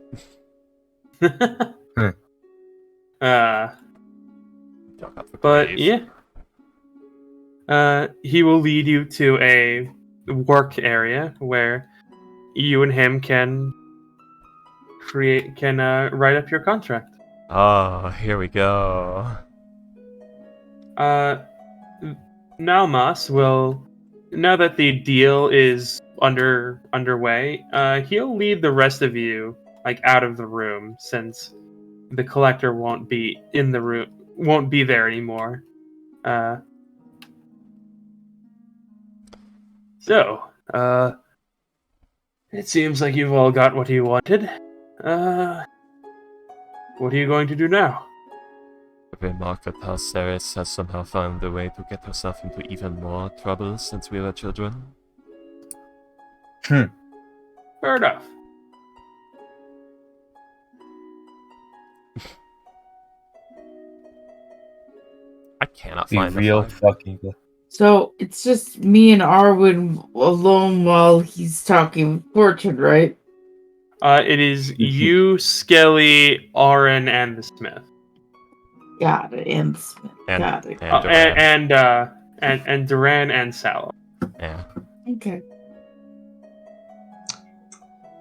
Dug up the But grave. yeah. He will lead you to a work area where you and him can write up your contract. Oh, here we go. Nalmas will, now that the deal is underway, he'll lead the rest of you out of the room, since the collector won't be in the room, won't be there anymore. So, it seems like you've all got what you wanted. What are you going to do now? Remark that Ceres has somehow found a way to get herself into even more trouble since we were children. Fair enough. I cannot Be find real the file. fucking good. So it's just me and Arwen alone while he's talking with Fortune, right? It is you, Skelly, Aaron, and the Smith. Got it. And the Smith. Got it. And Duran. And Duran and Sal. Yeah. Okay.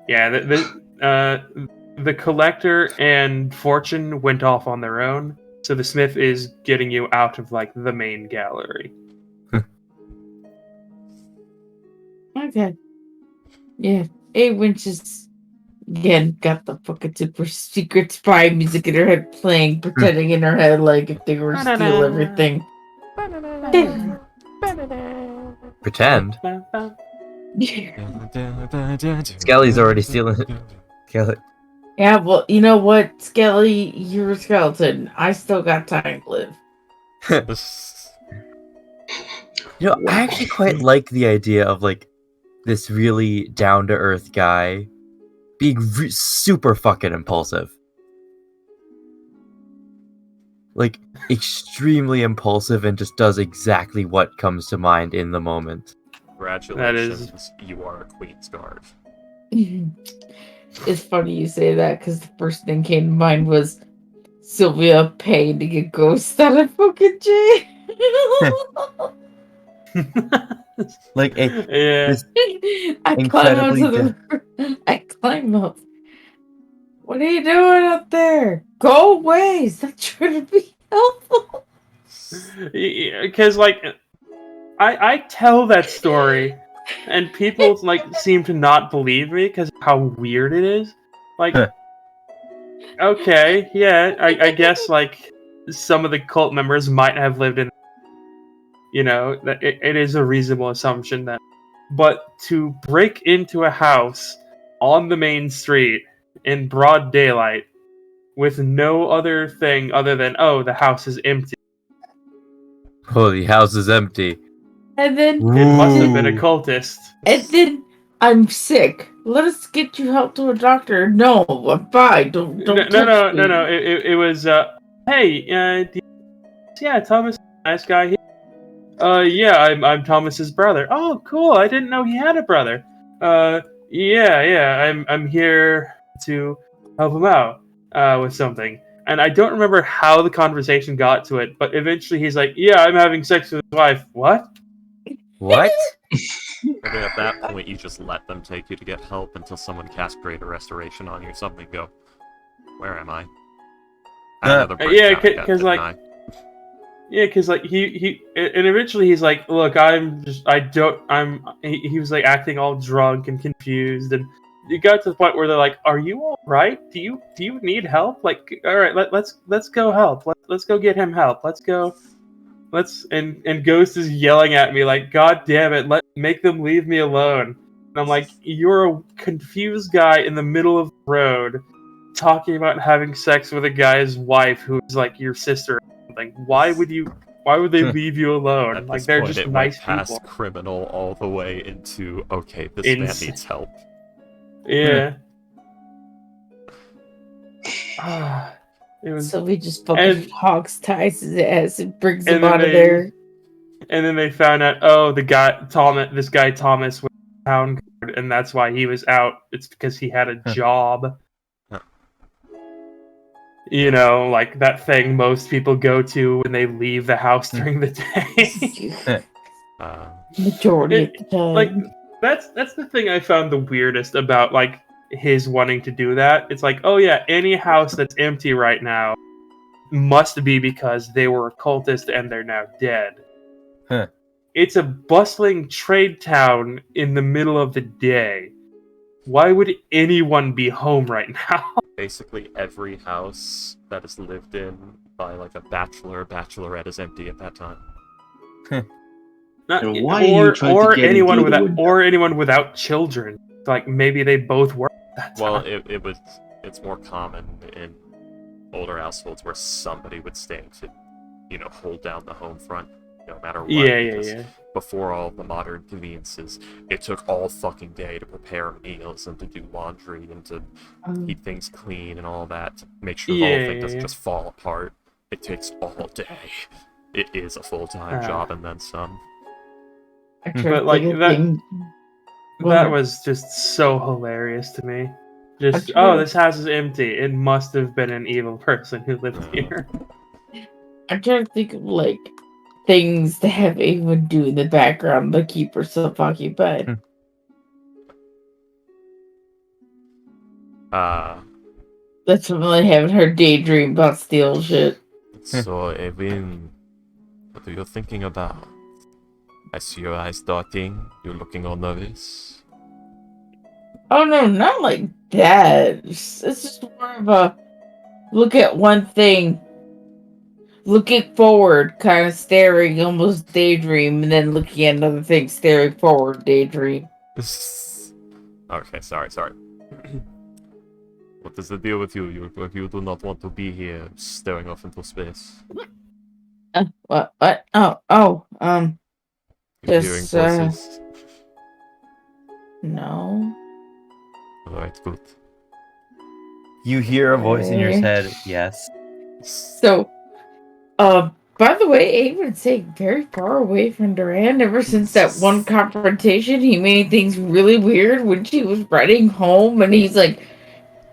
Yeah, the collector and Fortune went off on their own, so the Smith is getting you out of the main gallery. Okay. Yeah. Awen just again got the fucking super secret spy music in her head playing, pretending in her head like if they were to steal everything. Pretend. Skelly's already stealing it. Kelly. Yeah, well, you know what, Skelly, you're a skeleton. I still got time to live. You know, I actually quite like the idea of like this really down to earth guy being super fucking impulsive. Like extremely impulsive and just does exactly what comes to mind in the moment. Congratulations, you are a Queen's Guard. It's funny you say that because the first thing came to mind was Sylvia paying to get ghosts out of fucking jail. Like Yeah. this I climb up incredibly to the. I climb up. What are you doing up there? Go away! Stop trying to be helpful. Because like I tell that story and people like seem to not believe me because of how weird it is. Like, okay, yeah, I guess like some of the cult members might have lived in, that it is a reasonable assumption that, but to break into a house on the main street in broad daylight with no other thing other than, oh, the house is empty. oh, the house is empty. And then It must have been a Ooh. cultist. And then I'm sick. Let us get you help to a doctor. No, I'm fine. Don't No. touch me. It was hey, yeah, Thomas, nice guy here. Yeah, I'm Thomas's brother. Oh, cool. I didn't know he had a brother. Yeah, I'm here to help him out with something. And I don't remember how the conversation got to it, but eventually he's like, "Yeah, I'm having sex with his wife." What? What? Maybe at that point you just let them take you to get help until someone casts Greater Restoration on you or something. Go, where am I? Another yeah, breakdown again, 'cause, didn't like, I? Yeah, because like he and eventually he's like, "Look, he was like acting all drunk and confused, and it got to the point where they're like, "Are you all right? Do you need help? Like, all right, let's go help. Let's go get him help. Let's go. And Ghost is yelling at me like, "God damn it! Make them leave me alone." And I'm like, "You're a confused guy in the middle of the road, talking about having sex with a guy's wife who's like your sister." Like, why would they leave you alone? At Like, this they're point, just it nice went past people. criminal all the way into, okay, this man needs help. Yeah. It was. So we just fucking And- hawks ties his ass and brings and him then out of they- there. And then they found out, oh, this guy Thomas was a town guard, and that's why he was out. It's because he had a job. Huh. Like that thing most people go to when they leave the house during the day. Majority of the time. Like, that's the thing I found the weirdest about like his wanting to do that. It's like, oh yeah, any house that's empty right now must be because they were a cultist and they're now dead. Huh. It's a bustling trade town in the middle of the day. Why would anyone be home right now? Basically, every house that is lived in by like a bachelor or bachelorette is empty at that time. And why are you trying to get anyone into the without window? or anyone without children. Like maybe they both work at that Well, time. it's more common in older households where somebody would stay to, hold down the home front no matter what. because Yeah. Before all the modern conveniences, it took all fucking day to prepare meals and to do laundry and to keep things clean and all that to make sure the whole thing doesn't just fall apart. It takes all day. It is a full-time job and then some. I tried But to like think of that, things- that was just so hilarious to me. Just, I tried- this house is empty. It must have been an evil person who lived here. I'm trying to think of like things to have Ava do in the background to keep herself occupied. That's really having her daydream about steel shit. So, Evin, what are you thinking about? I see your eyes darting. You're looking all nervous. Oh no, not like that. It's just more of a look at one thing, looking forward, kind of staring, almost daydream, and then looking at another thing, staring forward, daydream. Okay, sorry. What is the deal with you? You do not want to be here staring off into space. What? What? Oh. You're hearing Just, voices? no. Alright, good. You hear a voice in your Okay. head. Yes. So, by the way, Avon's staying very far away from Duran. Ever since that one confrontation, he made things really weird when she was riding home, and he's like,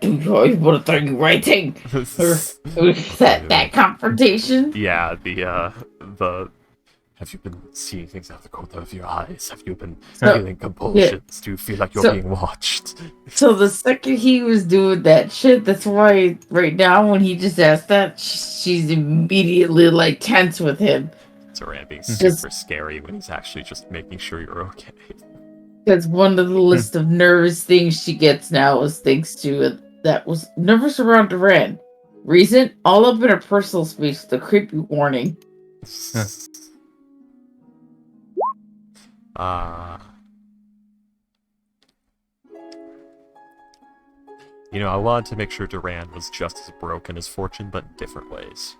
"Do you always want to you writing?" Or that confrontation. Yeah, the have you been seeing things out of the corner of your eyes? Have you been So, feeling compulsions? Do you feel like you're So- being watched? So the second he was doing that shit, that's why right now when he just asked that, she's immediately like tense with him. Duran being Just- super scary when he's actually just making sure you're okay. Because one of the list of nervous things she gets now is thanks to it that was nervous around Duran. Reason? All up in her personal space, the creepy warning. I wanted to make sure Duran was just as broken as Fortune, but in different ways.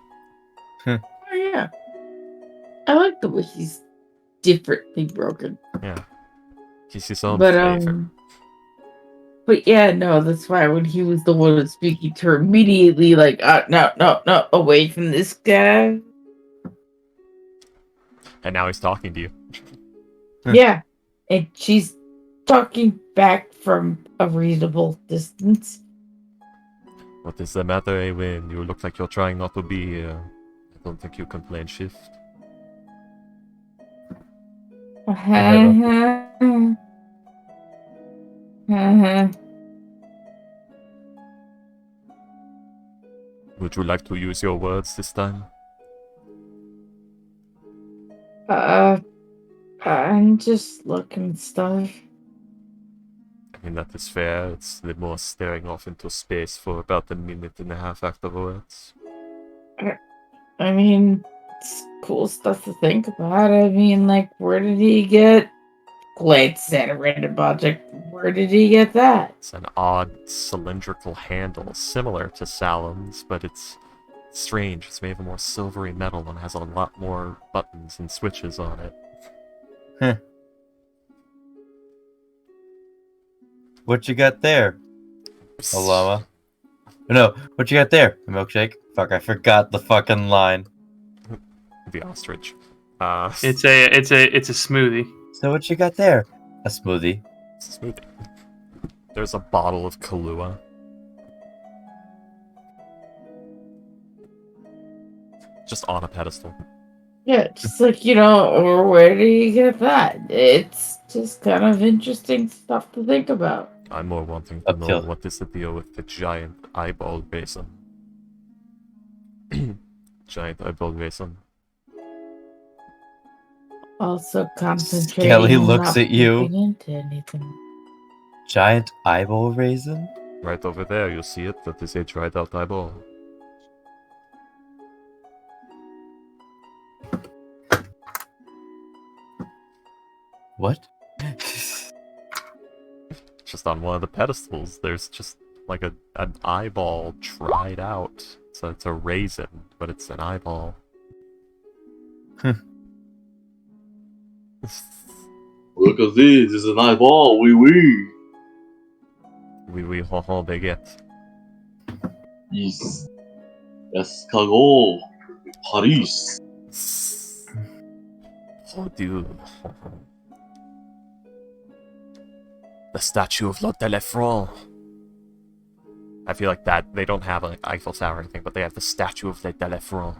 Oh yeah. I like the way he's differently broken. Yeah. He's his own But flavor. But yeah, no, that's why when he was the one speaking to her, immediately like, no, away from this guy. And now he's talking to you. Yeah, and she's talking back from a reasonable distance. What is the matter, Eowyn? You look like you're trying not to be here. I don't think you can plane shift. Would you like to use your words this time? I'm just looking stuff. I mean, that is fair. It's the more staring off into space for about a minute and a half afterwards. I mean, it's cool stuff to think about. I mean, like, where did he get glanced at a random object? Where did he get that? It's an odd cylindrical handle, similar to Salem's, but it's strange. It's made of a more silvery metal and has a lot more buttons and switches on it. What you got there? A llama? No, what you got there? A milkshake? Fuck, I forgot the fucking line. The ostrich. It's a smoothie. So what you got there? A smoothie. Smoothie. There's a bottle of Kahlua. Just on a pedestal. Yeah, just like, or where did he get that? It's just kind of interesting stuff to think about. I'm more wanting to know what is the deal with the giant eyeball raisin. Giant eyeball raisin. Also concentrating Skelly on looks not at you. bumping into anything. Giant eyeball raisin? Right over there, you see it? That is a dried out eyeball. What? Just on one of the pedestals, there's just like an eyeball dried out. So it's a raisin, but it's an eyeball. Look at this, it's an eyeball, wee wee. Oui, oui, ho, ho, baguette. Yes. Escargot. Paris. Oh, dude. The statue of Le Téléphone. I feel like that they don't have an Eiffel Tower or anything, but they have the statue of Le Téléphone.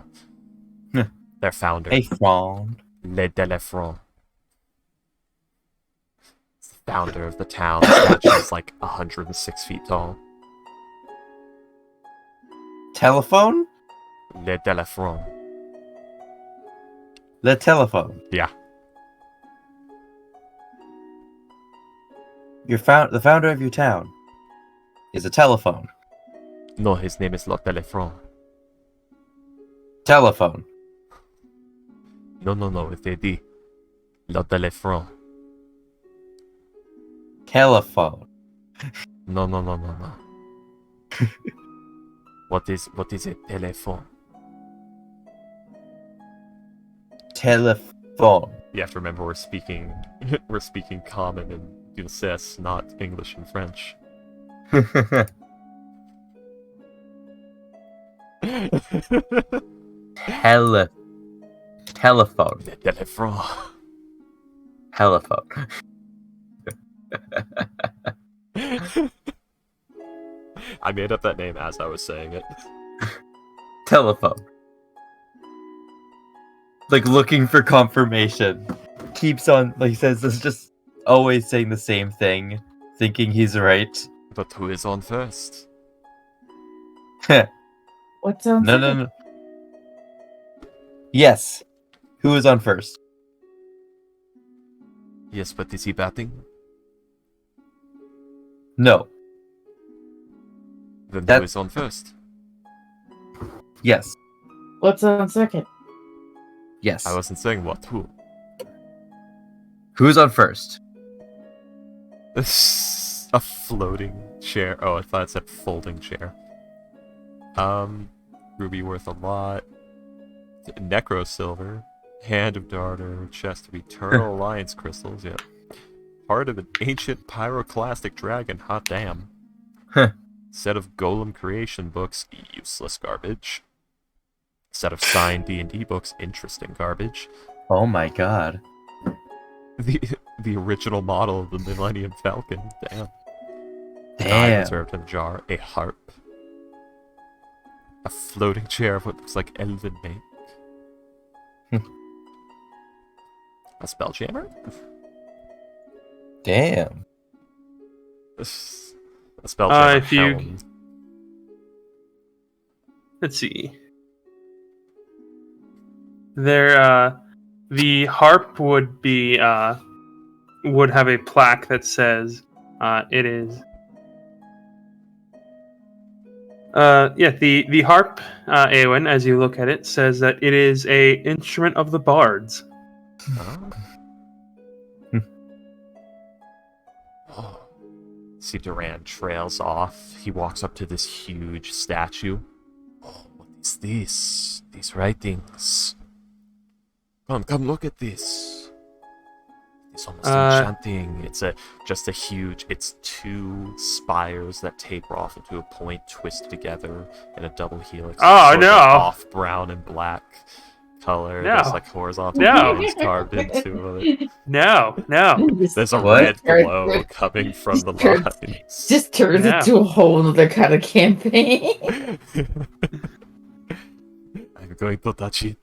Their founder. Hey, Frond. Le Téléphone. It's the founder of the town. The statue is like 106 feet tall. Telephone? Le Téléphone. The telephone. Yeah. The founder of your town is a telephone. No, his name is Le Téléphone. Telephone. No, it's a D. Le Téléphone. Telephone. No. What is a telephone? telephone. You have to remember we're speaking common and Alsace, not English and French. Telephone. Le téléphone. Telephone. I made up that name as I was saying it. Telephone. Like looking for confirmation. Keeps on, like he says, this just always saying the same thing, thinking he's right. But who is on first? What sounds No. Yes. Who is on first? Yes, but is he batting? No. Then That- who is on first? Yes. What's on second? Yes. I wasn't saying what, who. Who's on first? A floating chair. Oh, I thought it said folding chair. Ruby worth a lot. Necro silver. Hand of Darter. Chest of Eternal Alliance crystals, yep. Heart of an ancient pyroclastic dragon, hot damn. Huh. Set of golem creation books, useless garbage. Set of signed D&D books, interesting garbage. Oh my god. The original model of the Millennium Falcon, damn. Damn. Reserved in a jar, a harp. A floating chair of what looks like elven make. A spelljammer? Damn. A spelljammer if you- helm. Let's see. There, the harp would be would have a plaque that says it is. The harp, Eowyn, as you look at it, says that it is a instrument of the bards. Oh. See, Duran trails off. He walks up to this huge statue. Oh, what is this? These writings. Come look at this. It's almost enchanting. It's it's two spires that taper off into a point, twisted together in a double helix. Oh, sort of no. Off brown and black color. No. There's like horizontal No. lines carved into it. No. There's a What? red glow coming from the lines. Just turns Yeah. into a whole other kind of campaign. I'm going to touch it.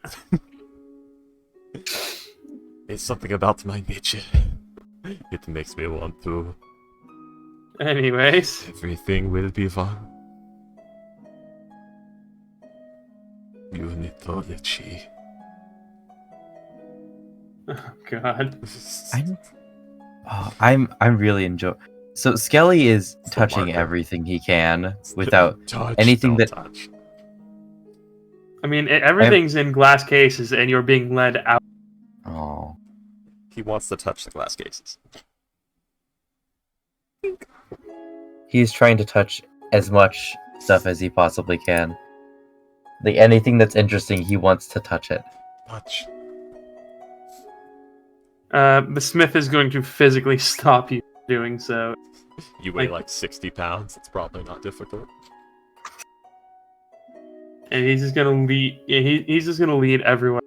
It's something about my nature. It makes me want to. Anyways, Everything will be fine. Unitology. oh god. I'm really enjoying. So Skelly is It's the touching marker. everything he can without Touch, anything don't that- touch. I mean, everything's in glass cases, and you're being led out. Oh. He wants to touch the glass cases. He's trying to touch as much stuff as he possibly can. Like anything that's interesting, he wants to touch it. Touch. The smith is going to physically stop you doing so. You weigh Like- like 60 pounds. It's probably not difficult. And he's just gonna lead. Yeah, he's just gonna lead everyone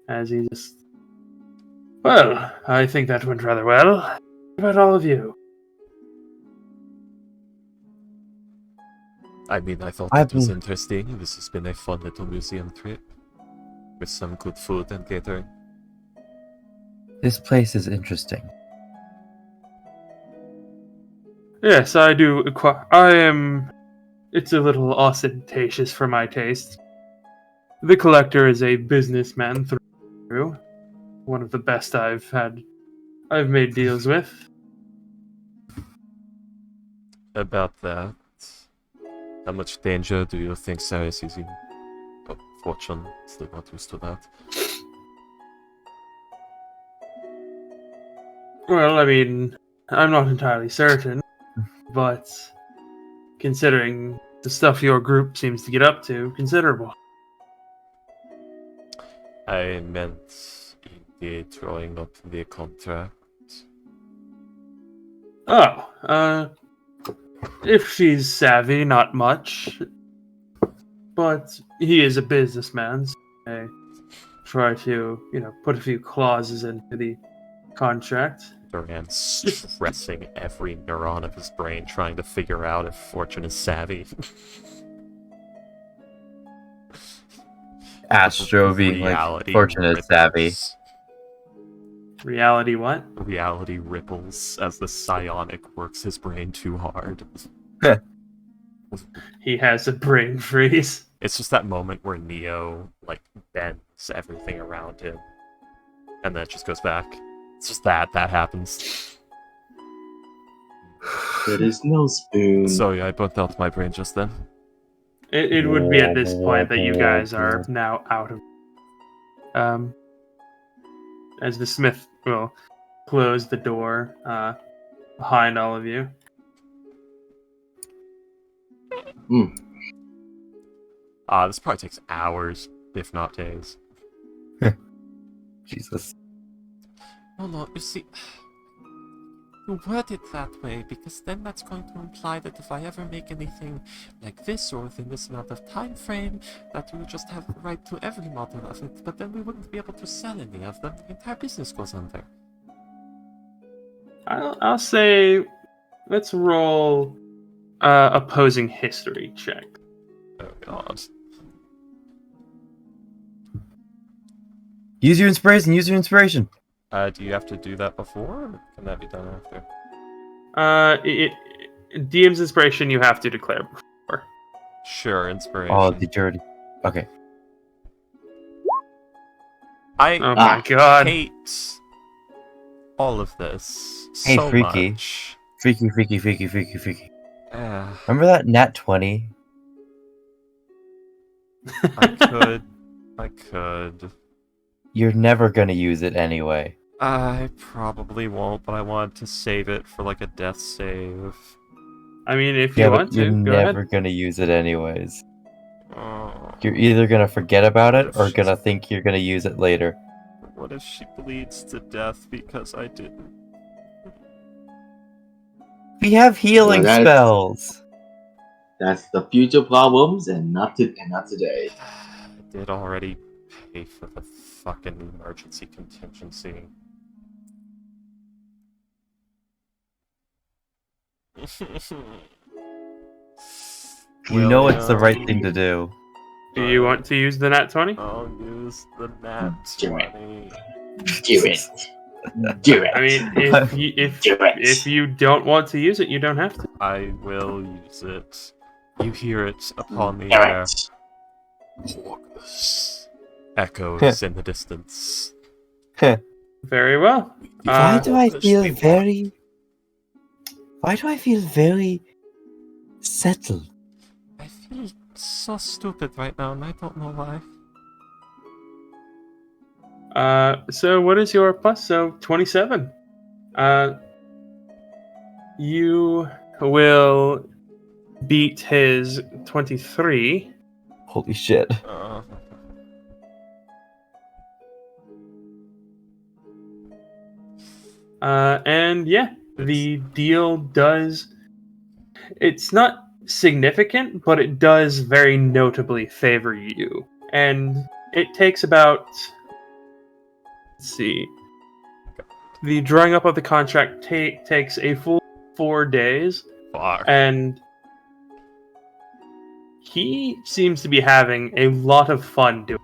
as he just. Well, I think that went rather well. What about all of you? I mean, I thought I it was bel- interesting. This has been a fun little museum trip. With some good food and catering. This place is interesting. Yes, I do. I am. It's a little ostentatious for my taste. The collector is a businessman through. One of the best I've made deals with. About that, how much danger do you think Cyrus is in? But fortune, still not used to that. Well, I mean, I'm not entirely certain, but considering the stuff your group seems to get up to, considerable. I meant indeed drawing up the contract. Oh, if she's savvy, not much. But he is a businessman, so I try to, put a few clauses into the contract. Duran stressing every neuron of his brain trying to figure out if Fortune is savvy. Astro being like, Fortune is savvy. Reality what? Reality ripples as the psionic works his brain too hard. He has a brain freeze. It's just that moment where Neo, bends everything around him. And then it just goes back. It's just that happens. There is no spoon. Sorry, I burnt out my brain just then. It would be at this point that you guys are now out of... as the smith will close the door behind all of you. This probably takes hours, if not days. Jesus. No, you see, you word it that way because then that's going to imply that if I ever make anything like this or within this amount of time frame, that we would just have the right to every model of it, but then we wouldn't be able to sell any of them. The entire business goes under. I'll say, let's roll opposing history check. Oh god. Use your inspiration. Do you have to do that before, or can that be done after? DM's inspiration you have to declare before. Sure, inspiration. Oh, the dirty. Okay. I Oh my god. hate all of this Hey, so freaky. much. Freaky. Uh, Remember that nat 20? I could. You're never gonna use it anyway. I probably won't, but I want to save it for a death save. I mean, if Yeah, you but want you're to, go never ahead. gonna use it anyways. Oh, You're either gonna forget about it or She's- gonna think you're gonna use it later. what if she bleeds to death because I didn't? We have healing Well, spells. That's the future problems, and not today. I did already pay for the fucking emergency contingency. You know it's the right thing to do. Do you want to use the nat 20? I'll use the nat Do it. 20. Do it. Do it. I mean, Do it. if you don't want to use it, you don't have to. I will use it. You hear it upon the Do air. it. Echoes in the distance. Very well. Why do I push feel me very... Why do I feel very... settled? I feel so stupid right now, and I don't know why. So what is your plus? So 27. You will beat his 23. Holy shit. And yeah, the deal does. It's not significant, but it does very notably favor you. And it takes about. Let's see. The drawing up of the contract takes a full 4 days, Fuck. and he seems to be having a lot of fun doing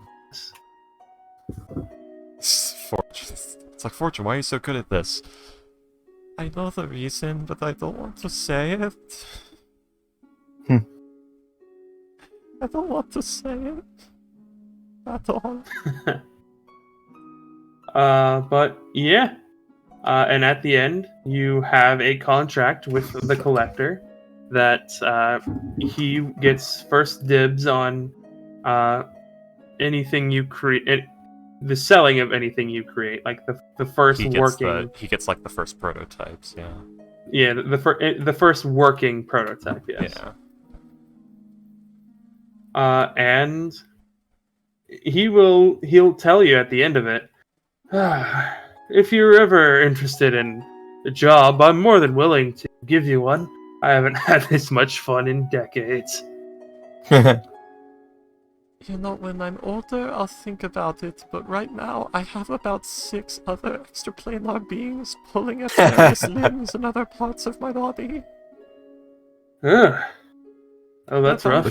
this. Fortune. It's like, Fortune, why are you so good at this? I know the reason, but I don't want to say it. I don't want to say it. At all. But yeah. And at the end, you have a contract with the collector that he gets first dibs on anything you create, the selling of anything you create, like the first He gets like the first prototypes, yeah. Yeah, the first working prototype, yes. Yeah. And He'll tell you at the end of it. If you're ever interested in a job, I'm more than willing to give you one. I haven't had this much fun in decades. You know, when I'm older, I'll think about it, but right now, I have about 6 other extraplanar beings pulling at various limbs and other parts of my body. Oh, that's But, rough.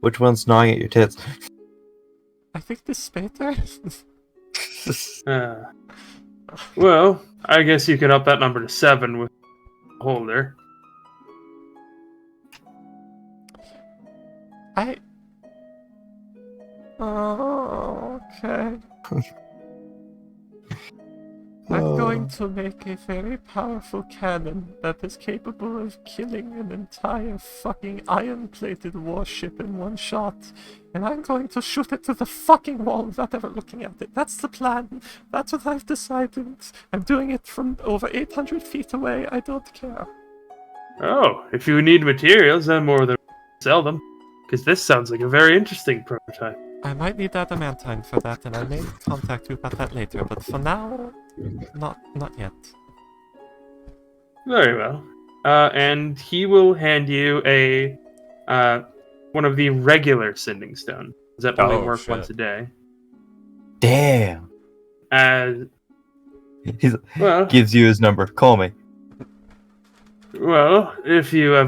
Which one's gnawing at your tits? I think this Spater. Well, I guess you can up that number to 7 with Holder. Oh, okay. I'm going to make a very powerful cannon that is capable of killing an entire fucking iron-plated warship in one shot. And I'm going to shoot it to the fucking wall without ever looking at it. That's the plan. That's what I've decided. I'm doing it from over 800 feet away. I don't care. Oh, if you need materials, I'm more than willing to sell them. Because this sounds like a very interesting prototype. I might need adamantine for that, and I may contact you about that later. But for now, not yet. Very well. And he will hand you a one of the regular sending stones that only work shit. once a day. Damn. Well, Gives you his number. Call me. well, if you are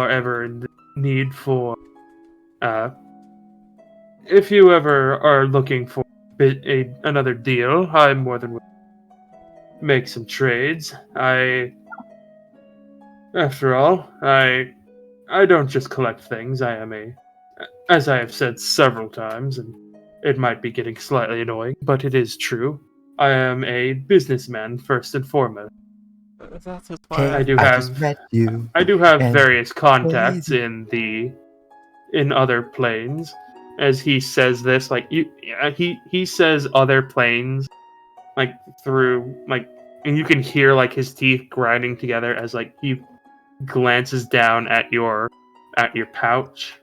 ever in need for, if you ever are looking for another deal, I'm more than willing to make some trades. After all, I don't just collect things. I am as I have said several times, and it might be getting slightly annoying, but it is true. I am a businessman first and foremost. That is why I do just have met you. have and various contacts crazy. in other planes. As he says this, like he says other planes, like through like, and you can hear like his teeth grinding together as like he glances down at your pouch.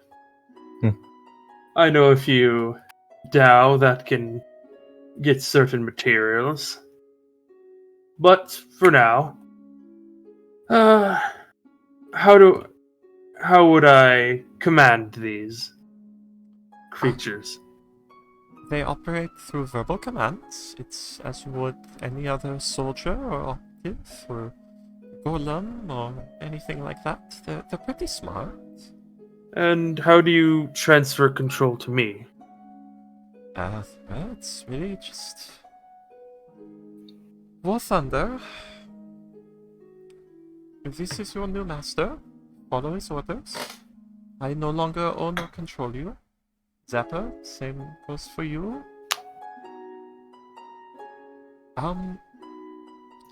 I know a few Dow that can get certain materials, but for now, how would I command these creatures? they operate through verbal commands. It's as you would any other soldier or operative or golem or anything like that. They're pretty smart. And how do you transfer control to me? Well, it's really just War Thunder. This is your new master. Follow his orders. I no longer own or control you. Zapper, same goes for you.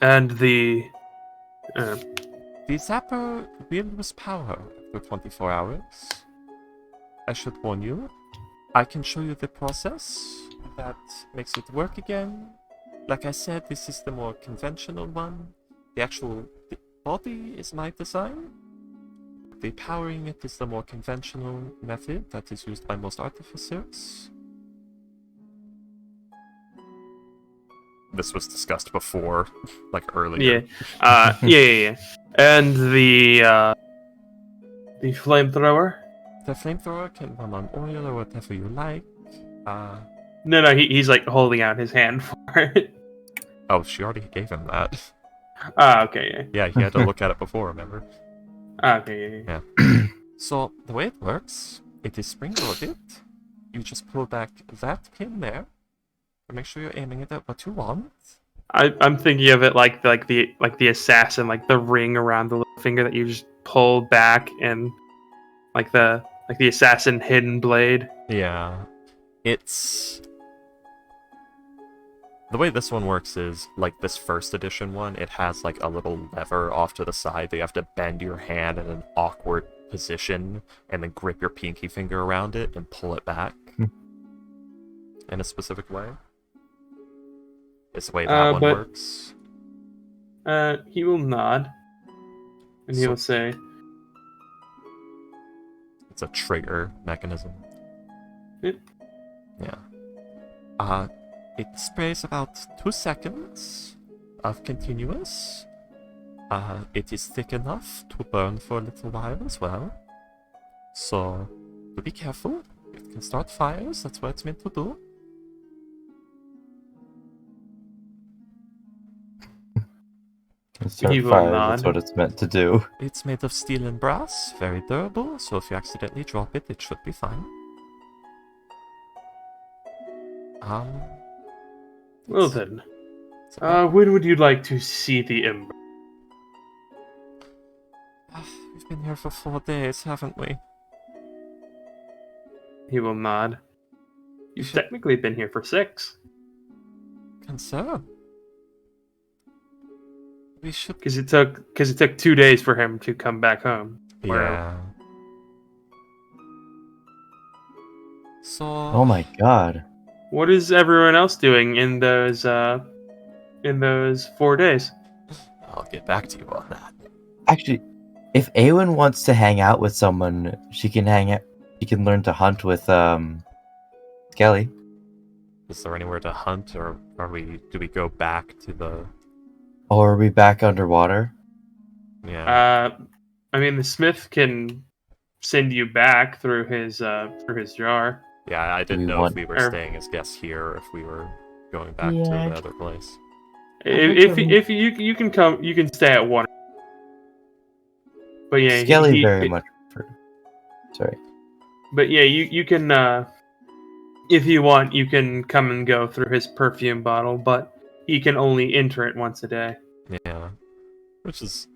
And the The Zapper will lose power after 24 hours. I should warn you. I can show you the process that makes it work again. Like I said, this is the more conventional one. The body is my design. The powering it is the more conventional method that is used by most artificers. This was discussed before, like earlier. yeah. And the flamethrower? The flamethrower can run on oil or whatever you like. No, he's like holding out his hand for it. Oh, she already gave him that. Okay, Yeah, he had to look at it before, remember? yeah. Okay, yeah. So, the way it works, it is spring-loaded. You just pull back that pin there. Make sure you're aiming it at what you want. I'm thinking of it like the assassin, like the ring around the little finger that you just pull back, and like the assassin hidden blade. Yeah. It's... The way this one works is, like this first edition one, it has like a little lever off to the side that you have to bend your hand in an awkward position and then grip your pinky finger around it and pull it back in a specific way. It's the way that one works. He will nod, and he will say, It's a trigger mechanism. Yeah. It sprays about 2 seconds of continuous. It is thick enough to burn for a little while as well. So, do be careful. It can start fires, that's what it's meant to do. Start He will fires, nod. that's what it's meant to do. It's made of steel and brass, very durable, so if you accidentally drop it, it should be fine. Well it's- then, it's about- when would you like to see the ember? We've been here for 4 days, haven't we? He will nod. You've should- technically been here for 6. Concern. We should. Because it took 2 days for him to come back home. Yeah. So. Oh my god. What is everyone else doing in those 4 days? I'll get back to you on that. Actually, if Awen wants to hang out with someone, she can hang out. She can learn to hunt with Skelly. Is there anywhere to hunt, or do we go back to the? Or are we back underwater? Yeah. I mean, the smith can send you back through his jar. Yeah, I didn't we know want- if we were or- staying as guests here or if we were going back to Yeah. the other place. If you can come, you can stay at one. But yeah, Skelly very much preferred. Sorry. But yeah, you can if you want, you can come and go through his perfume bottle, but he can only enter it once a day. Yeah. Which is.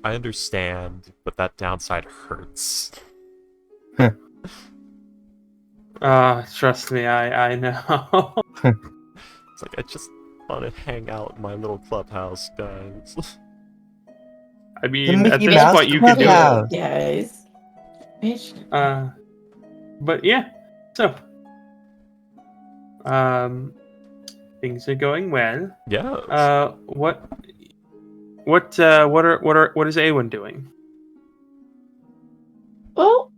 I understand, but that downside hurts. Trust me, I know. It's like, I just want to hang out in my little clubhouse, guys. I The mean, at Mickey this Mouse point, you can do it. Clubhouse. Guys. Bitch. But yeah, so things are going well. Yeah. What is Awen doing? Well,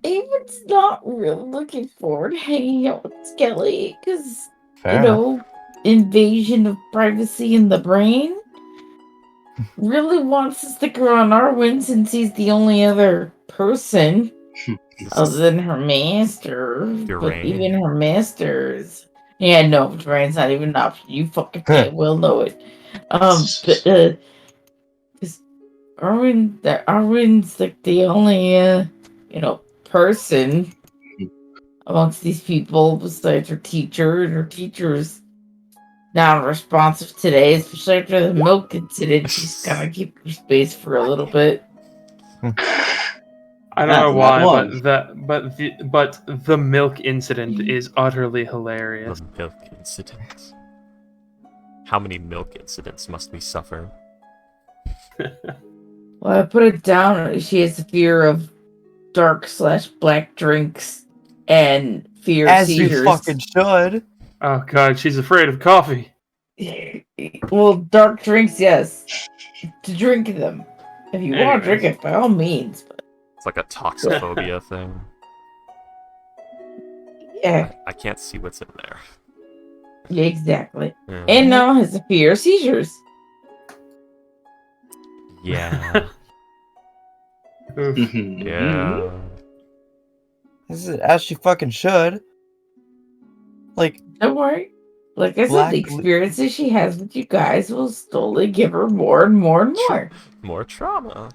Aven's not really looking forward to hanging out with Skelly because, Fair enough. invasion of privacy in the brain. Really wants to stick around Arwen since he's the only other person other than her master. But Durain. even her masters. Yeah, no, Durain's not even an option. You fucking can't well know it. But because Arwen's like the only person amongst these people besides her teacher, and her teacher's non-responsive today, especially after the milk incident. She's gonna keep her space for a little bit. I don't know That's why, not but the milk incident is utterly hilarious. The milk incident. How many milk incidents must we suffer? Well, I put it down. She has a fear of dark/black drinks and fear As seizures. you fucking should. Oh god, she's afraid of coffee. Well, dark drinks, yes. To drink them. If you want to Anyways. drink it, by all means. But It's like a toxophobia thing. yeah, I can't see what's in there. yeah, exactly. Yeah. And now has a fear of seizures. Yeah. Oof. Yeah. This is as she fucking should. Like, Don't worry. Like I said, Black the experiences she has with you guys will slowly give her more and more and more. More trauma.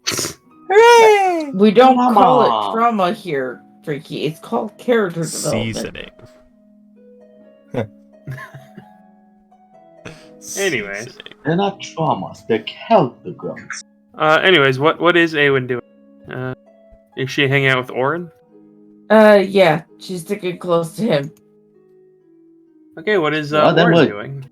hooray! We don't call it Trauma. trauma here, Freaky. It's called character development. Seasoning. Anyways. Seasoning. They're not traumas, they're character growths. Anyways, what is Awen doing? Is she hanging out with Orin? Yeah, she's sticking close to him. Okay, what is Well, then Orin what? doing?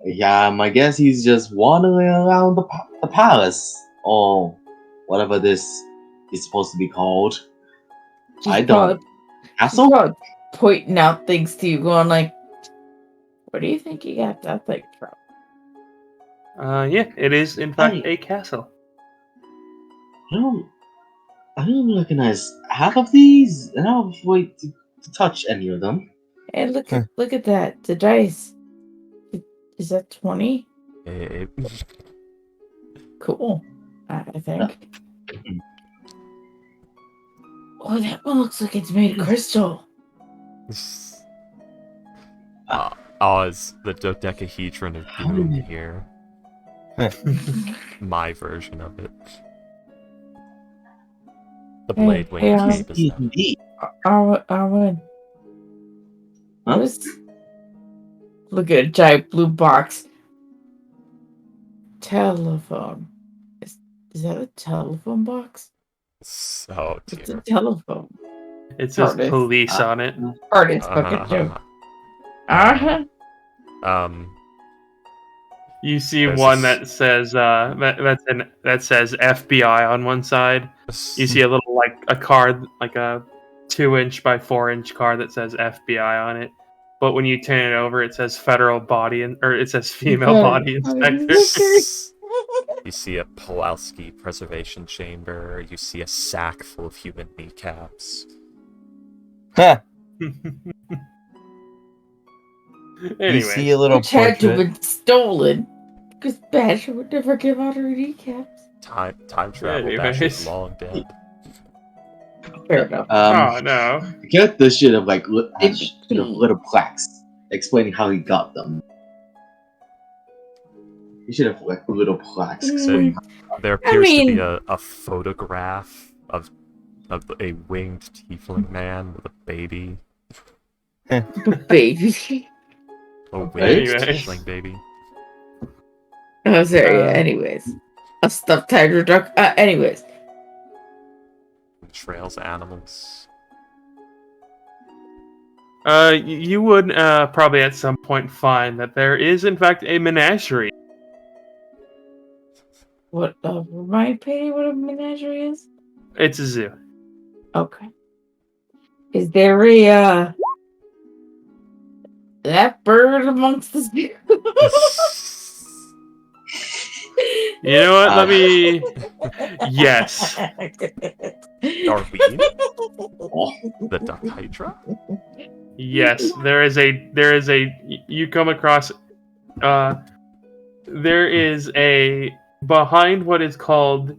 Yeah, I guess he's just wandering around the palace, or whatever this is supposed to be called. She's I don't. Castle? probably pointing out things to you, going like, "Where do you think you got that thing from?" Yeah, it is in fact Hey. a castle. I don't recognize half of these, and I'll wait to touch any of them. Hey, look at that. The dice. Is that 20? Cool. I think. Oh, that one looks like it's made of crystal. Oz, the dodecahedron of doom here. My version of it. The blade wing hey, cape is that. Arwen. Look at a giant blue box. Telephone. Is that a telephone box? Oh It's a dear. telephone. It says Artist. police on it. Artist fucking joke. Uh-huh. You see There's one this- that says that says FBI on one side. You see a little like a card, like a 2-inch by 4-inch card that says FBI on it. But when you turn it over, it says federal body or it says female body inspector. You see a Pulowski preservation chamber. You see a sack full of human kneecaps. Heh. Anyway, You see a little Which had to have portrait. been stolen. Because Badger would never give out her kneecaps. Time travel Anyways. dash is long dead. Fair enough. oh no. The character should have like It- should have little plaques explaining how he got them. You should have like little plaques explaining. There appears to be mean- a photograph of a winged tiefling man with a baby. Baby. A winged Anyways. tiefling baby. Oh, sorry. Yeah, anyways. A stuffed tiger duck. Anyways. Trails animals. You would probably at some point find that there is in fact a menagerie. What, remind Patty what a menagerie is? It's a zoo. Okay. Is there a, that bird amongst the zoo? You know what? Let me. Yes. Darwin? The duck hydra? Yes, there is a you come across there is a behind what is called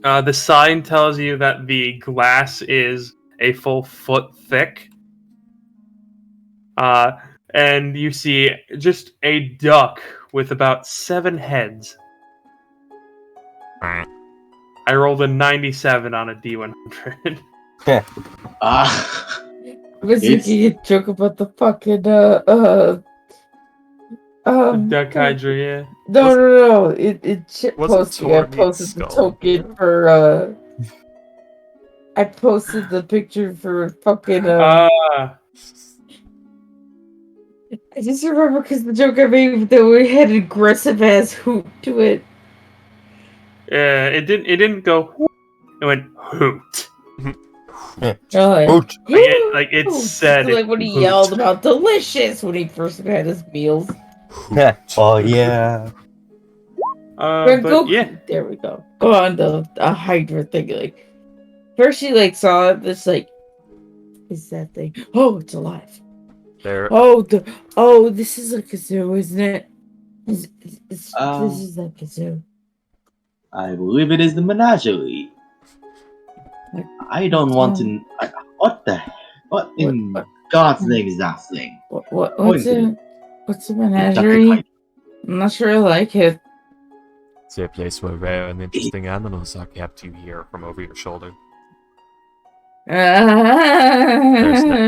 the sign tells you that the glass is a full foot thick. And you see just a duck with about 7 heads. I rolled a 97 on a D100. I was thinking a joke about the fucking, Duck hydra, yeah. No. It shit Wasn't posting. I Tormeat's posted the skull token there? for, I posted the picture for fucking, I just remember because the joke I made that we had an aggressive ass hoot to it. It didn't go. It went hoot. Ouch. Like it said. like when he hoot. yelled about delicious when he first had his meals. Oh yeah. But But go, yeah, there we go. Go on the Hydra thing. Like first, she like saw it. This like, is that thing? Oh, it's alive. There, This is like a zoo, isn't it? This is like a zoo. I believe it is the menagerie. I don't want to. What in God's name is that thing? What's a menagerie? I'm not sure I like it. it's a place where rare and interesting animals are kept. You hear from over your shoulder.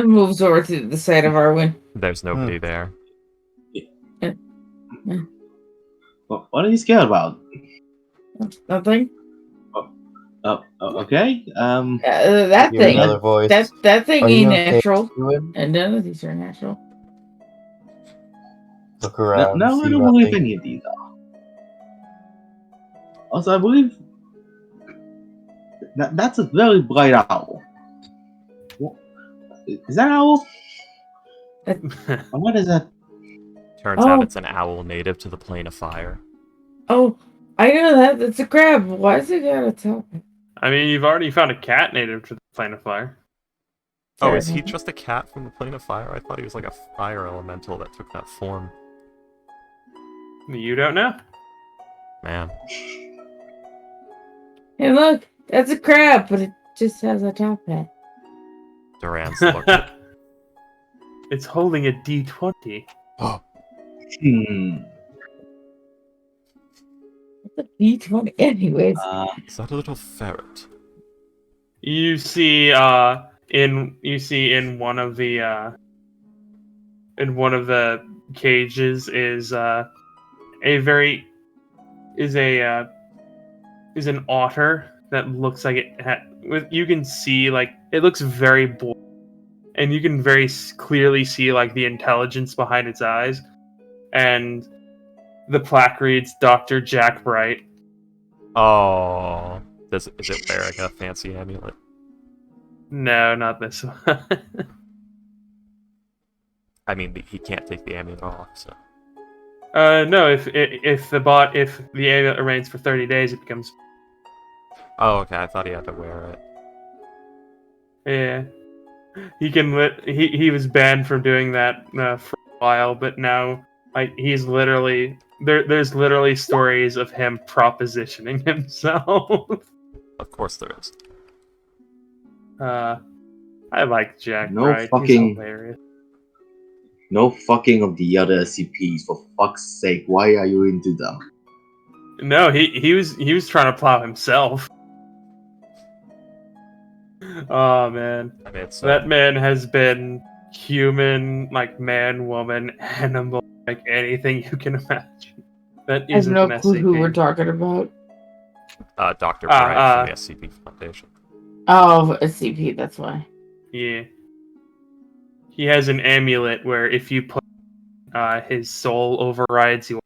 Moves over to the side of Arwen. There's nobody there. What are you scared about? Nothing. Okay. That Hear thing. another voice. That thing Are you ain't okay, natural. Ewan? And none of these are natural. Look around. No, I see don't believe nothing. any of these are. Also, I believe that's a very bright owl. Is that an owl? Or what is that? Turns out Oh. it's an owl native to the plane of fire. Oh, I know that. It's a crab. Why is it got a top? I mean, you've already found a cat native to the plane of fire. Oh, is he Fair enough. just a cat from the plane of fire? I thought he was like a fire elemental that took that form. You don't know? Man. Hey, look, that's a crab, but it just has a top hat. Duran's looking. It's holding a D20. Oh, What's a D20 anyways? is that a little ferret? You see in one of the cages is an otter that looks like it had. You can see like it looks very bored, and you can very clearly see like the intelligence behind its eyes, and the plaque reads Dr. Jack Bright. Oh. Is it wearing a fancy amulet? No, not this one. I mean, he can't take the amulet off, so. No. If the amulet remains for 30 days, it becomes. Oh, okay. I thought he had to wear it. Yeah, he was banned from doing that for a while, but now like he's literally there's literally stories of him propositioning himself. Of course there is. I like Jack No Bright. fucking- He's hilarious. No fucking of the other SCPs, for fuck's sake. Why are you into them? No, he was trying to plow himself. Oh man, I mean, it's that man has been human, like man, woman, animal, like anything you can imagine. That I have isn't no an clue who SCP. we're talking about. Dr. Bright from the SCP Foundation. Oh, SCP, that's why. Yeah. He has an amulet where if you put his soul overrides you.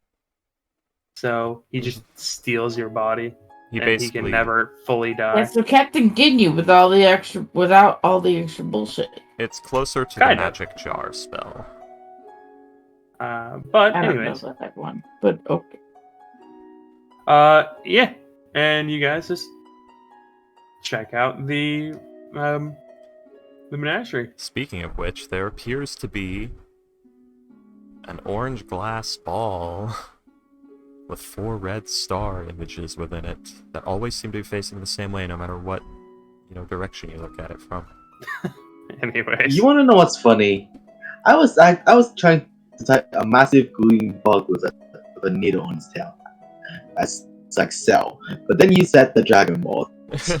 So he just steals your body. He and basically he can never fully die. Yeah, so Captain Ginyu without all the extra bullshit. It's closer to Kind the of. magic jar spell. But I don't know anyways. about that one, but okay. Yeah. And you guys just check out the menagerie. Speaking of which, there appears to be an orange glass ball with 4 red star images within it that always seem to be facing the same way no matter what, direction you look at it from. Anyways. You want to know what's funny? I was trying to type a massive green bug with a needle on its tail. That's like Cell. But then you said the Dragon Ball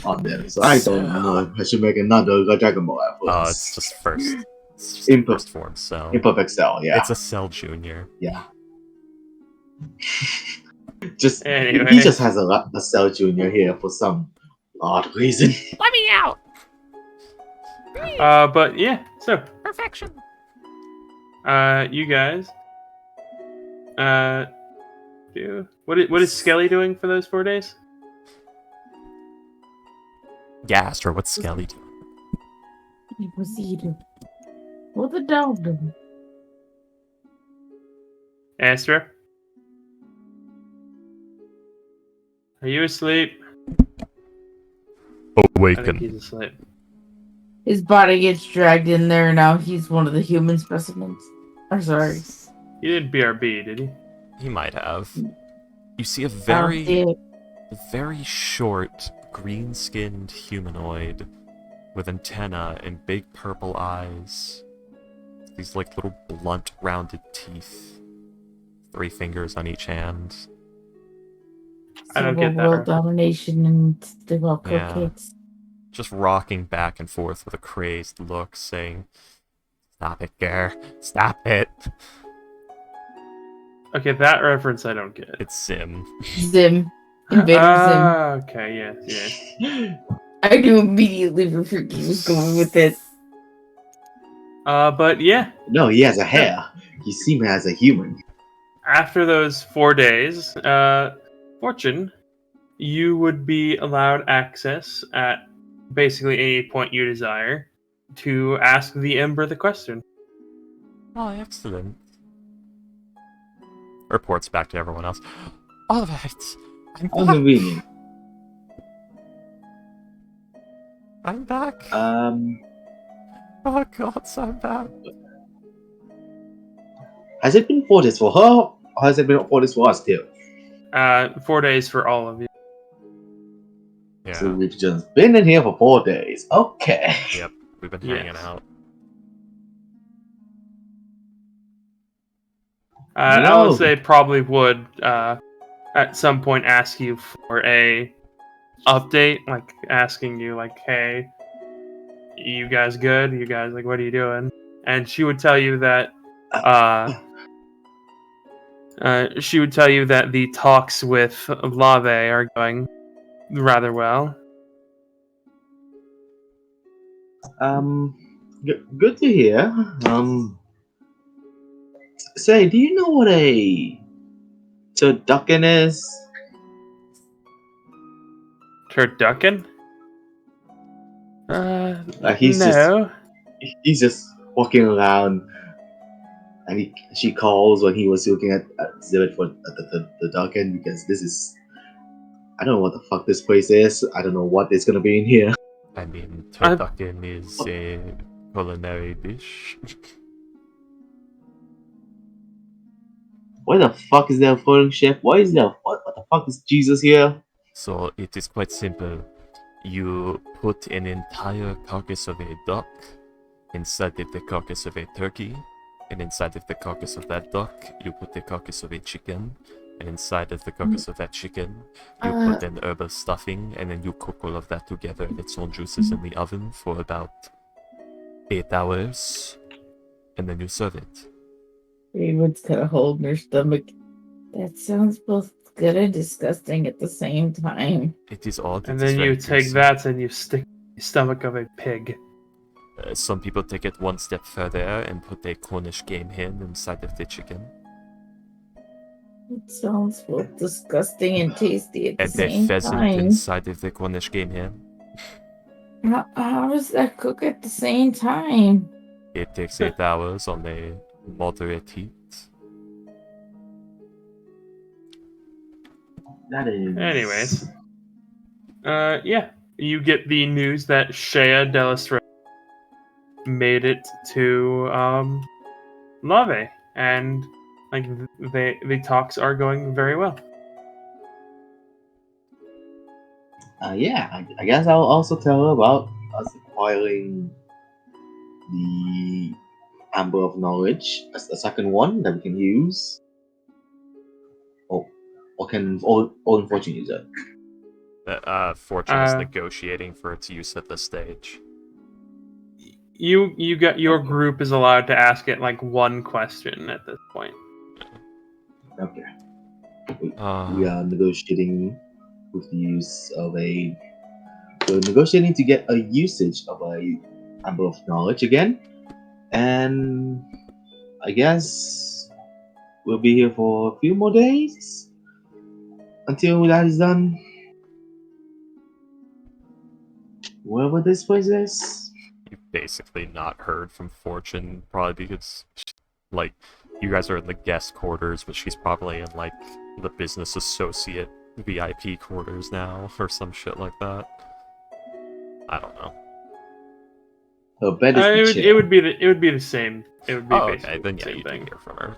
on there, so I don't know. I should make another Dragon Ball at Oh, once. it's just first. It's just Imper- first form Cell. Imperfect Cell, yeah. It's a Cell Junior. Yeah. Just Anyways. he just has a Cell Junior here for some odd reason. Let me out! But yeah, so Perfection! you guys what is Skelly doing for those 4 days? Yeah, Astra, what's Skelly doing? He was eating. What the dog doing? Astra? Are you asleep? I think Awaken. he's asleep. His body gets dragged in there, and now he's one of the human specimens. Or sorry. He didn't BRB, did he? He might have. You see a I don't very, see it. very short, green-skinned humanoid with antenna and big purple eyes. These like little blunt, rounded teeth. 3 fingers on each hand. I don't Civil get that world reference. domination and the Velcro Yeah. kicks. Just rocking back and forth with a crazed look, saying, "Stop it, Ger. Stop it." Okay, that reference I don't get. It's Sim. Zim. Invader Ah, okay, yeah. Zim. I knew immediately where Freaky was going with it. But yeah, No, he has a hair. You see me as a human. after those 4 days, Fortune, you would be allowed access at basically any point you desire to ask the Ember the question. Oh, excellent. Reports back to everyone else. All right. I'm Convenient. I'm back. Um, Oh god, I'm back. has it been 4 days for her, or has it been 4 days for us too? 4 days for all of you. Yeah. So we've just been in here for 4 days. Okay. Yep. We've been Yes. hanging out. I would say probably would at some point ask you for a update, like asking you like, hey, you guys good? You guys like, what are you doing? And she would tell you that the talks with Lave are going rather well. Good to hear. Say, do you know what a turducken is? Turducken? He's No. just walking around, and she calls when he was looking at exhibit for the Ducken, because this is, I don't know what the fuck this place is. I don't know what is gonna be in here. I mean, turducken is a culinary dish. Why the fuck is there a floating ship? Why is there? What the fuck is Jesus here? So it is quite simple. You put an entire carcass of a duck inside of the carcass of a turkey, and inside of the carcass of that duck, you put the carcass of a chicken, and inside of the carcass of that chicken, you put an herbal stuffing, and then you cook all of that together in its own juices in the oven for about 8 hours, and then you serve it. Raven's kind of holding her stomach. That sounds both good and disgusting at the same time. It is odd. And it is then very you take tasty. that and you stick in the stomach of a pig. Some people take it one step further and put a Cornish game hen inside of the chicken. It sounds both disgusting and tasty at the And a same pheasant time. inside of the Cornish game hen. How does that cook at the same time? It takes 8 hours on a moderate heat. That is. Anyways. Yeah. You get the news that Shea Delestre made it to Lave, and like the talks are going very well. Yeah, I guess I'll also tell her about us acquiring the Amber of Knowledge as a second one that we can use. Or can all Fortune use it? Fortune is negotiating for its use at this stage. You got your group is allowed to ask it like one question at this point. Okay. We are negotiating with the use of a. We're negotiating to get a usage of a Amber of Knowledge again, and I guess we'll be here for a few more days until that is done. Wherever this place is. You've basically not heard from Fortune, probably because, like, you guys are in the guest quarters, but she's probably in, like, the business associate VIP quarters now, or some shit like that. I don't know. Her bed is It would be the same. It would be okay, then the yeah, same you thing. do hear from her.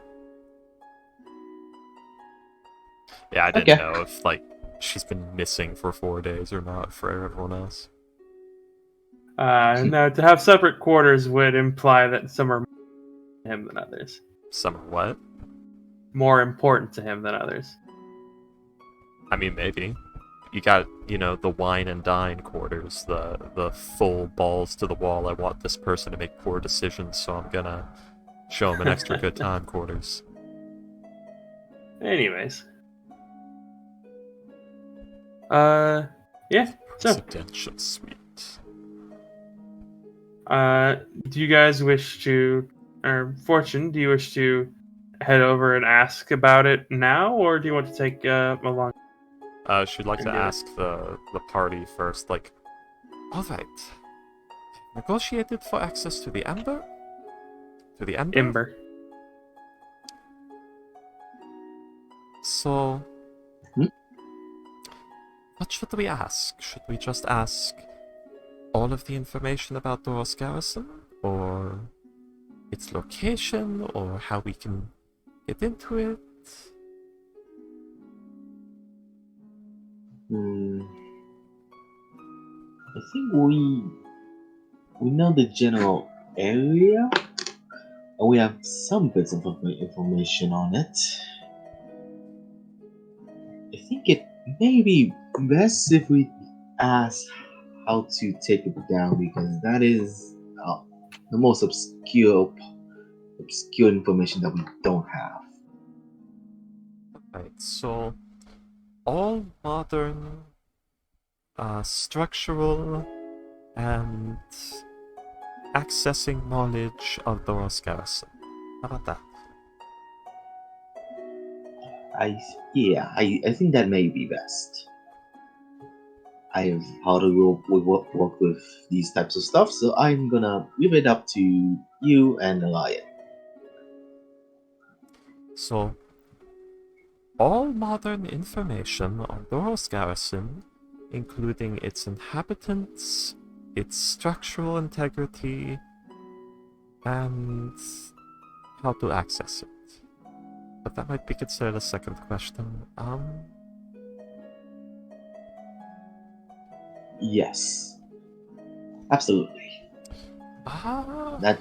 Yeah, I didn't know if, like, she's been missing for 4 days or not for everyone else. No, to have separate quarters would imply that some are more to him than others. Some are what? More important to him than others. I mean, maybe. You got, the wine and dine quarters, the full balls to the wall, I want this person to make poor decisions, so I'm gonna show him an extra good time quarters. Anyways. Yeah, so. Presidential suite. Do you guys wish to, or Fortune, do you wish to head over and ask about it now, or do you want to take a long? She'd like to ask the party first, like, alright. Negotiated for access to the Amber? To the Ember? Ember. So, what should we ask? Should we just ask, all of the information about Doros Garrison, or its location, or how we can get into it? I think we know the general area, and we have some bits of information on it. I think it may be best if we ask how to take it down, because that is the most obscure information that we don't have. Right, so all modern structural and accessing knowledge of Doros Garrison. How about that? I think that may be best. I have how to work with these types of stuff, so I'm gonna leave it up to you and Elias. So, all modern information on Doros Garrison, including its inhabitants, its structural integrity, and how to access it. But that might be considered a second question. Yes, absolutely. Ah, That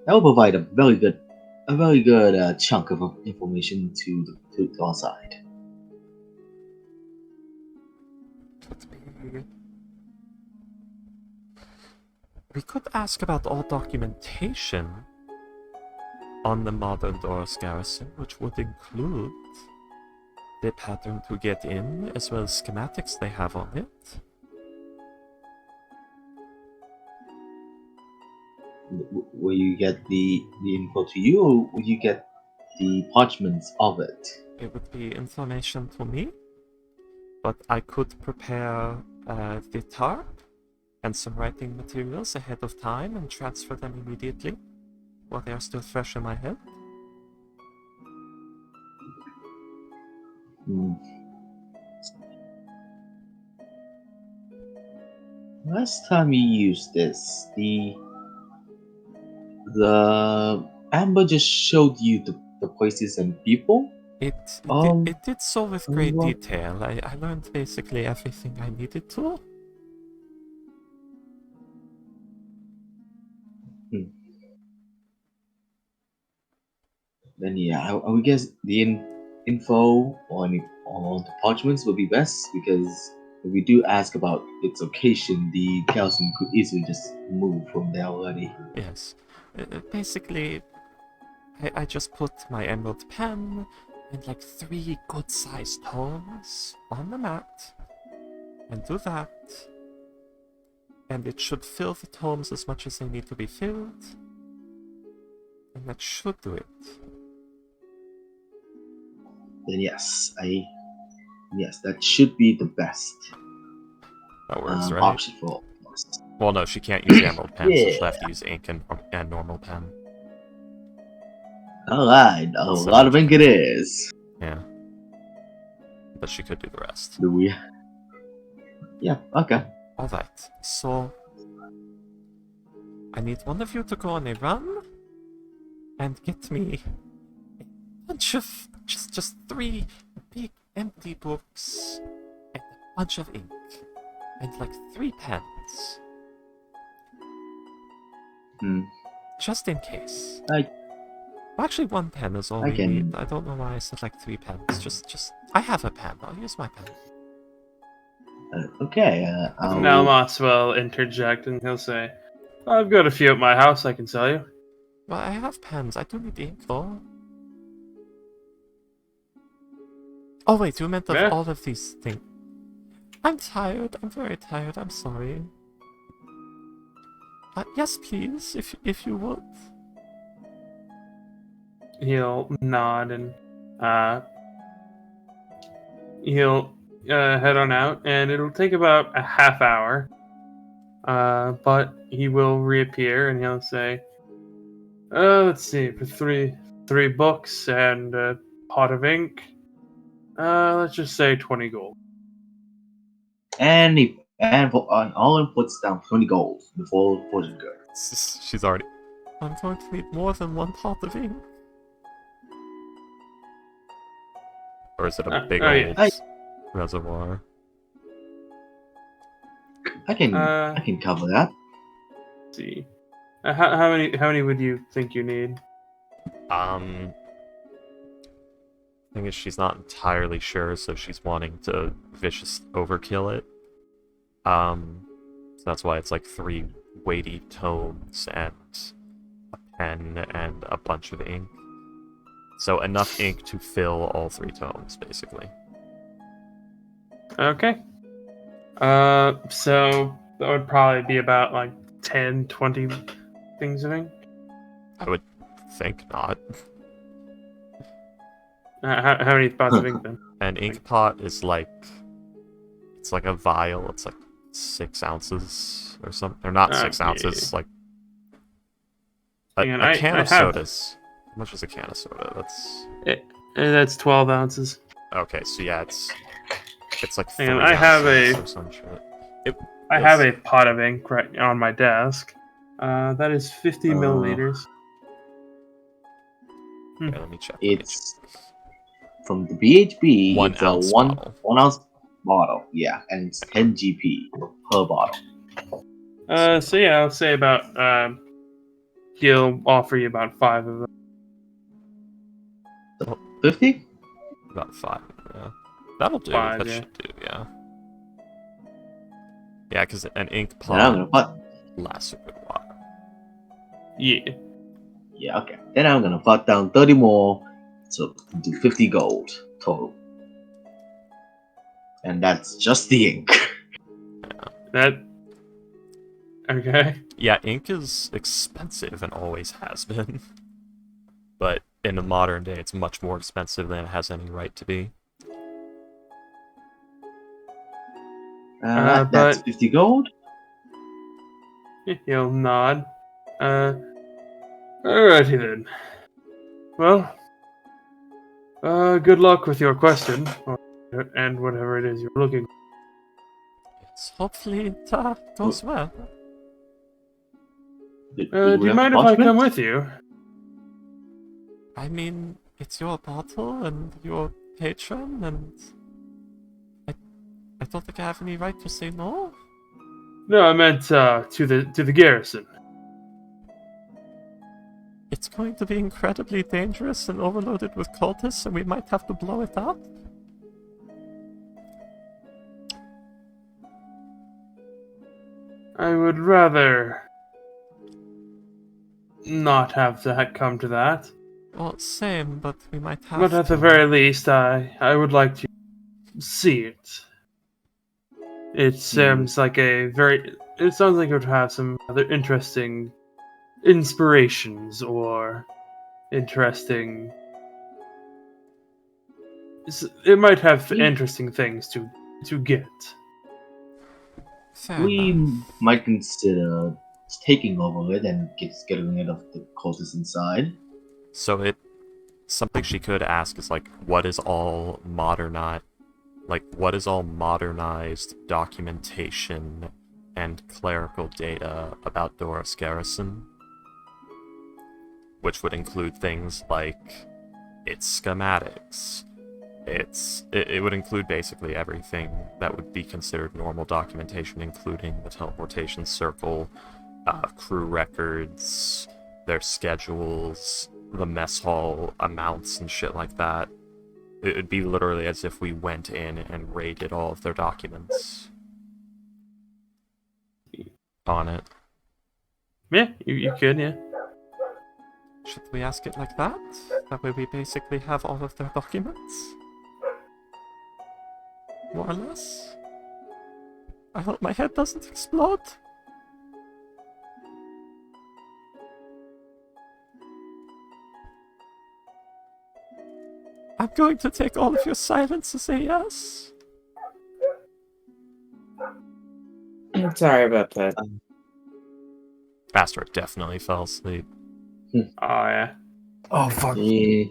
will provide a very good chunk of information to our side. could be. We could ask about all documentation on the modern Doros Garrison, which would include the pattern to get in, as well as schematics they have on it. Will you get the info to you, or will you get the parchments of it? It would be information to me, but I could prepare the tarp and some writing materials ahead of time and transfer them immediately while they are still fresh in my head. Last time you used this, the Amber just showed you the places and people. It did so with great well- detail. I learned basically everything I needed to. Then yeah, I would guess the info on the parchments would be best, because if we do ask about its location, the Kelson could easily just move from there already. Yes. Basically, I just put my emerald pen and like 3 good-sized tomes on the mat, and do that, and it should fill the tomes as much as they need to be filled, and that should do it. Then yes, that should be the best That works, right? option for us. Well, no, she can't use the emerald pen, so Yeah. she'll have to use ink and normal pen. Alright, a So lot of much ink it is. Yeah. But she could do the rest. Do we? Yeah, okay. Alright, so I need one of you to go on a run and get me a bunch of just 3 big empty books and a bunch of ink and like 3 pens. Just in case. Actually, 1 pen is all we need. I don't know why I said like 3 pens. Just I have a pen. I'll use my pen. Okay. Nelmos will interject and he'll say, I've got a few at my house I can sell you. Well, I have pens. I do need ink though. Oh wait, you meant of Yeah. all of these things. I'm tired. I'm very tired. I'm sorry. Yes, please, if you would. He'll nod and he'll head on out, and it'll take about a half hour. But he will reappear, and he'll say, "Let's see, for three books and a pot of ink. Let's just say 20 gold." And he And Olin puts down 20 gold before fortune cookie. She's already. I'm going to need more than one pot of ink. Or is it a big old yeah. reservoir? I can cover that. Let's see. How many would you think you need? Thing is, she's not entirely sure, so she's wanting to vicious overkill it. So that's why it's like 3 weighty tomes and a pen and a bunch of ink. So enough ink to fill all 3 tomes, basically. Okay. So that would probably be about like 10, 20 things of ink. I would think not. How many pots of ink then? An ink pot is like... It's like a vial. It's like 6 ounces or something. Or not 6 ounces, like... A can of sodas. How much is a can of soda? That's 12 ounces. Okay, so yeah, it's like 3 And I have ounces or some shit. I have a pot of ink right on my desk. That is 50 milliliters. Okay, let me check. It's from the BHB. 1 it's ounce a 1 bottle. 1 ounce bottle. Yeah, and it's 10 GP per bottle. So yeah, I'll say about he'll offer you about 5 of them. 50? About 5, yeah. That'll do. 5, That yeah. should do, yeah. Yeah, because an ink Then I'm gonna pot put. lasts a good while. Yeah. Yeah, okay. Then I'm gonna put down 30 more, so do 50 gold total. And that's just the ink. That. Okay. Yeah, ink is expensive and always has been. But in the modern day, it's much more expensive than it has any right to be. That's But 50 gold. he'll nod. Alrighty then. Well, good luck with your question, and whatever it is you're looking for. It's hopefully it goes well. Do Do you mind if I come with you? I mean, it's your bottle and your patron, and I don't think I have any right to say no. No, I meant to the garrison. It's going to be incredibly dangerous and overloaded with cultists, and we might have to blow it up. I would rather not have that come to that. Well, same, but we might have But at the to. very least, I would like to see it. It sounds like it sounds like it would have some other interesting inspirations or interesting. It might have interesting things to get. Fair We enough. might consider taking over it and getting rid of the cultists inside. So something she could ask is like, what is all modernized documentation and clerical data about Doris Garrison? Which would include things like its schematics. It would include basically everything that would be considered normal documentation, including the teleportation circle, crew records, their schedules, the mess hall amounts and shit like that. It would be literally as if we went in and raided all of their documents on it. Yeah, you could, yeah. Should we ask it like that? That way we basically have all of their documents? More or less? I hope my head doesn't explode. I'm going to take all of your silence as a yes. I'm sorry about that. Astro definitely fell asleep. Oh yeah. Oh fuck. Yeah.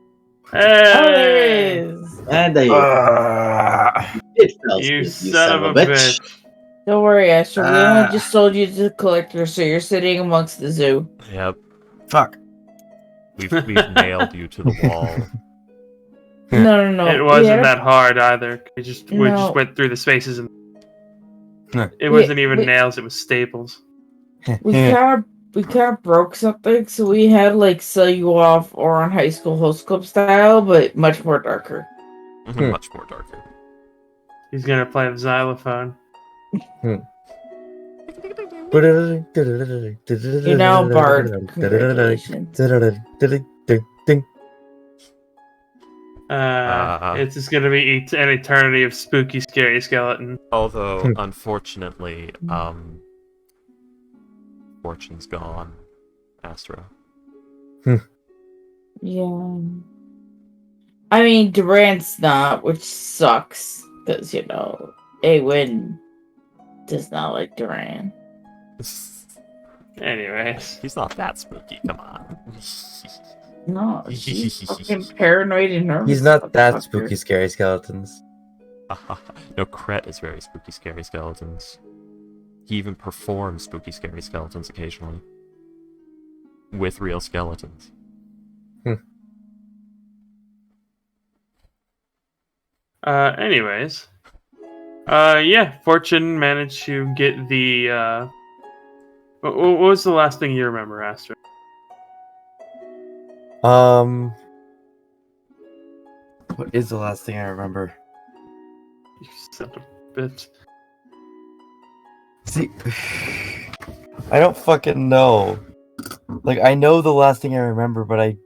Oh, there Hey! it is. And there you go. It fell You asleep, son of a bitch. Don't worry, Astro. We only just sold you to the collector, so you're sitting amongst the zoo. Yep, Fuck. we've nailed you to the wall. No. It We wasn't had a- that hard either. We just No. went through the spaces and it We- wasn't even we- nails, it was staples. We kind of broke something, so we had to, like, sell you off or on High School Host Club style, but much more darker. Much more darker. He's gonna play the xylophone. You know, Bard. Congratulations. It's just gonna be an eternity of spooky, scary skeleton. Although, unfortunately, Fortune's gone. Astro. Yeah. I mean, Durant's not, which sucks, because, you know, Awen does not like Durant. Anyways. He's not that spooky, come on. No, she's fucking paranoid and nervous. He's not that motherfucker. spooky, scary skeletons. No, Kret is very spooky, scary skeletons. He even performs spooky, scary skeletons occasionally. With real skeletons. Anyways. Yeah, Fortune managed to get the, what was the last thing you remember, Astro? What is the last thing I remember? You son of a bitch. See, I don't fucking know. Like, I know the last thing I remember, but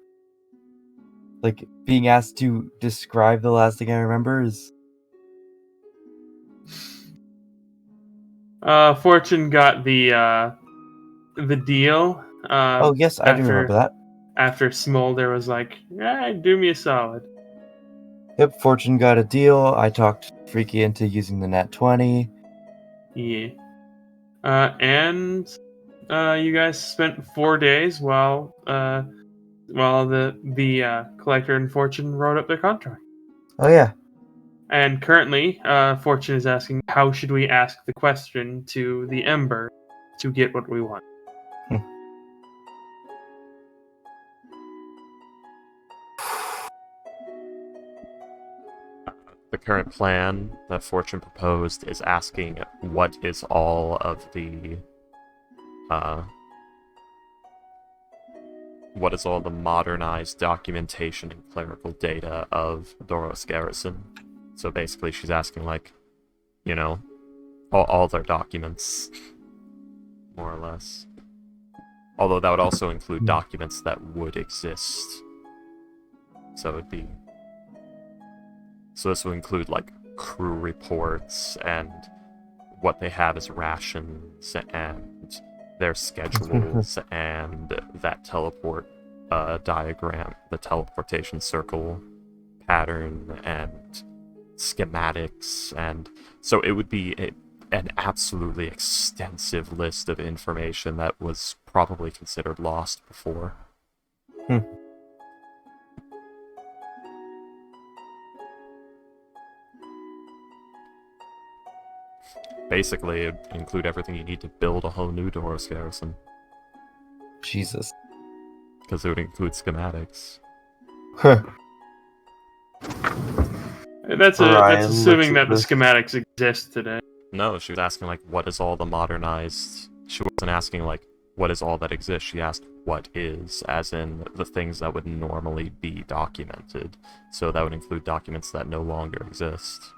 like, being asked to describe the last thing I remember is... Fortune got the deal. oh, yes, I do remember that. After Smolder was like, "Yeah, do me a solid." Yep, Fortune got a deal. I talked Freaky into using the Nat 20. Yeah. And you guys spent 4 days while the collector and Fortune wrote up their contract. Oh, yeah. And currently, Fortune is asking, how should we ask the question to the Ember to get what we want? The current plan that Fortune proposed is asking what is all of the modernized documentation and clerical data of Doros Garrison. So basically she's asking, like, you know, all their documents, more or less. Although that would also include documents that would exist. So it'd be... So this will include, like, crew reports and what they have as rations and their schedules and that teleport diagram, the teleportation circle pattern and schematics. And so it would be an absolutely extensive list of information that was probably considered lost before. Basically, it would include everything you need to build a whole new Doros Garrison. Jesus. Because it would include schematics. That's assuming that the schematics exist today. No, she was asking, like, what is all the modernized... She wasn't asking, like, what is all that exists. She asked, what is, as in the things that would normally be documented. So that would include documents that no longer exist.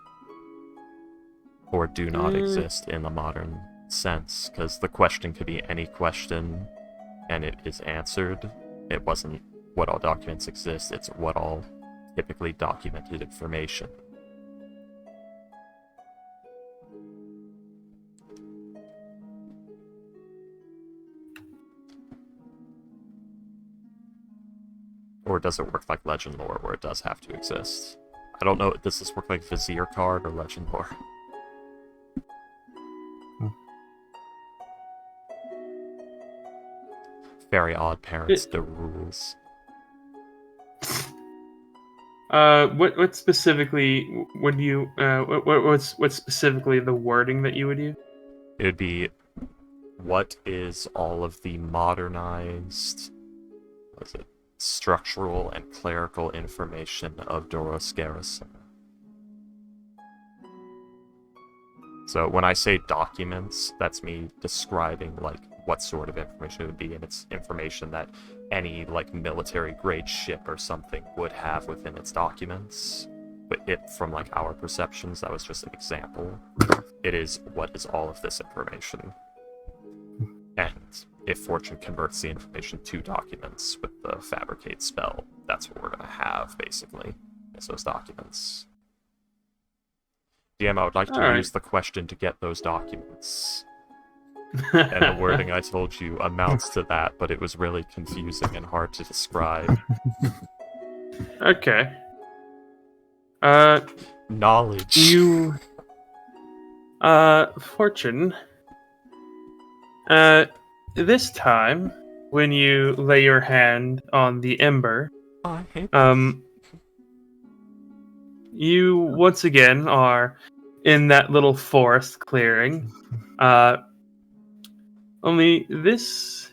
Or do not exist in the modern sense. Because the question could be any question, and it is answered. It wasn't what all documents exist, it's what all typically documented information. Or does it work like Legend Lore, where it does have to exist? I don't know, does this work like Vizier card or Legend Lore? Very Odd Parents, the rules. What specifically would you what's specifically the wording that you would use? It would be, what is all of the modernized, what is it, structural and clerical information of Doros Garrison? So when I say documents, that's me describing like what sort of information it would be, and it's information that any like military grade ship or something would have within its documents. But it, from like our perceptions, that was just an example. It is, what is all of this information? And if Fortune converts the information to documents with the fabricate spell, that's what we're gonna have basically, is those documents. DM, I would like to Alright. use the question to get those documents. And the wording I told you amounts to that, but it was really confusing and hard to describe. Okay. Knowledge. You... Fortune. This time, when you lay your hand on the ember, I hate you once again are in that little forest clearing. Only this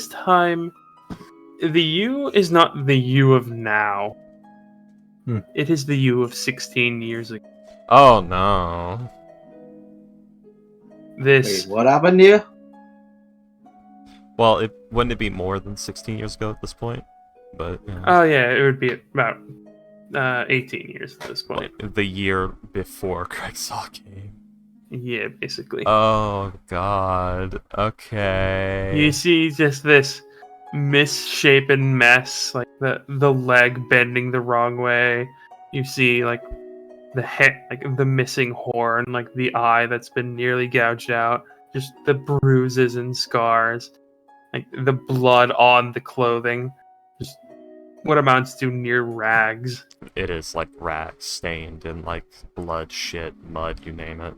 time, the you is not the you of now. It is the you of 16 years ago. Oh no. This Wait, what happened here? Well, wouldn't it be more than 16 years ago at this point? But yeah. Oh yeah, it would be about 18 years at this point. The year before Craig saw came. Yeah, basically. Oh god. Okay. You see just this misshapen mess, like the leg bending the wrong way. You see like the head, like the missing horn, like the eye that's been nearly gouged out, just the bruises and scars, like the blood on the clothing, just what amounts to near rags. It is like rags stained in like blood, shit, mud, you name it.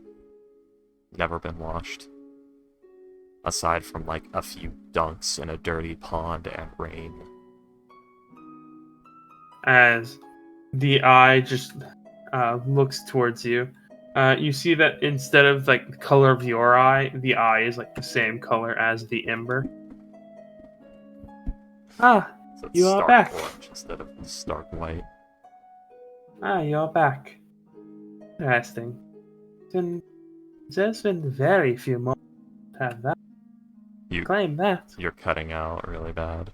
Never been washed. Aside from like a few dunks in a dirty pond and rain. As the eye just looks towards you, you see that instead of like the color of your eye, the eye is like the same color as the ember. Ah, So it's You are stark back. orange instead of stark white. you're back. Interesting. There's been very few moments to have that. You- Claim that. You're cutting out really bad.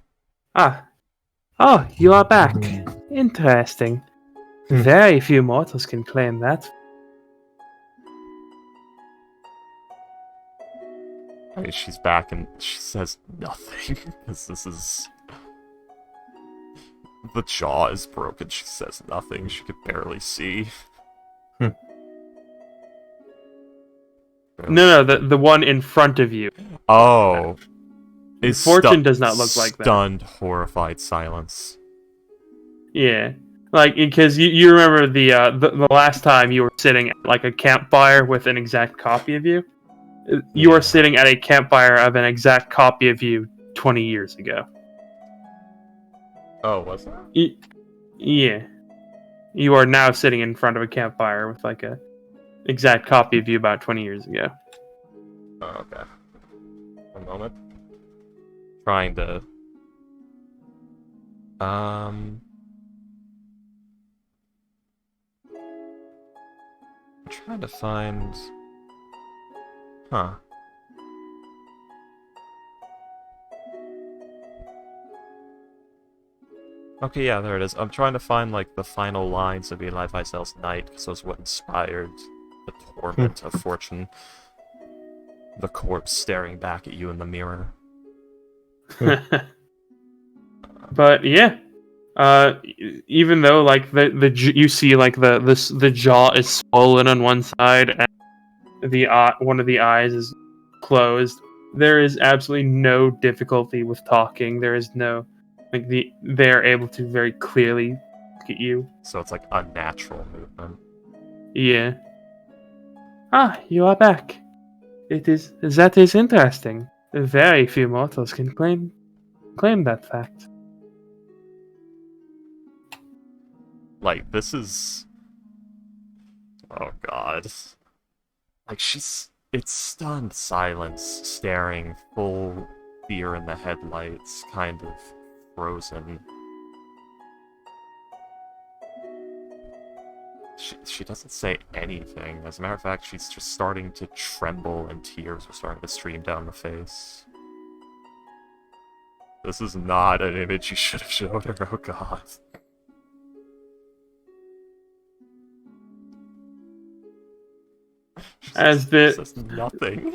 Oh, you are back. Interesting. Very few mortals can claim that. I mean, she's back and she says nothing. Because this is... The jaw is broken. She says nothing. She could barely see. No, the one in front of you. Oh. Is Fortune does not look like that. Stunned, horrified silence. Yeah, like because you remember the last time you were sitting at like a campfire with an exact copy of you. You Yeah. are sitting at a campfire of an exact copy of you 20 years ago. Oh, was it? Yeah, you are now sitting in front of a campfire with like a exact copy of you about 20 years ago. Oh, okay. One moment. Trying to... I'm trying to find... Huh. Okay, yeah, there it is. I'm trying to find, like, the final lines of Eli Wiesel's Night, because those what inspired the torment of Fortune. The corpse staring back at you in the mirror. But yeah, even though like you see like the jaw is swollen on one side and the one of the eyes is closed, there is absolutely no difficulty with talking. There is no like they're able to very clearly look at you. So it's like unnatural movement. Yeah. You are back. That is interesting. Very few mortals can claim that fact. Like, this is... Oh, God. Like, It's stunned silence, staring full deer in the headlights, kind of frozen. She doesn't say anything. As a matter of fact, she's just starting to tremble and tears are starting to stream down the face. This is not an image you should have showed her, oh god. As says nothing.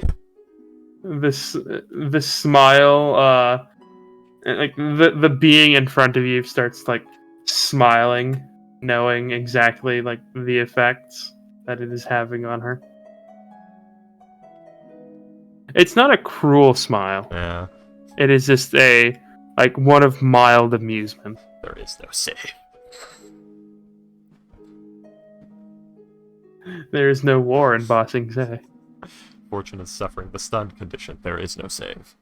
The smile, like the being in front of you starts like smiling, knowing exactly like the effects that it is having on her. It's not a cruel smile. Yeah. It is just like one of mild amusement. There is no save. There is no war in Ba Sing Se. Fortune is suffering the stunned condition. There is no save.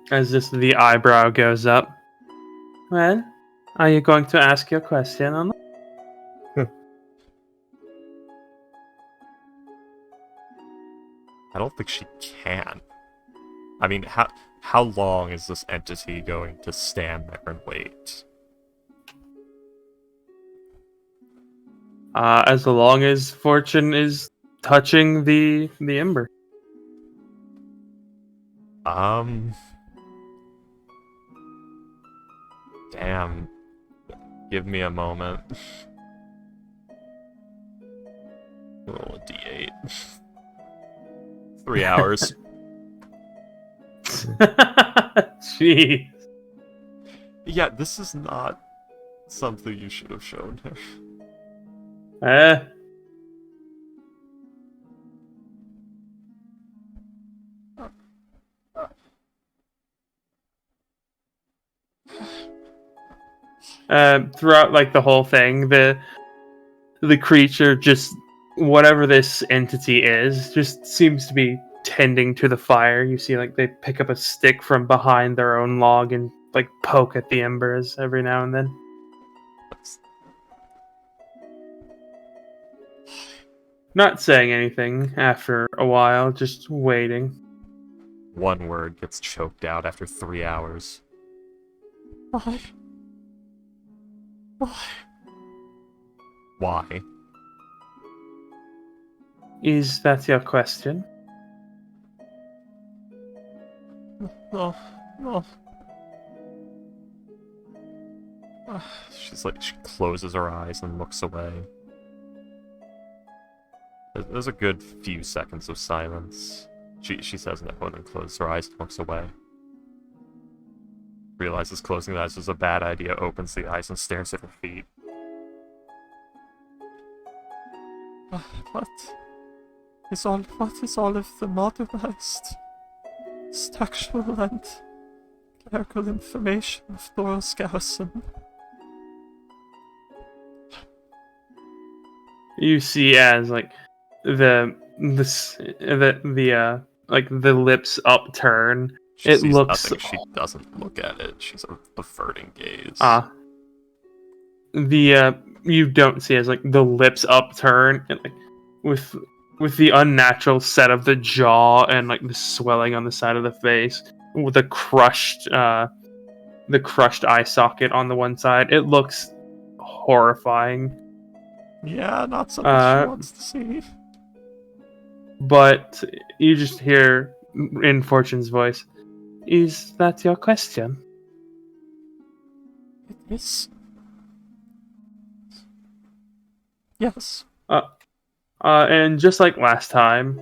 As just the eyebrow goes up. Well, are you going to ask your question on that? I don't think she can. I mean, how long is this entity going to stand there and wait? As long as Fortune is touching the ember. Damn. Give me a moment. Roll a d8. 3 hours. Jeez. Yeah, this is not something you should have shown her. Throughout like the whole thing, the creature, just whatever this entity is, just seems to be tending to the fire. You see like they pick up a stick from behind their own log and like poke at the embers every now and then. Not saying anything after a while, just waiting. One word gets choked out after 3 hours. Why? Why? Why? Is that your question? No, no. She's like, she closes her eyes and looks away. There's a good few seconds of silence. She says no and then closes her eyes and looks away. Realizes closing the eyes is a bad idea, opens the eyes and stares at her feet. What is all of the modernized textual and clerical information of Doris Garrison? You see as like the lips upturn. She it sees looks nothing. She doesn't look at it. She's averting gaze. You don't see as like the lips upturn and like with the unnatural set of the jaw and like the swelling on the side of the face with the crushed eye socket on the one side. It looks horrifying. Yeah, not something she wants to see. But you just hear in Fortune's voice, "Is that your question?" It is. Yes. And just like last time,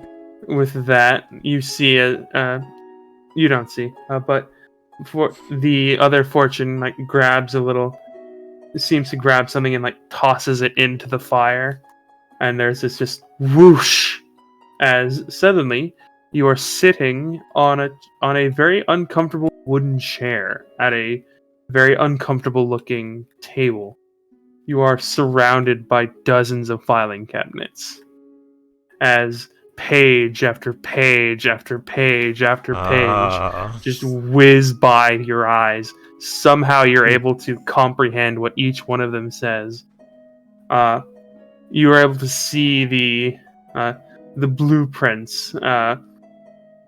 with that, you see you don't see, but for the other Fortune, like seems to grab something and like tosses it into the fire, and there's this just whoosh, as suddenly you are sitting on a very uncomfortable wooden chair at a very uncomfortable looking table. You are surrounded by dozens of filing cabinets, as page after page after page after page just whiz by your eyes. Somehow you're able to comprehend what each one of them says. you are able to see the blueprints.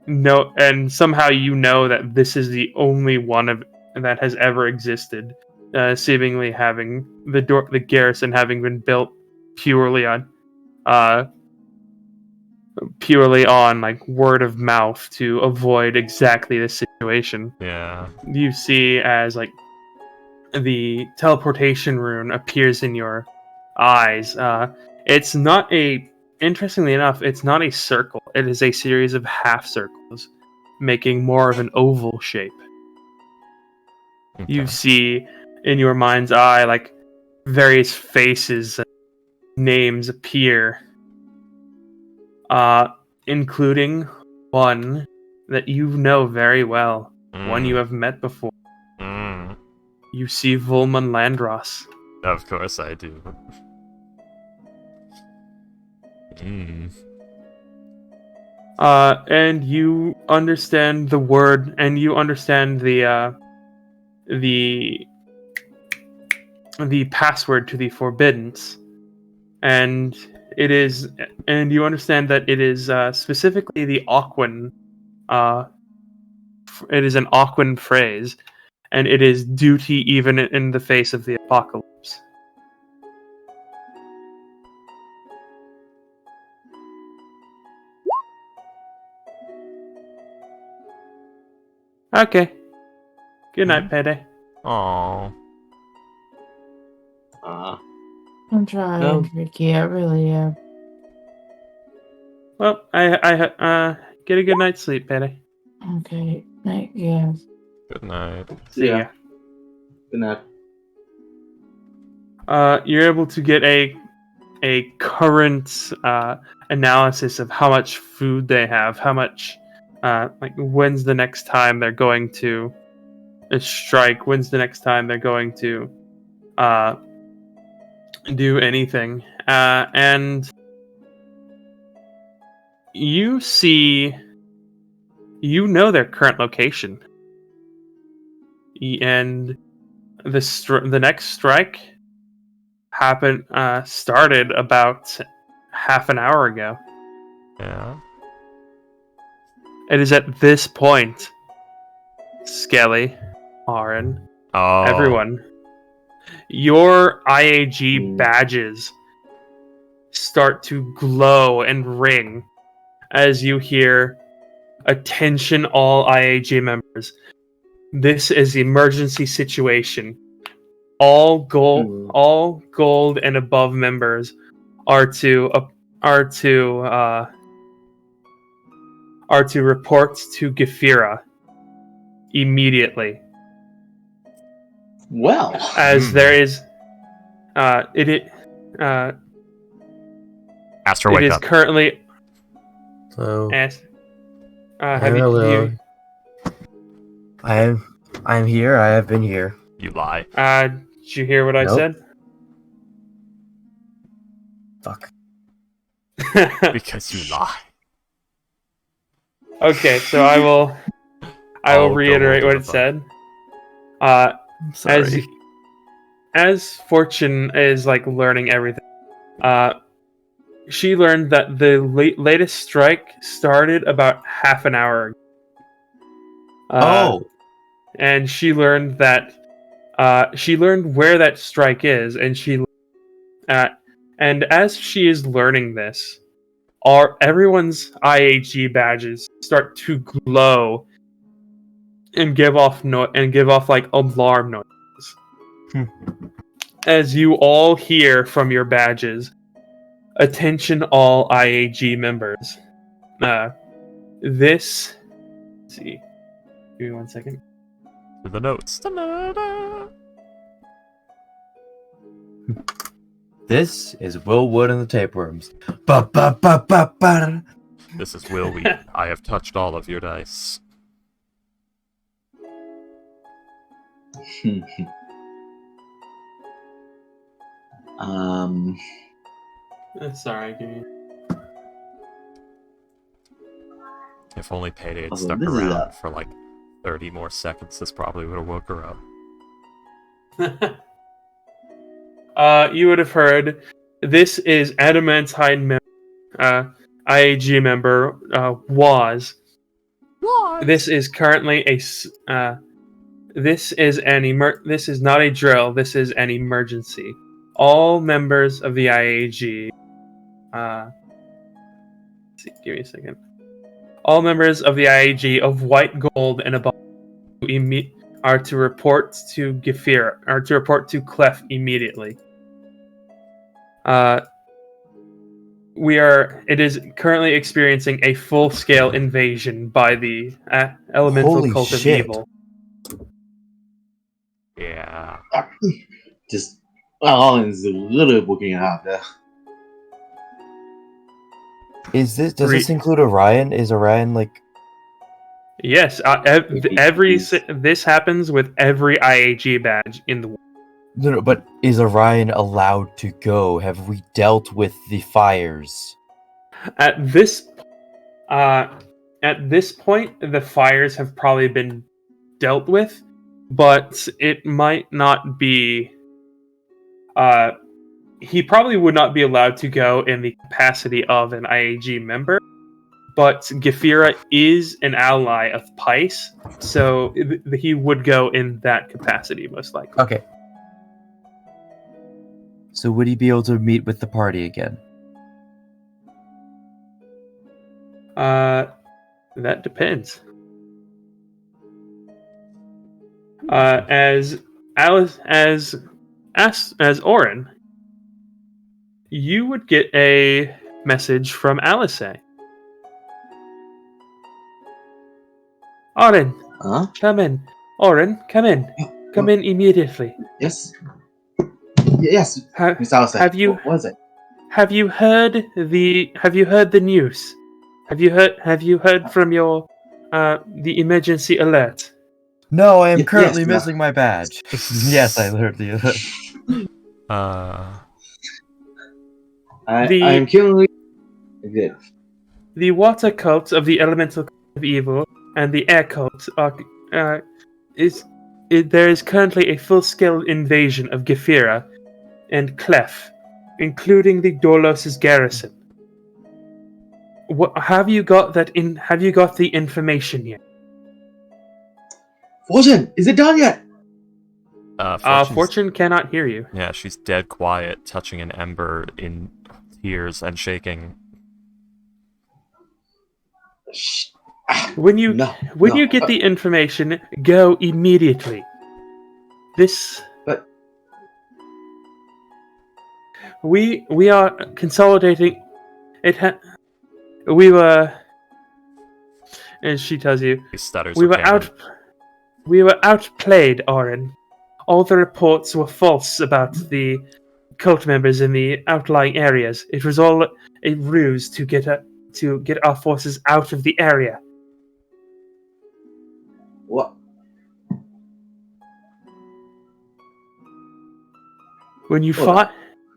And somehow you know that this is the only one of that has ever existed, seemingly having the garrison having been built purely on like word of mouth to avoid exactly this situation. Yeah. You see as like the teleportation rune appears in your eyes. It's not interestingly enough, it's not a circle. It is a series of half circles, making more of an oval shape. Okay. You see in your mind's eye like various faces and names appear, including one that you know very well, one you have met before. You see Volman Landross. Of course I do. And you understand the word, and you understand the password to the Forbiddance, and you understand that it is specifically the Aquan. It is an Aquan phrase, and it is duty even in the face of the apocalypse. Okay. Good night, Payday. Aww. I'm trying, No. Ricky. I really am. Well, I get a good night's sleep, Payday. Okay. Night, yes. Good night. See Yeah. ya. Good night. You're able to get a current analysis of how much food they have, how much like when's the next time they're going to strike, when's the next time they're going to do anything, and you know their current location, and the next strike started about half an hour ago. Yeah. It is at this point, Skelly, Aaron, Oh. everyone, your IAG badges start to glow and ring as you hear, "Attention all IAG members. This is emergency situation. All gold and above members are to report to Gefira immediately." Well, As there is, Astro, it wake is up. currently. So Have hello. I am here. I have been here. You lie. Did you hear what I Nope. said? Fuck. Because you lie. Okay, so I will I'll go reiterate over what the it phone. said. Sorry. As Fortune is like learning everything, she learned that the latest strike started about half an hour ago. And she learned that where that strike is, and and as she is learning this, everyone's IAG badges start to glow and give off like alarm noises. As you all hear from your badges, "Attention all IAG members. Let's see. Give me 1 second. To the notes. Da-da-da. This is Will Wood and the Tapeworms. Ba ba ba ba ba. This is Will Wheat. I have touched all of your dice. Sorry, give me. If only Payday had Also, stuck this is around for like 30 more seconds, this probably would have woke her up. You would have heard This is adamantine IAG member was. This is currently this is this is not a drill. This is an emergency. All members of the IAG. Give me a second. All members of the IAG of white, gold, and above are to report to Gefir, are to report to Clef immediately. It is currently experiencing a full-scale invasion by the elemental Holy cult shit. of evil. Yeah. Just Alan's a little booking out there. Does this include Orion? Is Orion like... Yes, this happens with every IAG badge in the world. No, but is Orion allowed to go? Have we dealt with the fires? At this point, the fires have probably been dealt with, but it might not be. He probably would not be allowed to go in the capacity of an IAG member, but Gefira is an ally of Pice, so he would go in that capacity most likely. Okay. So would he be able to meet with the party again? That depends. As Orin, you would get a message from Alice. Orin, Huh? come in. Orin, come in. Come in immediately. Yes. Yes. Miss Alice. Have you What was it? Have you heard the news? Have you heard from your the emergency alert? No, I am Yes, currently yes, missing my badge. Yes, I heard the alert. I am currently good. The water cult of the elemental cult of evil and the air cult there is currently a full-scale invasion of Gefira and Clef, including the Dorlos' garrison. Have you got the information yet? Fortune, is it done yet? Fortune cannot hear you. Yeah, she's dead quiet, touching an ember in tears and shaking. Shh. When you get the information, go immediately. But we are consolidating. We were, and she tells you, He stutters. we were outplayed, Orin. All the reports were false about the cult members in the outlying areas. It was all a ruse to get our forces out of the area. what? When you Hold on. fought,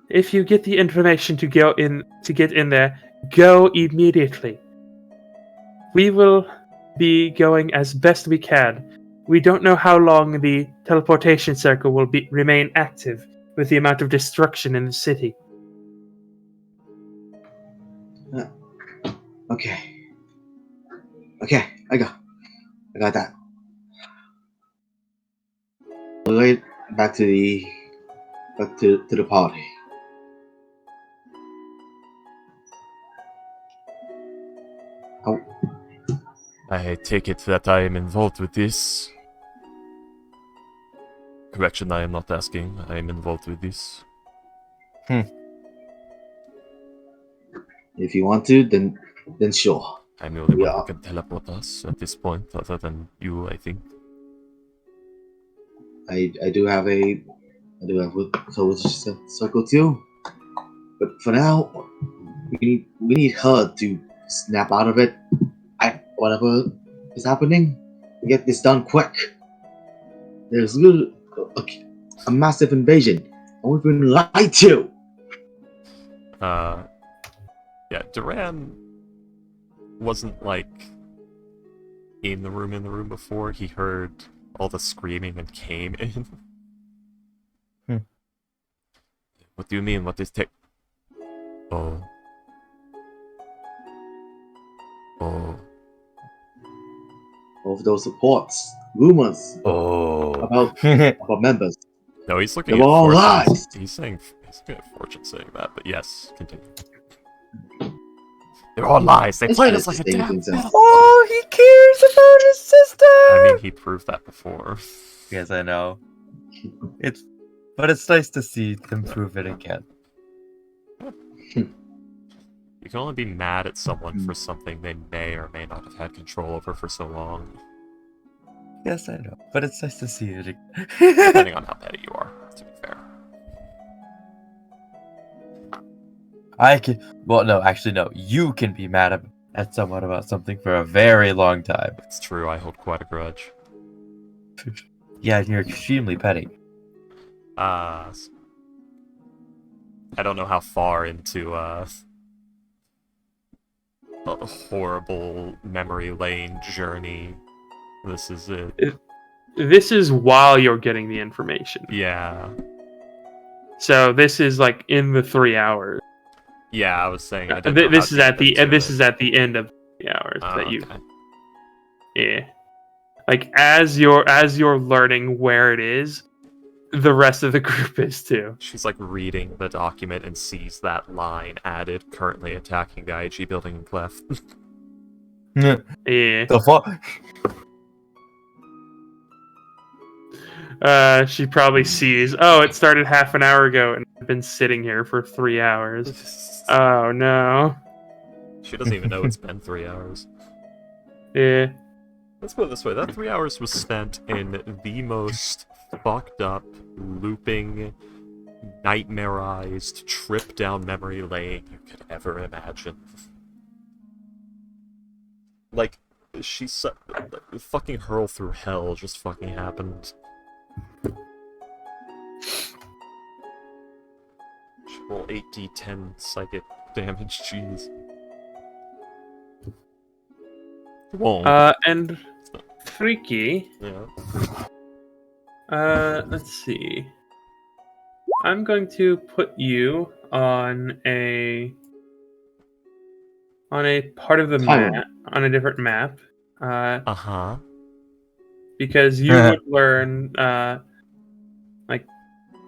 if you get the information to get in there, go immediately. We will be going as best we can. We don't know how long the teleportation circle will remain active with the amount of destruction in the city. Okay, I got that. Right back to the party. Oh, I take it that I am involved with this. Correction, I am not asking. I am involved with this. if you want to, then sure. I'm the only one Yeah. who can teleport us at this point, other than you, I think. I do have a circle too, but for now, we need her to snap out of it. Whatever is happening, get this done quick. There's a massive invasion, and we've been lied to. Yeah, Duran wasn't in the room before. He heard all the screaming and came in. What do you mean? What is Oh. Oh. Of those reports, rumors Oh. about members. No, he's looking They at were all Fortune. lies. He's looking at Fortune saying that, but yes, continue. They're all lies. They It's played better us like to a say damn things out. fiddle. Oh, he cares about his sister. I mean, he proved that before. Yes, I know. But it's nice to see them prove it again. You can only be mad at someone for something they may or may not have had control over for so long, Yes, I know. But it's nice to see it again. depending on how petty you are, to be fair. Well, no, actually, no. You can be mad at someone about something for a very long time. It's true, I hold quite a grudge. Yeah, you're extremely petty. I don't know how far into a horrible memory lane journey this is it. This is while you're getting the information. Yeah. So this is like in the 3 hours. Yeah, I was saying I didn't know This how is at deep the into this it. is at the end of the 3 hours Oh, that you. okay. Yeah. Like as you're learning where it is, the rest of the group is too. She's like reading the document and sees that line added, currently attacking the IG building in Clef. Yeah. The fuck? She probably sees, oh, it started half an hour ago and I've been sitting here for 3 hours. Oh no. She doesn't even know it's been 3 hours. Yeah. Let's put it this way, that 3 hours was spent in the most fucked up, looping, nightmarized trip down memory lane you could ever imagine. Like, fucking hurl through hell just fucking happened. She roll 8d10 psychic damage, jeez. Won't. And Freaky, Yeah. let's see. I'm going to put you on a part of the map, on a different map, Uh-huh. because you would learn like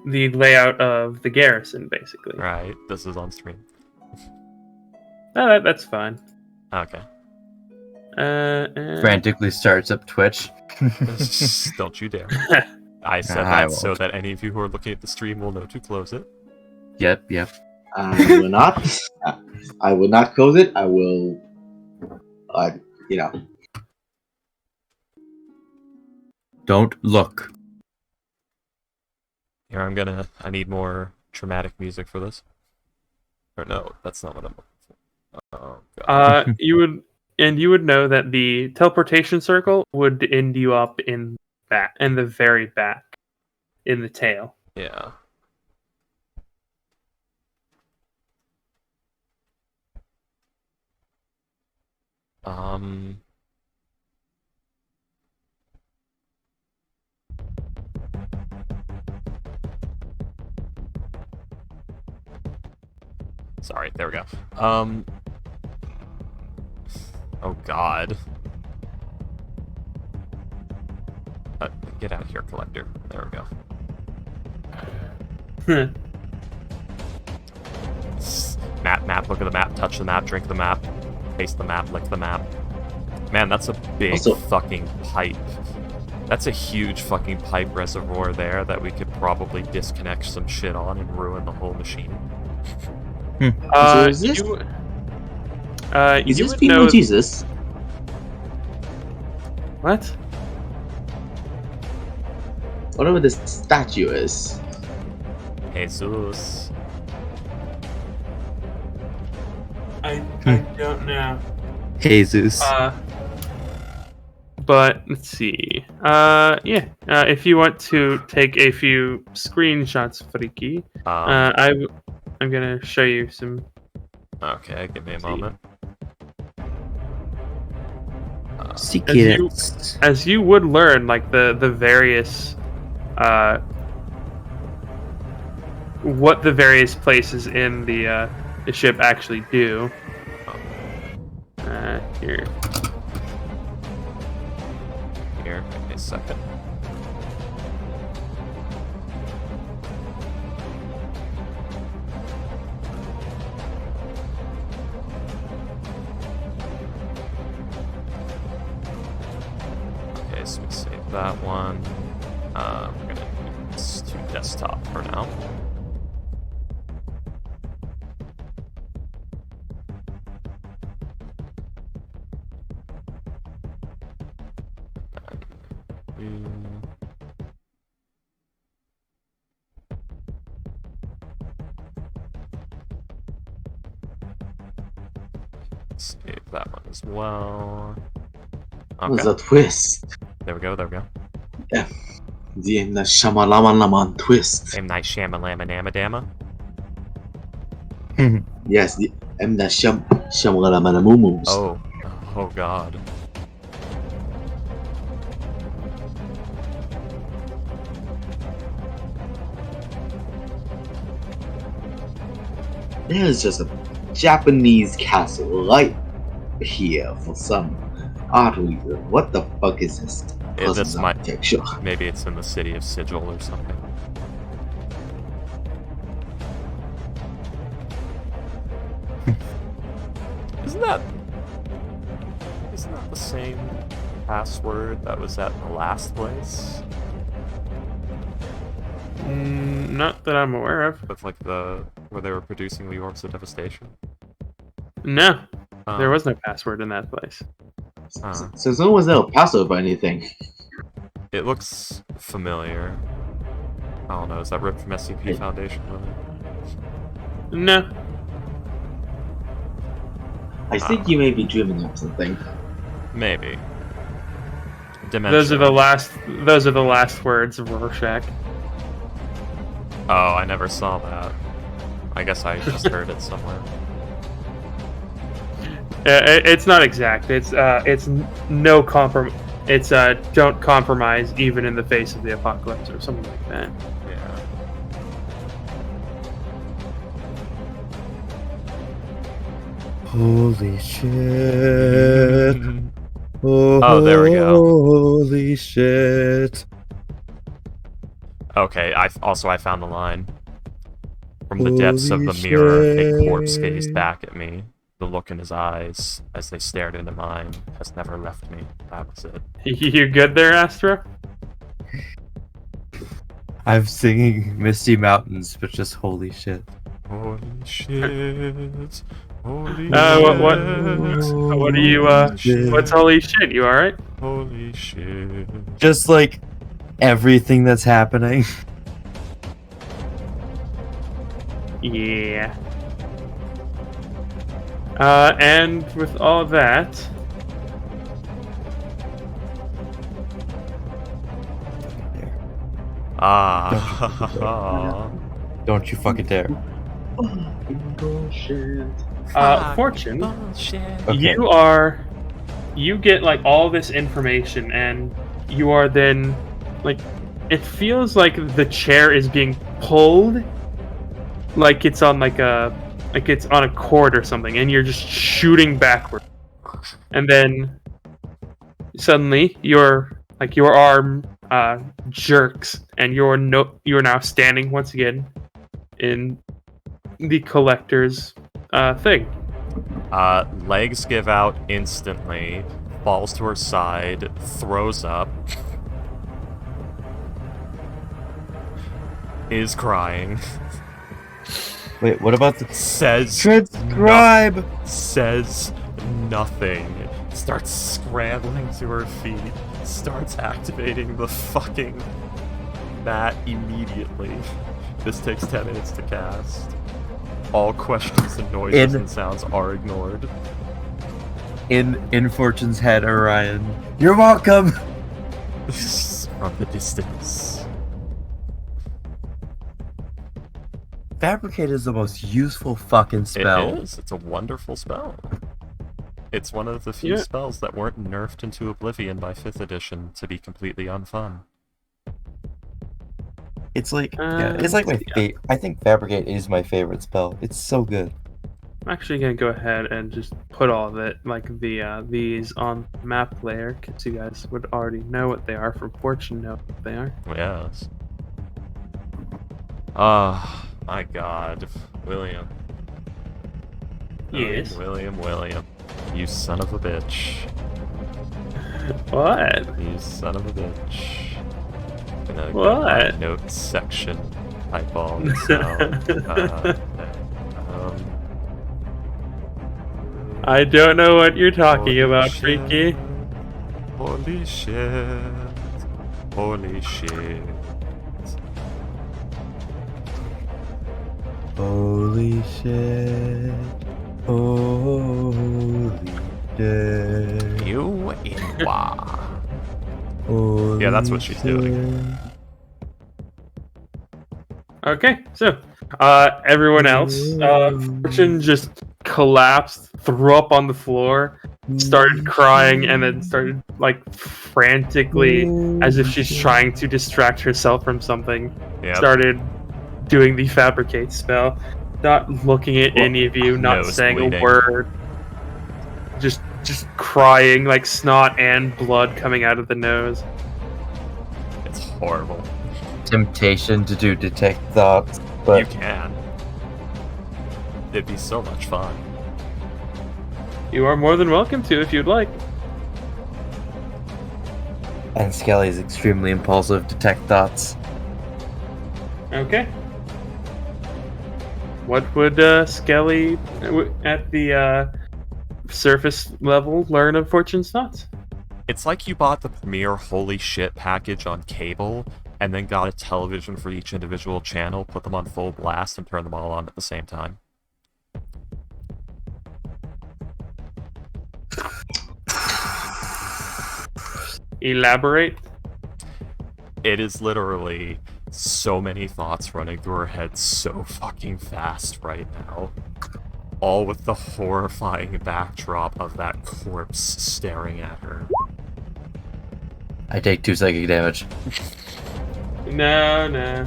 the layout of the garrison, basically. Right, this is on stream. Oh, that's fine. Okay. Frantically starts up Twitch. Don't you dare. I said I that so won't. that any of you who are looking at the stream will know to close it. Yep. I will not. I will not close it. I will. You know. Don't look. Here, I need more dramatic music for this. Or no, that's not what I'm looking for. Oh, God. You would know that the teleportation circle would end you up in the very back, in the tail. Yeah. Sorry, there we go. Oh God. Get out of here, Collector. There we go. Map, look at the map, touch the map, drink the map, taste the map, lick the map. Man, that's a big fucking pipe. That's a huge fucking pipe reservoir there that we could probably disconnect some shit on and ruin the whole machine. So is this, you is this would people know Jesus? what? Whatever this statue is. Jesus. I don't know. Jesus. But let's see. If you want to take a few screenshots, Freaky, I'm gonna show you some. Okay, give me a moment. Secrets. As you would learn, like the various, what the various places in the the ship actually do. Here. Here, give me a second. Okay, so we save that one. We're gonna move this to desktop for now. Save that one as well. What was Okay, a twist? there we go, there we go. Yeah. The Shamalama twist. M. Night Shyamalan. Yes, the Shamalama. Oh god. There's just a Japanese castle right here for some odd reason. What the fuck is this? Yeah, that's my- architecture. Maybe it's in the city of Sigil or something. Isn't that the same password that was at the last place? Not that I'm aware of. With like where they were producing the Orbs of Devastation? No, Oh. there was no password in that place. Since when was there a password for anything? It looks familiar. I don't know, is that ripped from SCP Foundation really? No. I think you may be dreaming of something. Maybe. Those are the last words of Rorschach. Oh, I never saw that. I guess I just heard it somewhere. It's not exact. It's no comprom. It's don't compromise even in the face of the apocalypse or something like that. Yeah. Holy shit. Oh, there we go. Holy shit. Okay, I found the line. From the depths of the mirror, a corpse gazed back at me. The look in his eyes, as they stared into mine, has never left me. That was it. You good there, Astra? I'm singing Misty Mountains, but just holy shit. Holy shit. Holy what are you, shit. what's holy shit? You alright? Holy shit. Just like everything that's happening. Yeah. And with all that, Don't you fucking dare. Fortune, Bullshit. Okay. you get like all this information, and you are then like, it feels like the chair is being pulled, like it's on it's on a cord or something, and you're just shooting backward, and then suddenly your arm jerks, and you're now standing once again in the collector's thing. Legs give out instantly, falls to her side, throws up, is crying. Wait, what about the Says subscribe? Says nothing. Starts scrambling to her feet. Starts activating the fucking mat immediately. This takes 10 minutes to cast. All questions and noises and sounds are ignored. In Fortune's head, Orion. You're welcome. From the distance. Fabricate is the most useful fucking spell. It is. It's a wonderful spell. It's one of the few spells that weren't nerfed into oblivion by 5th edition to be completely unfun. It's like, it's like my favorite. I think Fabricate is my favorite spell. It's so good. actually gonna go ahead and just put all of it, like these, on the map layer, because you guys would already know what they are from Fortune. Know what they are. Yes. Ah, my God, William. Yes. William. You son of a bitch. What? You son of a bitch. Gonna What? go my notes section. Type all this out. I don't know what you're talking Holy about, shit. Freaky. Holy shit. Holy shit. Holy shit. Holy shit. You inwa. Holy Yeah, that's what she's doing. Okay, so everyone else, Fortune just collapsed, threw up on the floor, started crying, and then started like frantically, as if she's trying to distract herself from something. Yep. Started doing the fabricate spell, not looking at any of you, not Nose saying bleeding. a word, just crying, like snot and blood coming out of the nose. It's horrible. Temptation to do detect thoughts, but You can. It'd be so much fun. You are more than welcome to if you'd like. and Skelly is extremely impulsive. Detect thoughts. Okay. What would Skelly at the surface level learn of Fortune's thoughts? It's like you bought the premier holy shit package on cable, and then got a television for each individual channel, put them on full blast, and turned them all on at the same time. Elaborate. It is literally so many thoughts running through her head so fucking fast right now. All with the horrifying backdrop of that corpse staring at her. I take 2 psychic damage. No.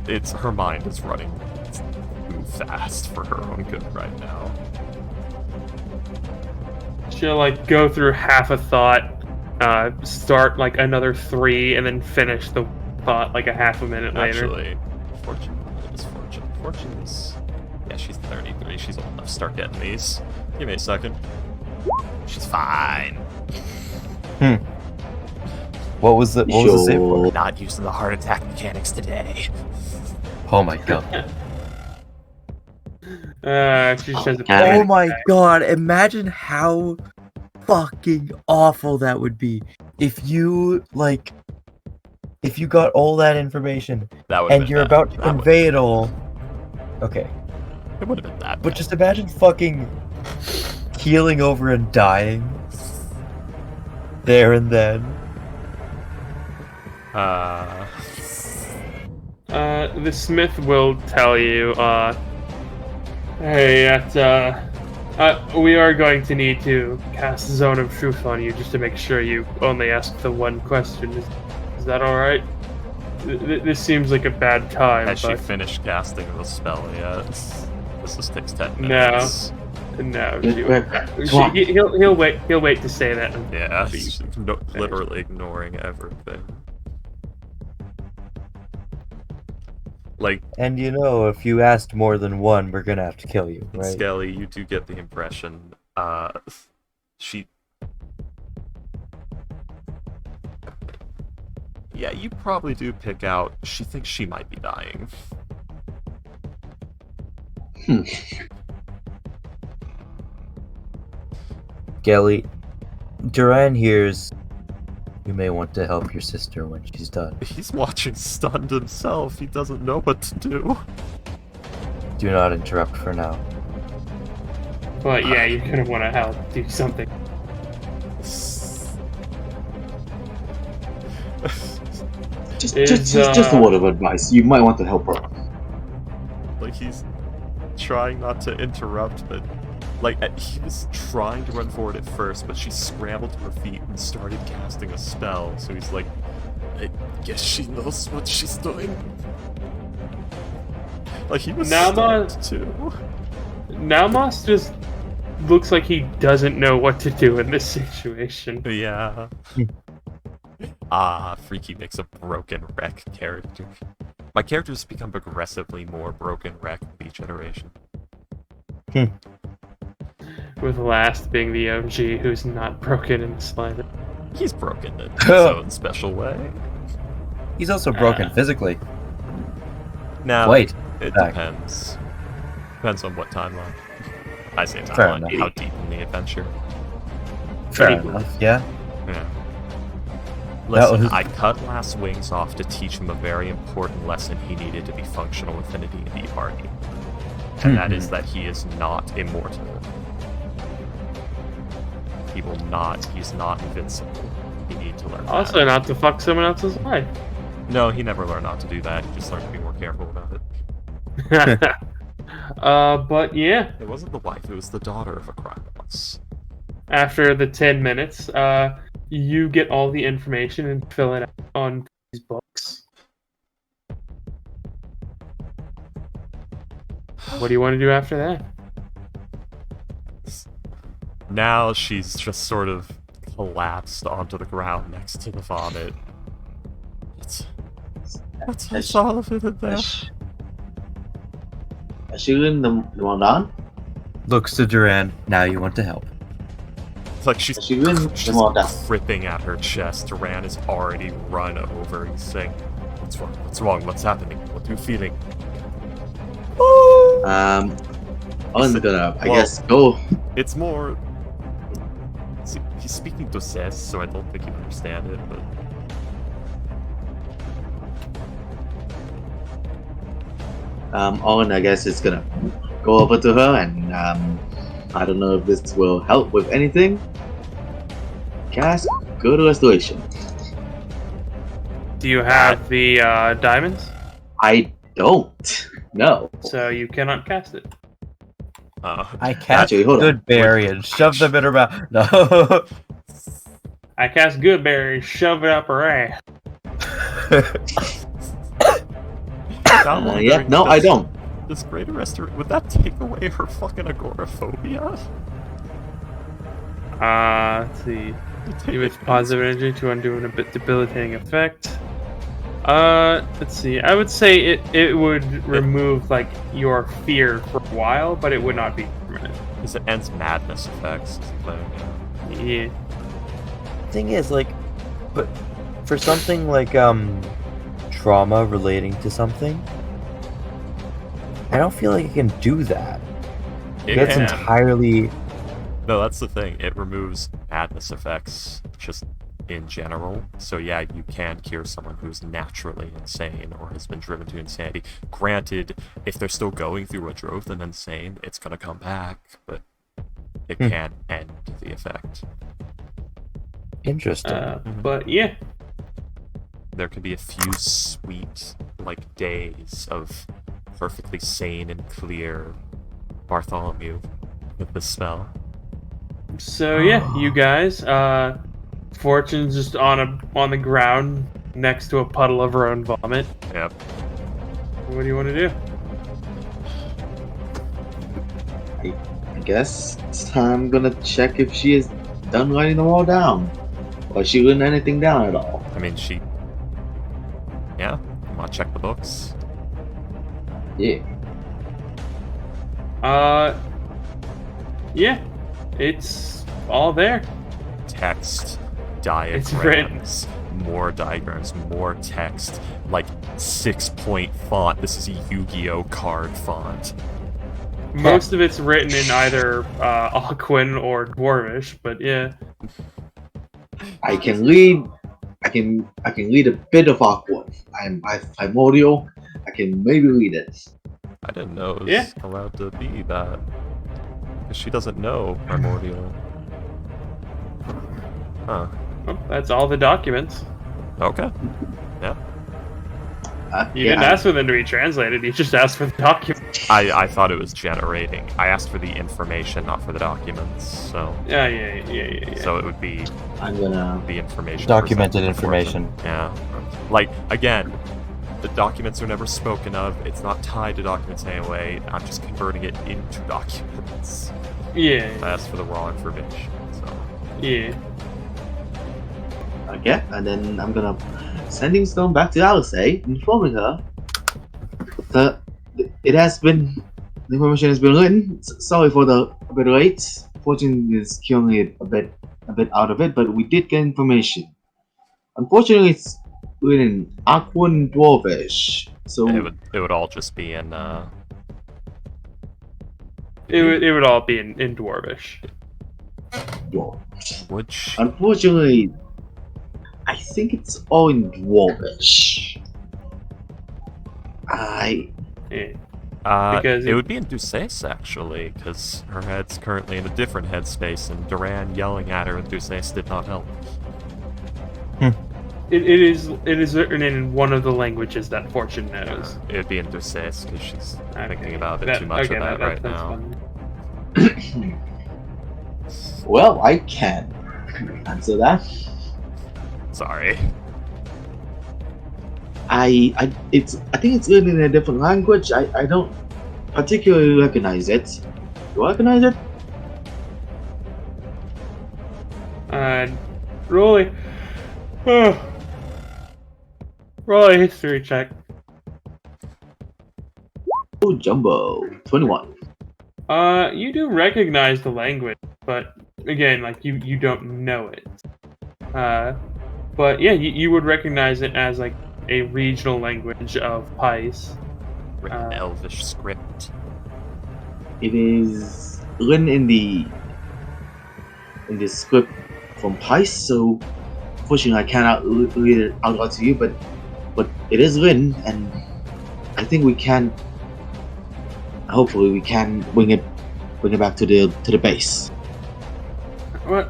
It's her mind is running too fast for her own good right now. She'll like go through half a thought, start like another 3, and then finish the thought like a half a minute later. Actually, Fortune is Fortune. Fortune's... Yeah, she's 33. She's old enough to start getting these. Give me a second. She's fine. What was the save for? Sure. Not using the heart attack mechanics today. Oh my god. She says, Oh my god, imagine how fucking awful that would be if you got all that information That would. and you're about to convey it all. Okay. It would have been that. But just imagine fucking keeling over and dying there and then. The smith will tell you, hey, we are going to need to cast Zone of Truth on you just to make sure you only ask the one question. Is that alright? This seems like a bad time. Has she but finished casting the spell yet? This just takes 10 minutes. No. Come on. He'll wait to say that. Yeah, she's literally ignoring everything. Like, And you know, if you asked more than one, we're gonna have to kill you, right? Skelly, you do get the impression, she... Yeah, you probably do pick out, she thinks she might be dying. Skelly, Duran hears you may want to help your sister when she's done. He's watching stunned himself, he doesn't know what to do. Do not interrupt for now. But yeah, you're gonna want to help do something. Just a word of advice. You might want to help her. Like, he's trying not to interrupt, but... Like, he was trying to run forward at first, but she scrambled to her feet and started casting a spell, so he's like, I guess she knows what she's doing. Like, he was Nauma- stunned, too. Nalmos just looks like he doesn't know what to do in this situation. Yeah. Freaky makes a broken wreck character. My characters become progressively more broken wreck with each iteration. With last being the OG, who's not broken in the slightest. He's broken in his own special way. He's also broken physically. Now, Wait. it back. depends. Depends on what timeline. I say Fair timeline, enough. how deep in the adventure. Fair Pretty enough, yeah. Yeah. That Listen, was- I cut Last Wings off to teach him a very important lesson he needed to be functional within a D&D party. And that is that he is not immortal. He's not invincible. You need to learn Also, that. not to fuck someone else's wife. No, he never learned not to do that. He just learned to be more careful about it. But yeah, It wasn't the wife, it was the daughter of a crime boss. after the 10 minutes, you get all the information and fill it out on these books. What do you want to do after that? Now she's just sort of collapsed onto the ground next to the vomit. What's all of it in there? Is she in the one down? Looks to Duran. Now you want to help. It's like she's Is she in the just one down? gripping at her chest. Duran is already run over. He's saying, "What's wrong? What's wrong? What's happening? What are you feeling?" I'm gonna, I Well- guess, go. It's more. See, he's speaking to Sess, so I don't think you understand it, but. Owen, I guess, is gonna go over to her and I don't know if this will help with anything. Cast Good Restoration. Do you have the diamonds? I don't. No. So you cannot cast it. I cast Actually, hold on. good berry and shove them in her mouth. No. I cast good berry, shove it up her ass. Not wondering, Yeah, no, I don't. Does Greater Restoration, would that take away her fucking agoraphobia? Let's see. With positive energy to undo a bit debilitating effect. Let's see. I would say it would remove like your fear for a while, but it would not be permanent. Because it ends madness effects. Yeah. Thing is, like, but for something like trauma relating to something, I don't feel like it can do that. It That's can. entirely. No, that's the thing. It removes madness effects just in general. So yeah, you can cure someone who's naturally insane or has been driven to insanity. Granted, if they're still going through what drove them insane, it's gonna come back, but it can end the effect. Interesting. But yeah. There could be a few sweet, like, days of perfectly sane and clear Bartholomew with the spell. So yeah, you guys. Fortune's just on the ground next to a puddle of her own vomit. Yep. What do you want to do? I guess I'm gonna check if she is done writing them all down. Or she written anything down at all. I mean, yeah, you wanna check the books? Yeah. Yeah. It's all there. Text, It's written. diagrams, more diagrams, more text, like 6-point font. This is a Yu-Gi-Oh card font. Most of it's written in either Aquan or Dwarvish, but yeah. I can read a bit of Aqua. I'm primordial. I can maybe read it. I didn't know it was Yeah. allowed to be that. Because she doesn't know primordial. Huh. Well, that's all the documents. Okay. Yeah. You Yeah, didn't ask for them to be translated, you just asked for the documents. I thought it was generating. I asked for the information, not for the documents. So Yeah. so it would be I'm gonna. the information. Documented presented before information. them. Yeah. Like, again, The documents are never spoken of. It's not tied to documents anyway. I'm just converting it into documents. Yeah. That's for the raw information. So Yeah. Okay, and then I'm gonna sending stone back to Alice, informing her that it has been the information has been written. Sorry for the a bit late. Fortune is killing it a bit out of it, but we did get information. Unfortunately, it's written in Aquan Dwarvish, so it would all just be in. It would all be in Dwarvish. Dwarvish. Which Unfortunately, I think it's all in Dwarvish. Because it would be in Duces actually, because her head's currently in a different headspace, and Duran yelling at her in Duces did not help. it is written in one of the languages that Fortune knows. It would be in Duces because she's thinking Okay. about it too much of that right that's now. funny. Well, I can answer that. Sorry. I think it's written in a different language. I don't particularly recognize it. Do I recognize it? Roll a history check. Oh, Jumbo, 21. You do recognize the language, but again, like you don't know it. But yeah, you would recognize it as like a regional language of Pice. Written Elvish script. It is written in the script from Pice, so unfortunately I cannot read it out loud to you, but it is written, and I think we can. Hopefully, we can bring it back to the base. Well,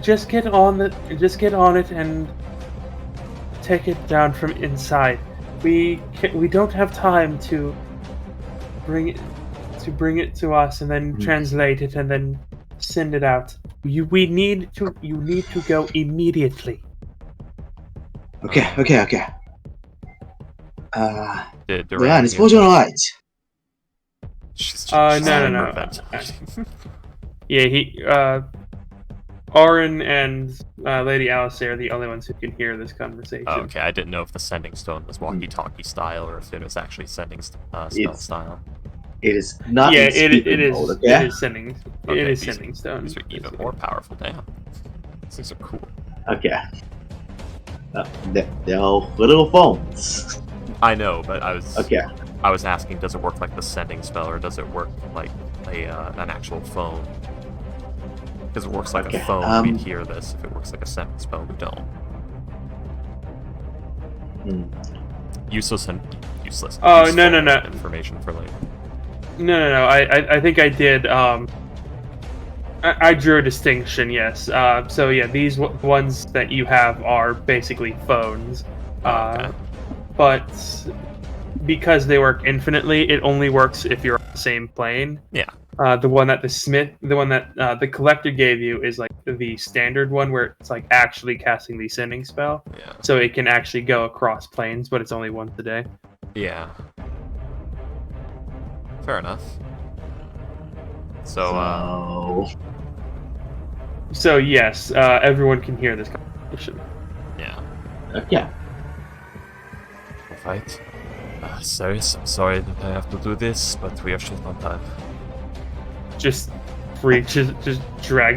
just get on it and take it down from inside. We don't have time to bring it to us and then translate it and then send it out. You need to go immediately. Okay. Duran is Fortune alright? She's No. hyperventilating. Yeah, Auron and Lady Alice are the only ones who can hear this conversation. Oh, okay, I didn't know if the sending stone was walkie-talkie style or if it was actually sending spell style. It is not. Yeah, in speaker it is. mode, okay? It is sending. Okay, it is these- sending stone. These are even more powerful. Damn, these are cool. Okay. They're all little phones. I know, but I was Okay. I was asking, does it work like the sending spell, or does it work like an actual phone? Because it works like Okay, a phone, we'd hear this. If it works like a sending spell, we don't. Useless. Oh, useful no. Information for later. No. I think I did. I drew a distinction. Yes. So yeah, these ones that you have are basically phones. Okay. But because they work infinitely, it only works if you're on the same plane. Yeah. The one that the collector gave you is like the standard one where it's like actually casting the sending spell. Yeah. So it can actually go across planes, but it's only once a day. Yeah. Fair enough. So, So yes, everyone can hear this conversation. yeah. Okay. Alright. Sirs, I'm sorry that I have to do this, but we are short on time. Just drags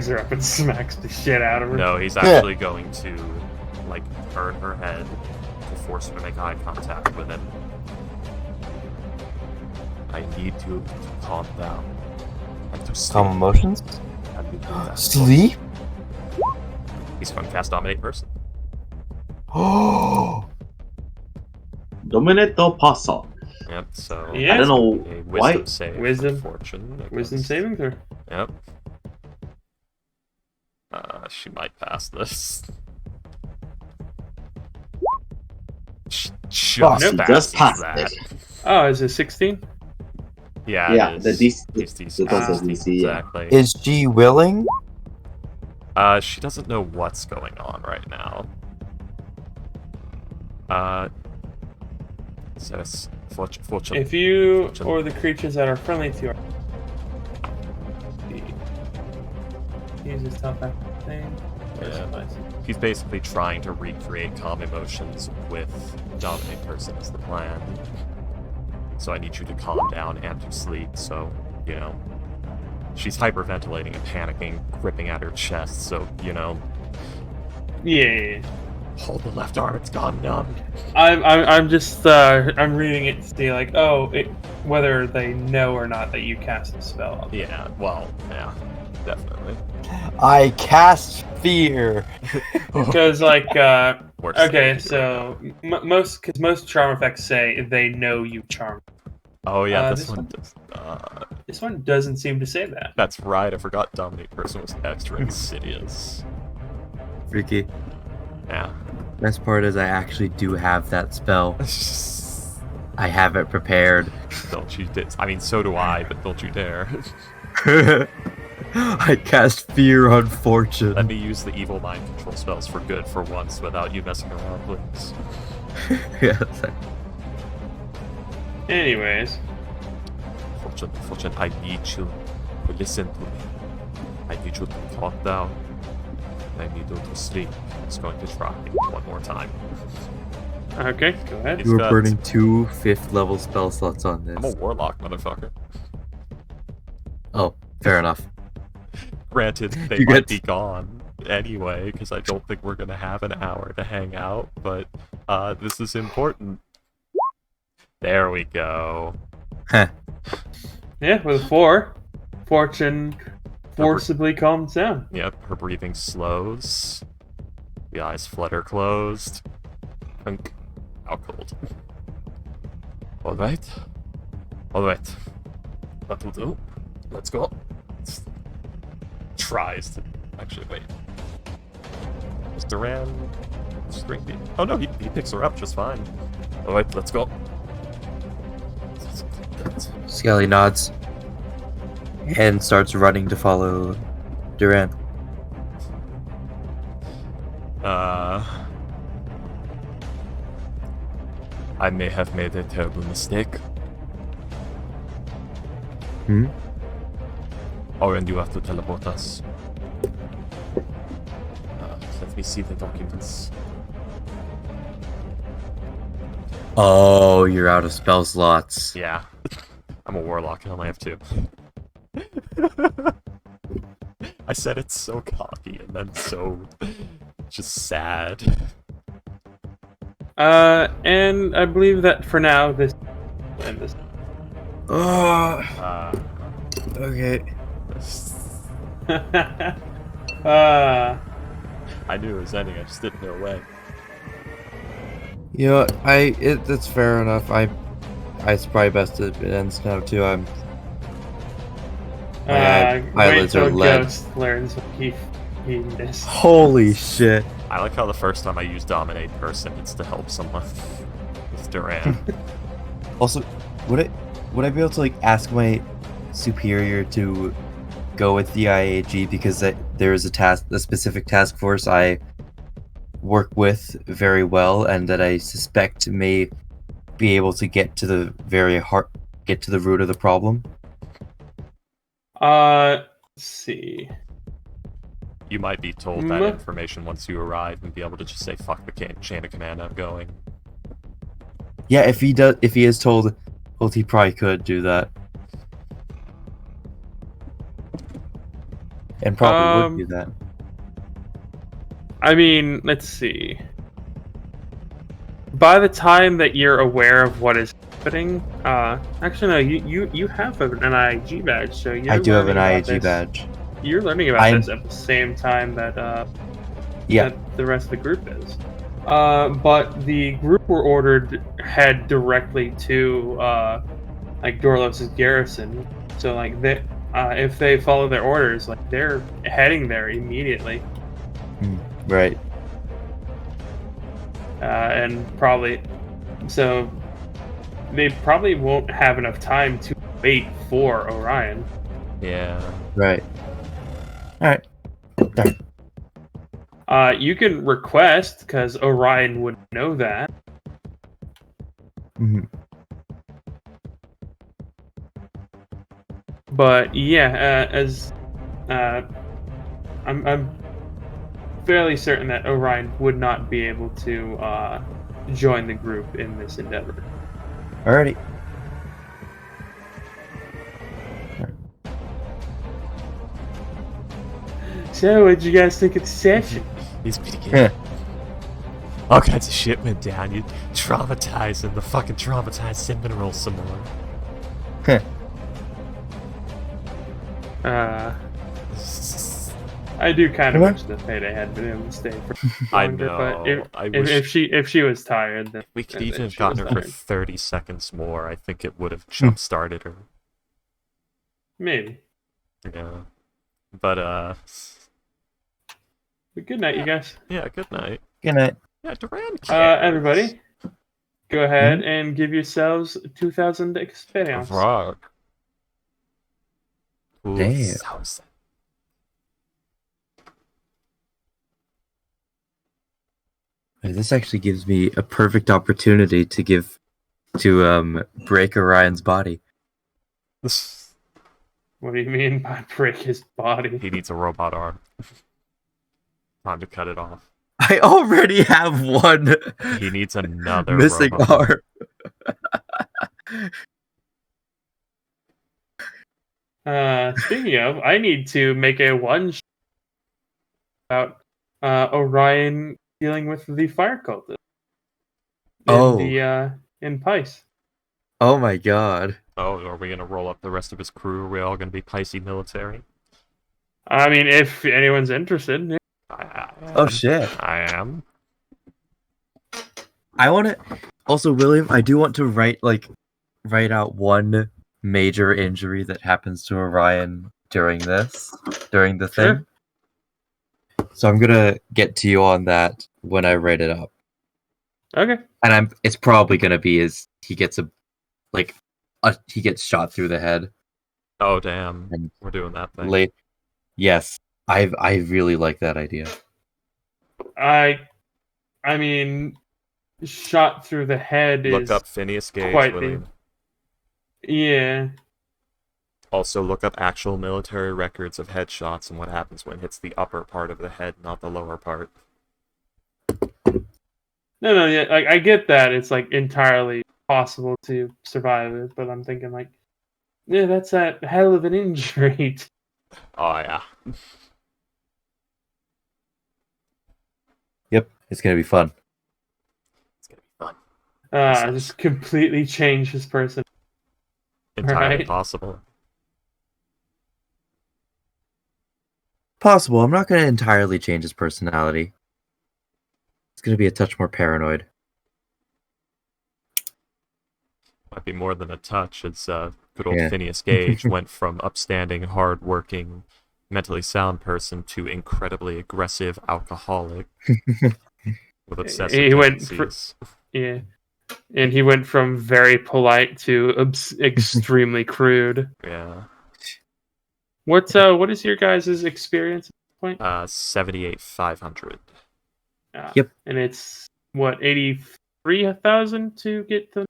her up and smacks the shit out of her. No, he's actually going to, like, turn her head to force her to make eye contact with him. I need you to calm down. And to sleep. Calm emotions? And you do that. Sleep? He's going to cast Dominate Person. Oh! Dominate or pass on? Yep, so... Yeah. I don't know A why. wisdom save for Wisdom. Fortune. I Wisdom guess. saving throw. Yep. She might pass this. She Oh, just she passes just passed that. it. Oh, is it 16? Yeah, Yeah, it the is. DC It's the total DC, DC, yeah. exactly. Is she willing? She doesn't know what's going on right now. So it's fortunate. If you or the creatures that are friendly to you use this tough thing. Yeah. He's basically trying to recreate calm emotions with dominate person as the plan. So I need you to calm down and to sleep, so, you know. She's hyperventilating and panicking, gripping at her chest, so, you know. Yeah. Hold the left arm, it's gone numb. I'm just I'm reading it to see like, whether they know or not that you cast the spell. Yeah, well, yeah, definitely. I cast fear. Because like Worst okay, stage so most charm effects say they know you charm. Oh yeah, this this one one- does. This one doesn't seem to say that. That's right. I forgot dominate person was extra insidious. Freaky. Yeah. Best part is I actually do have that spell. I have it prepared. Don't you dare. I mean, so do I, but don't you dare. I cast fear on fortune. Let me use the evil mind control spells for good for once without you messing around, please. Yes. Anyways, Fortune, I need you to listen to me. I need you to calm down. I need you to sleep. I'm just going to try one more time. okay, go ahead. He's You were got- burning 2 5th level spell slots on I'm a this. warlock, motherfucker. Oh, fair enough. Granted, they You might get- be gone anyway, because I don't think we're gonna have an hour to hang out, but this is important. There we go. Heh. Yeah, with a 4, Fortune forcibly calms down. Yep, her breathing slows. The eyes flutter closed. Clunk. Out cold. Alright. Alright. That'll do. Let's go. Tries to... Actually, wait. Is Duran... String... Oh no, he picks her up just fine. Alright, let's go. Skelly nods and starts running to follow Duran. I may have made a terrible mistake. Hmm? Oren, you have to teleport us. Let me see the documents. Oh, you're out of spell slots. Yeah. I'm a warlock, I only have 2. I said it's so cocky and then so... just sad. And I believe that for now, this and this. Oh, Uh, okay. I knew it was ending, I just didn't know when. You know, that's fair enough. It's probably best that it ends now too. My wait eyelids are till lead. Ghost learns what he missed. Holy shit! I like how the first time I use Dominate Person, it's to help someone with Duran. Also, would I be able to like ask my superior to go with the IAG because there is a specific task force I work with very well and that I suspect may be able to get to the root of the problem. Let's see. You might be told that information once you arrive and be able to just say, fuck the chain of command, I'm going. Yeah, if he is told, well, he probably could do that. And probably would do that. I mean, let's see. By the time that you're aware of what is happening, actually no, you have an IAG badge, so you're I do have an learning about IAG this- badge. You're learning about this at the same time that Yeah. that the rest of the group is. But the group were ordered head directly to like Dorlos's garrison. So like they, if they follow their orders, like they're heading there immediately. Right. And probably, so they probably won't have enough time to wait for Orion. Yeah. Right. Alright. You can request, because Orion would know that. Mhm. But yeah, I'm fairly certain that Orion would not be able to join the group in this endeavor. Alrighty. So, what did you guys think of the session? He's pretty Yeah. good. All kinds of shit went down. You traumatized and the fucking traumatized cinnamon roll some more. I do kind of What? wish that Payday had been able to stay for I longer, know. but I if wish if she was tired, then we could then even have she gotten was her for tired. 30 seconds more. I think it would have jump started her. Maybe. Yeah. But But good night, you guys. yeah, good night. Good night. Yeah, Duran cares. Everybody, go ahead and give yourselves 2,000 experience. Rock. Ooh, Damn. sounds- This actually gives me a perfect opportunity to break Orion's body. What do you mean by break his body? He needs a robot arm. Time to cut it off. I already have one He needs another missing robot arm. Speaking of, I need to make a one about Orion dealing with the fire cultist. In Pice. Oh my god. Oh, are we gonna roll up the rest of his crew? Are we all gonna be Pisces military? I mean, if anyone's interested. Yeah. I Oh am. shit. I am. I want to also, William, I do want to write out one major injury that happens to Orion during the thing. Sure. So I'm gonna get to you on that when I write it up. Okay. And it's probably gonna be he gets he gets shot through the head. Oh damn. And We're doing that thing. late. Yes. I really like that idea. I mean, shot through the head Look is up Phineas Gage, quite William. yeah. Also, look up actual military records of headshots and what happens when it hits the upper part of the head, not the lower part. No, yeah, I get that it's like entirely possible to survive it, but I'm thinking like, yeah, that's a hell of an injury. Oh yeah. Yep, it's gonna be fun. It's gonna be fun. Just completely change his person. Entirely Right. possible. Possible. I'm not gonna entirely change his personality. It's gonna be a touch more paranoid. Might be more than a touch. It's good old Yeah. Phineas Gage went from upstanding, hard-working, mentally sound person to incredibly aggressive alcoholic with obsessive He went tendencies. Yeah, and he went from very polite to extremely crude. Yeah. What is your guys' experience at this point? 78,500. Yep. And it's what 83,000 to get the.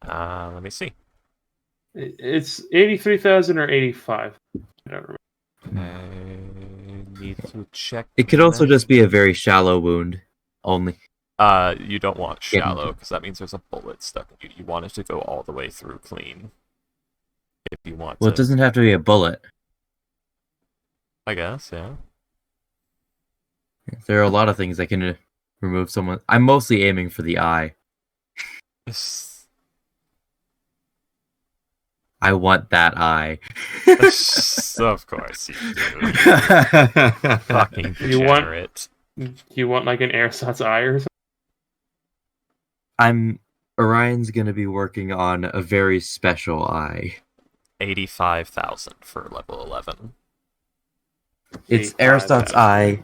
Let me see. It's 83,000 or 85. I don't remember. I need to check. It could also just be a very shallow wound. Only. You don't want shallow because that means there's a bullet stuck in you. You want it to go all the way through clean. If you want Well, to. it doesn't have to be a bullet. I guess, yeah. There are a lot of things that can remove someone. I'm mostly aiming for the eye. I want that eye. Of course you do. Fucking You want- degenerate. You want like an ersatz eye or something? Orion's gonna be working on a very special eye. 85,000 for level 11. It's 85,000. Aristote's eye.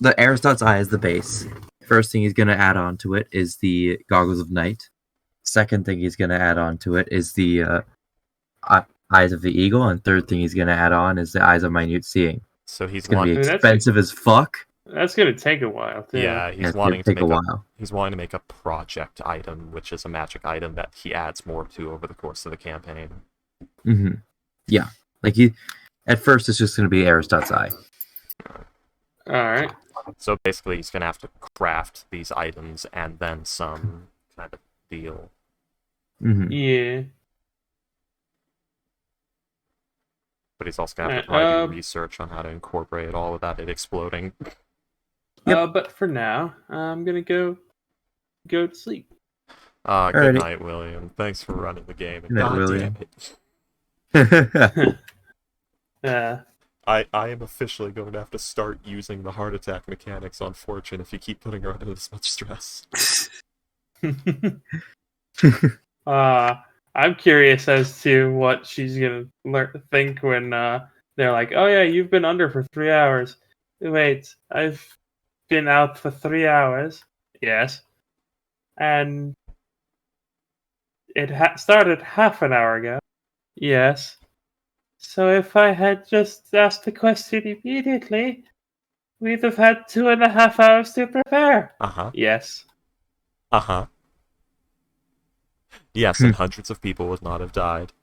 The Aristote's eye is the base. First thing he's gonna add on to it is the goggles of night. Second thing he's gonna add on to it is the eyes of the eagle, and third thing he's gonna add on is the eyes of minute seeing. So he's It's gonna be I mean, that's expensive as fuck. That's gonna take a while too. Yeah, It's gonna take a while. He's wanting to make a project item, which is a magic item that he adds more to over the course of the campaign. Mm-hmm. Yeah, like at first it's just gonna be Aristote's eye. All right. So basically, he's gonna have to craft these items and then some kind of deal. Mm-hmm. Yeah. But he's also gonna have to Alright, probably do research on how to incorporate all without it exploding. But for now, I'm gonna go to sleep. Good Alrighty. night, William. Thanks for running the game. Good night, God William. damn Uh, it. I am officially going to have to start using the heart attack mechanics on Fortune if you keep putting her under this much stress. I'm curious as to what she's gonna think when they're like, "Oh yeah, you've been under for 3 hours." Wait, I've been out for 3 hours. Yes, and it started half an hour ago. Yes. So if I had just asked the question immediately, we'd have had 2.5 hours to prepare. Uh-huh. Yes. Uh-huh. Yes, and hundreds of people would not have died.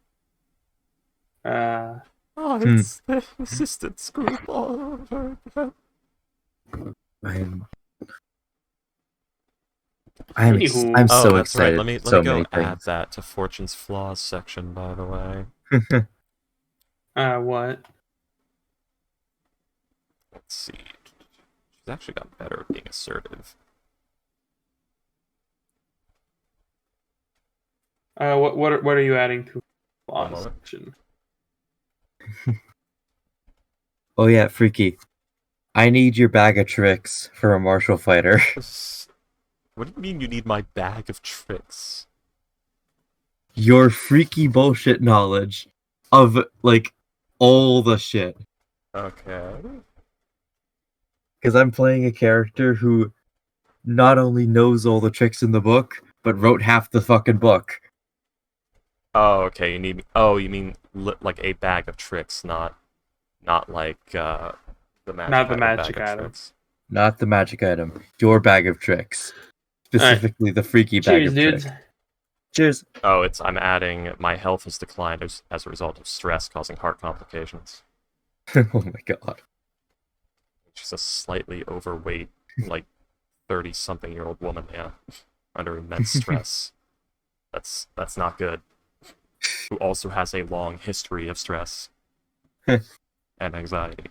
Uh, Oh, it's the assistance group. Oh, I'm Anywho. so that's excited. right. Let me so go many add things. that to Fortune's Flaws section, by the way. What? Let's see. She's actually gotten better at being assertive. What are you adding to One flaws moment. section? Oh yeah, Freaky. I need your bag of tricks for a martial fighter. What do you mean you need my bag of tricks? Your freaky bullshit knowledge of like all the shit. Okay. Because I'm playing a character who not only knows all the tricks in the book, but wrote half the fucking book. Oh, okay. You need. Oh, you mean like a bag of tricks, not like the magic. Not the item magic bag of item. tricks. Not the magic item. Your bag of tricks. Specifically the freaky bag Cheers, of dudes. tricks. Cheers. Oh, I'm adding my health has declined as a result of stress causing heart complications. Oh my god. She's a slightly overweight, like 30-something-year-old woman, yeah, under immense stress. That's not good. Who also has a long history of stress and anxiety.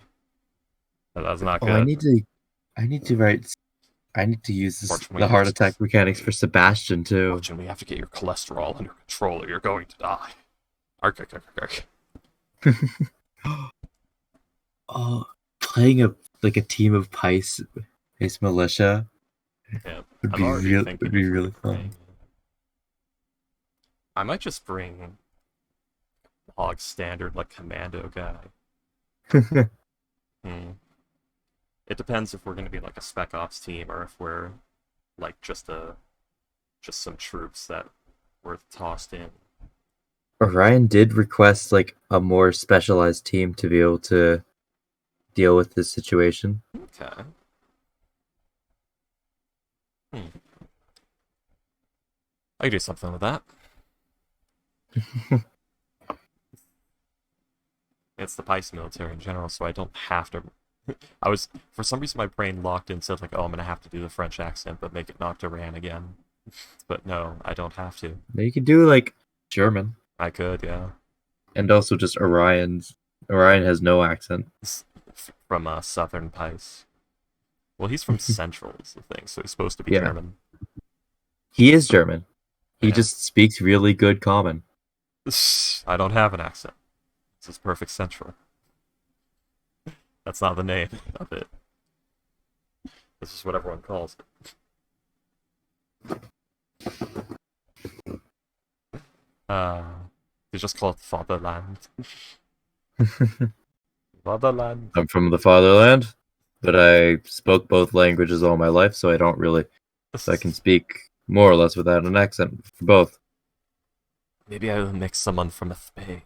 That's not good. Oh, I need to write. I need to use Fortunately, the heart it's- attack mechanics for Sebastian too. Fortune, we have to get your cholesterol under control or you're going to die. Ark, ark, ark, ark. Oh, playing a team of Pice militia Yeah, would I'm be already real. thinking Would be of really bringing- fun. I might just bring Hog standard like commando guy. It depends if we're gonna be like a spec ops team or if we're like just some troops that were tossed in. Orion did request like a more specialized team to be able to deal with this situation. Okay. I can do something with that. It's the Pice military in general, so I don't have to. I was, for some reason, my brain locked in, said like, "Oh, I'm gonna have to do the French accent, but make it Nocturne again." But no, I don't have to. You could do like German, I could, yeah. and also just Orion's. Orion has no accent. From Southern Pice. Well, he's from Central, is the thing, so he's supposed to be Yeah. German. He is German. He Yeah. just speaks really good common. I don't have an accent. This is perfect Central. That's not the name of it. This is what everyone calls it. They just call it Fatherland. Fatherland. I'm from the fatherland, but I spoke both languages all my life, so I don't really. So I can speak more or less without an accent for both. Maybe I will mix someone from a Spey.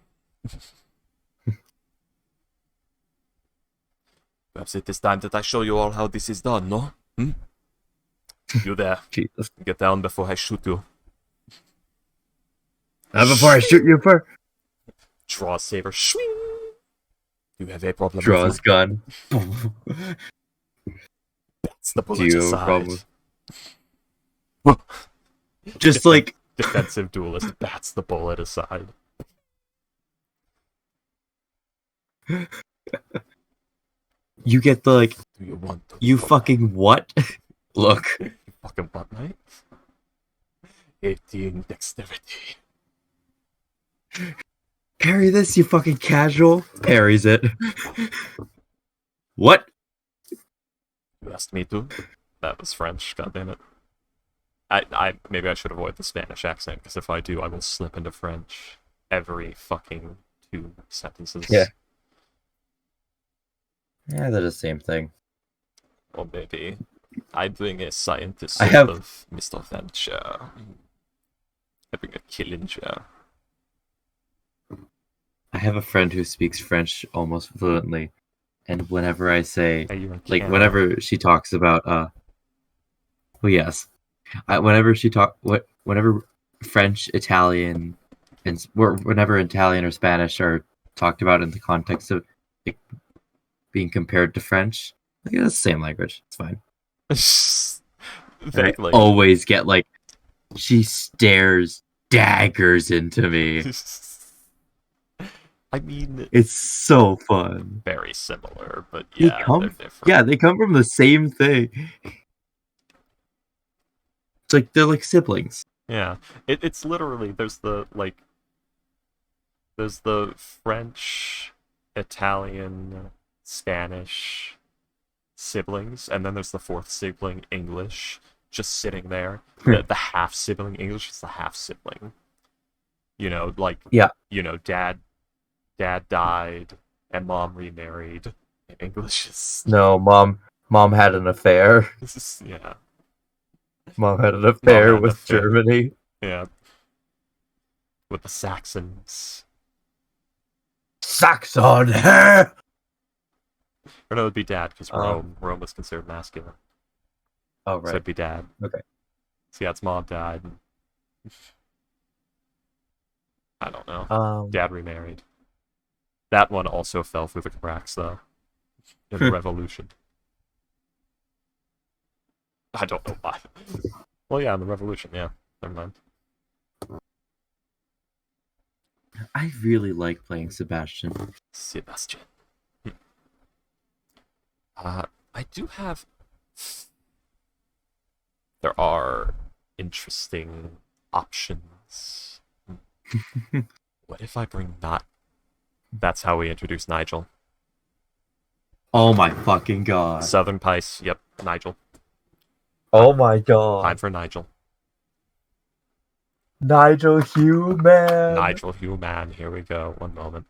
Perhaps it is time that I show you all how this is done, no? You there. Jesus. Get down before I shoot you. Before I shoot you first. Draw a saber. Swing. You have a problem Draw with his gun. That's the bullet Do you have a aside. problem? Just like Defensive duelist bats the bullet aside. you get the like Do you want to you fucking what? Look. You fucking what, mate? 18 dexterity. Parry this, you fucking casual. Parries it. What? You asked me to? That was French, goddammit. I maybe I should avoid the Spanish accent, because if I do, I will slip into French every fucking 2 sentences. Yeah. Yeah, they're the same thing. Or maybe I bring a scientist I sort have- of Mr. Venture. I bring a Killinger. I have a friend who speaks French almost fluently, and whenever I say, Hey, you're in like, Canada. whenever she talks about, well, yes, whenever French, Italian, and whenever Italian or Spanish are talked about in the context of like, being compared to French, like, it's the same language. It's fine. And I Vaguely. always get like, she stares daggers into me. I mean, It's so fun. very similar, but They yeah, come- they're different. Yeah, they come from the same thing. It's like they're like siblings. Yeah, it's literally there's the French, Italian, Spanish siblings, and then there's the fourth sibling, English, just sitting there. The half sibling English is the half sibling. You know, like Yeah. you know, dad died and mom remarried. And English is No, mom had an affair. yeah. Mom had an affair had an with affair. Germany. Yeah. With the Saxons. Saxon. Or no, it would be dad, because Oh. Rome was considered masculine. Oh So right. it'd be dad. Okay. So yeah, its mom died. I don't know. Dad remarried. That one also fell through the cracks, though. In the revolution. I don't know why. Well, yeah, in the revolution, yeah. Never mind. I really like playing Sebastian. Sebastian. I do have... There are interesting options. What if I bring not... That's how we introduce Nigel. Oh my fucking god. Southern Pice, yep, Nigel. Oh my god. Time for Nigel. Nigel Human. Nigel Human, here we go. One moment.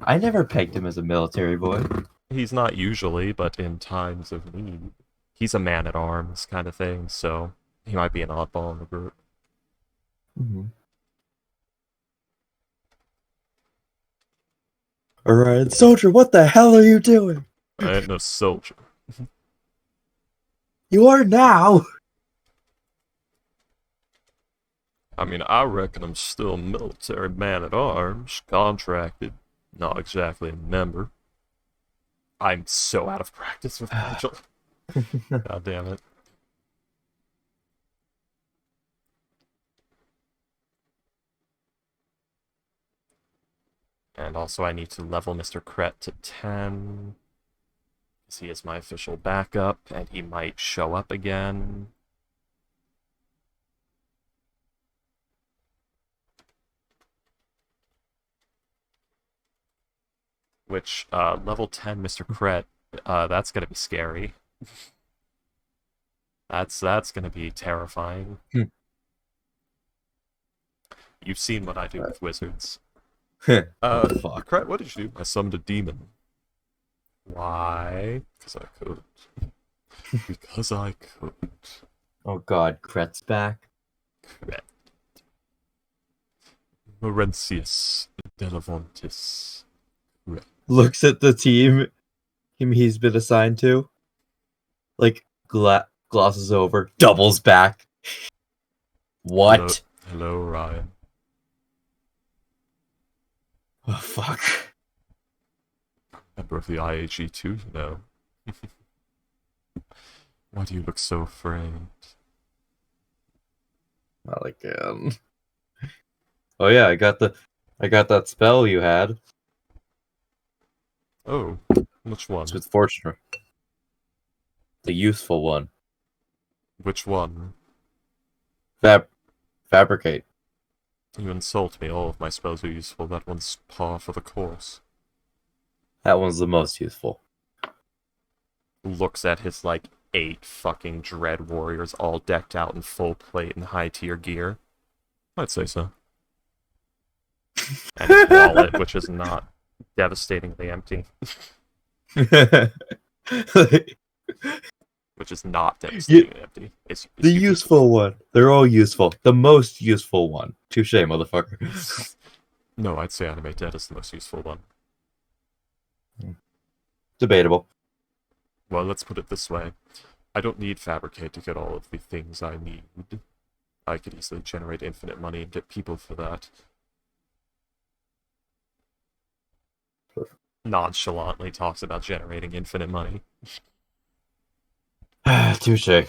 I never pegged him as a military boy. He's not usually, but in times of need. He's a man-at-arms kind of thing, so he might be an oddball in the group. Mm-hmm. Alright, soldier, what the hell are you doing? I ain't no soldier. You are now. I mean, I reckon I'm still a military man-at-arms, contracted, not exactly a member. I'm so out of practice with Nigel. God damn it. And also I need to level Mr. Kret to 10. Because he is my official backup, and he might show up again. Which, level 10 Mr. Kret, that's gonna be scary. That's gonna be terrifying. You've seen what I do with wizards. What the fuck? Kret, what did you do? I summoned a demon. Why? Because I could. Because I could. Oh god, Kret's back. Kret. Laurentius Delavantis. looks at the team he's been assigned to, like glosses over, doubles back. What? Hello, Ryan. Oh, fuck. Member of the IAG too, you know. Why do you look so afraid? Not again. Oh yeah, I got that spell you had. Oh, which one? It's with fortune. The useful one. Which one? Fabricate. You insult me, all of my spells are useful, that one's par for the course. That one's the most useful. Looks at his, 8 fucking dread warriors all decked out in full plate and high tier gear. I'd say so. And his wallet, which is not devastatingly empty. Which is not devastatingly empty. It's the useful one. They're all useful. The most useful one. Touche, motherfucker. No, I'd say Animate Dead is the most useful one. Debatable. Well, let's put it this way. I don't need Fabricate to get all of the things I need. I could easily generate infinite money and get people for that. Nonchalantly talks about generating infinite money. Touche.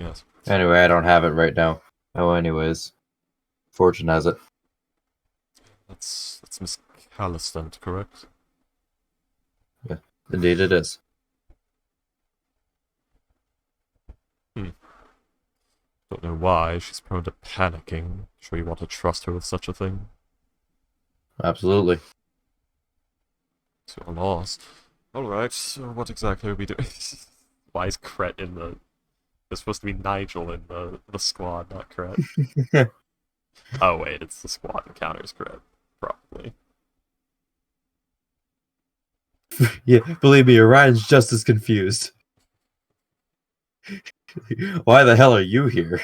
Yes. Anyway, I don't have it right now. Oh, anyways. Fortune has it. That's Miss Callistant, correct? Indeed it is. Don't know why, she's prone to panicking. Sure you want to trust her with such a thing? Absolutely. So I'm lost. Alright, so what exactly are we doing? Why is Kret in the... It's supposed to be Nigel in the squad, not Kret. Oh wait, it's the squad encounters Kret. Probably. Yeah, believe me, Orion's just as confused. Why the hell are you here?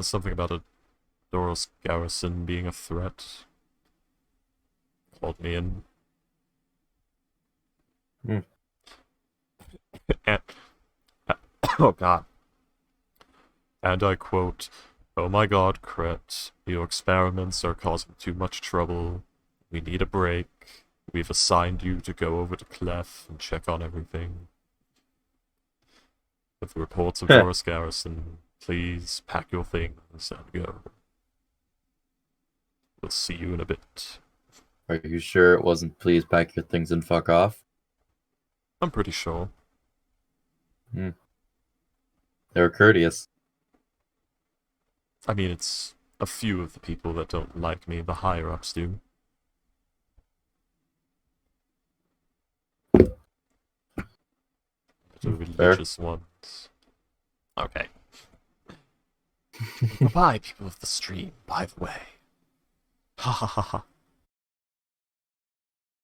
Something about a Doros garrison being a threat. Called me in. And, oh god. And I quote, "Oh my god, Kret, your experiments are causing too much trouble. We need a break. We've assigned you to go over to Clef and check on everything. With reports of Doros garrison, please pack your things and go. We'll see you in a bit." Are you sure it wasn't please pack your things and fuck off? I'm pretty sure. They were courteous. I mean, it's a few of the people that don't like me, the higher-ups do. The religious ones. Okay. Goodbye, people of the stream, by the way. Ha ha ha ha.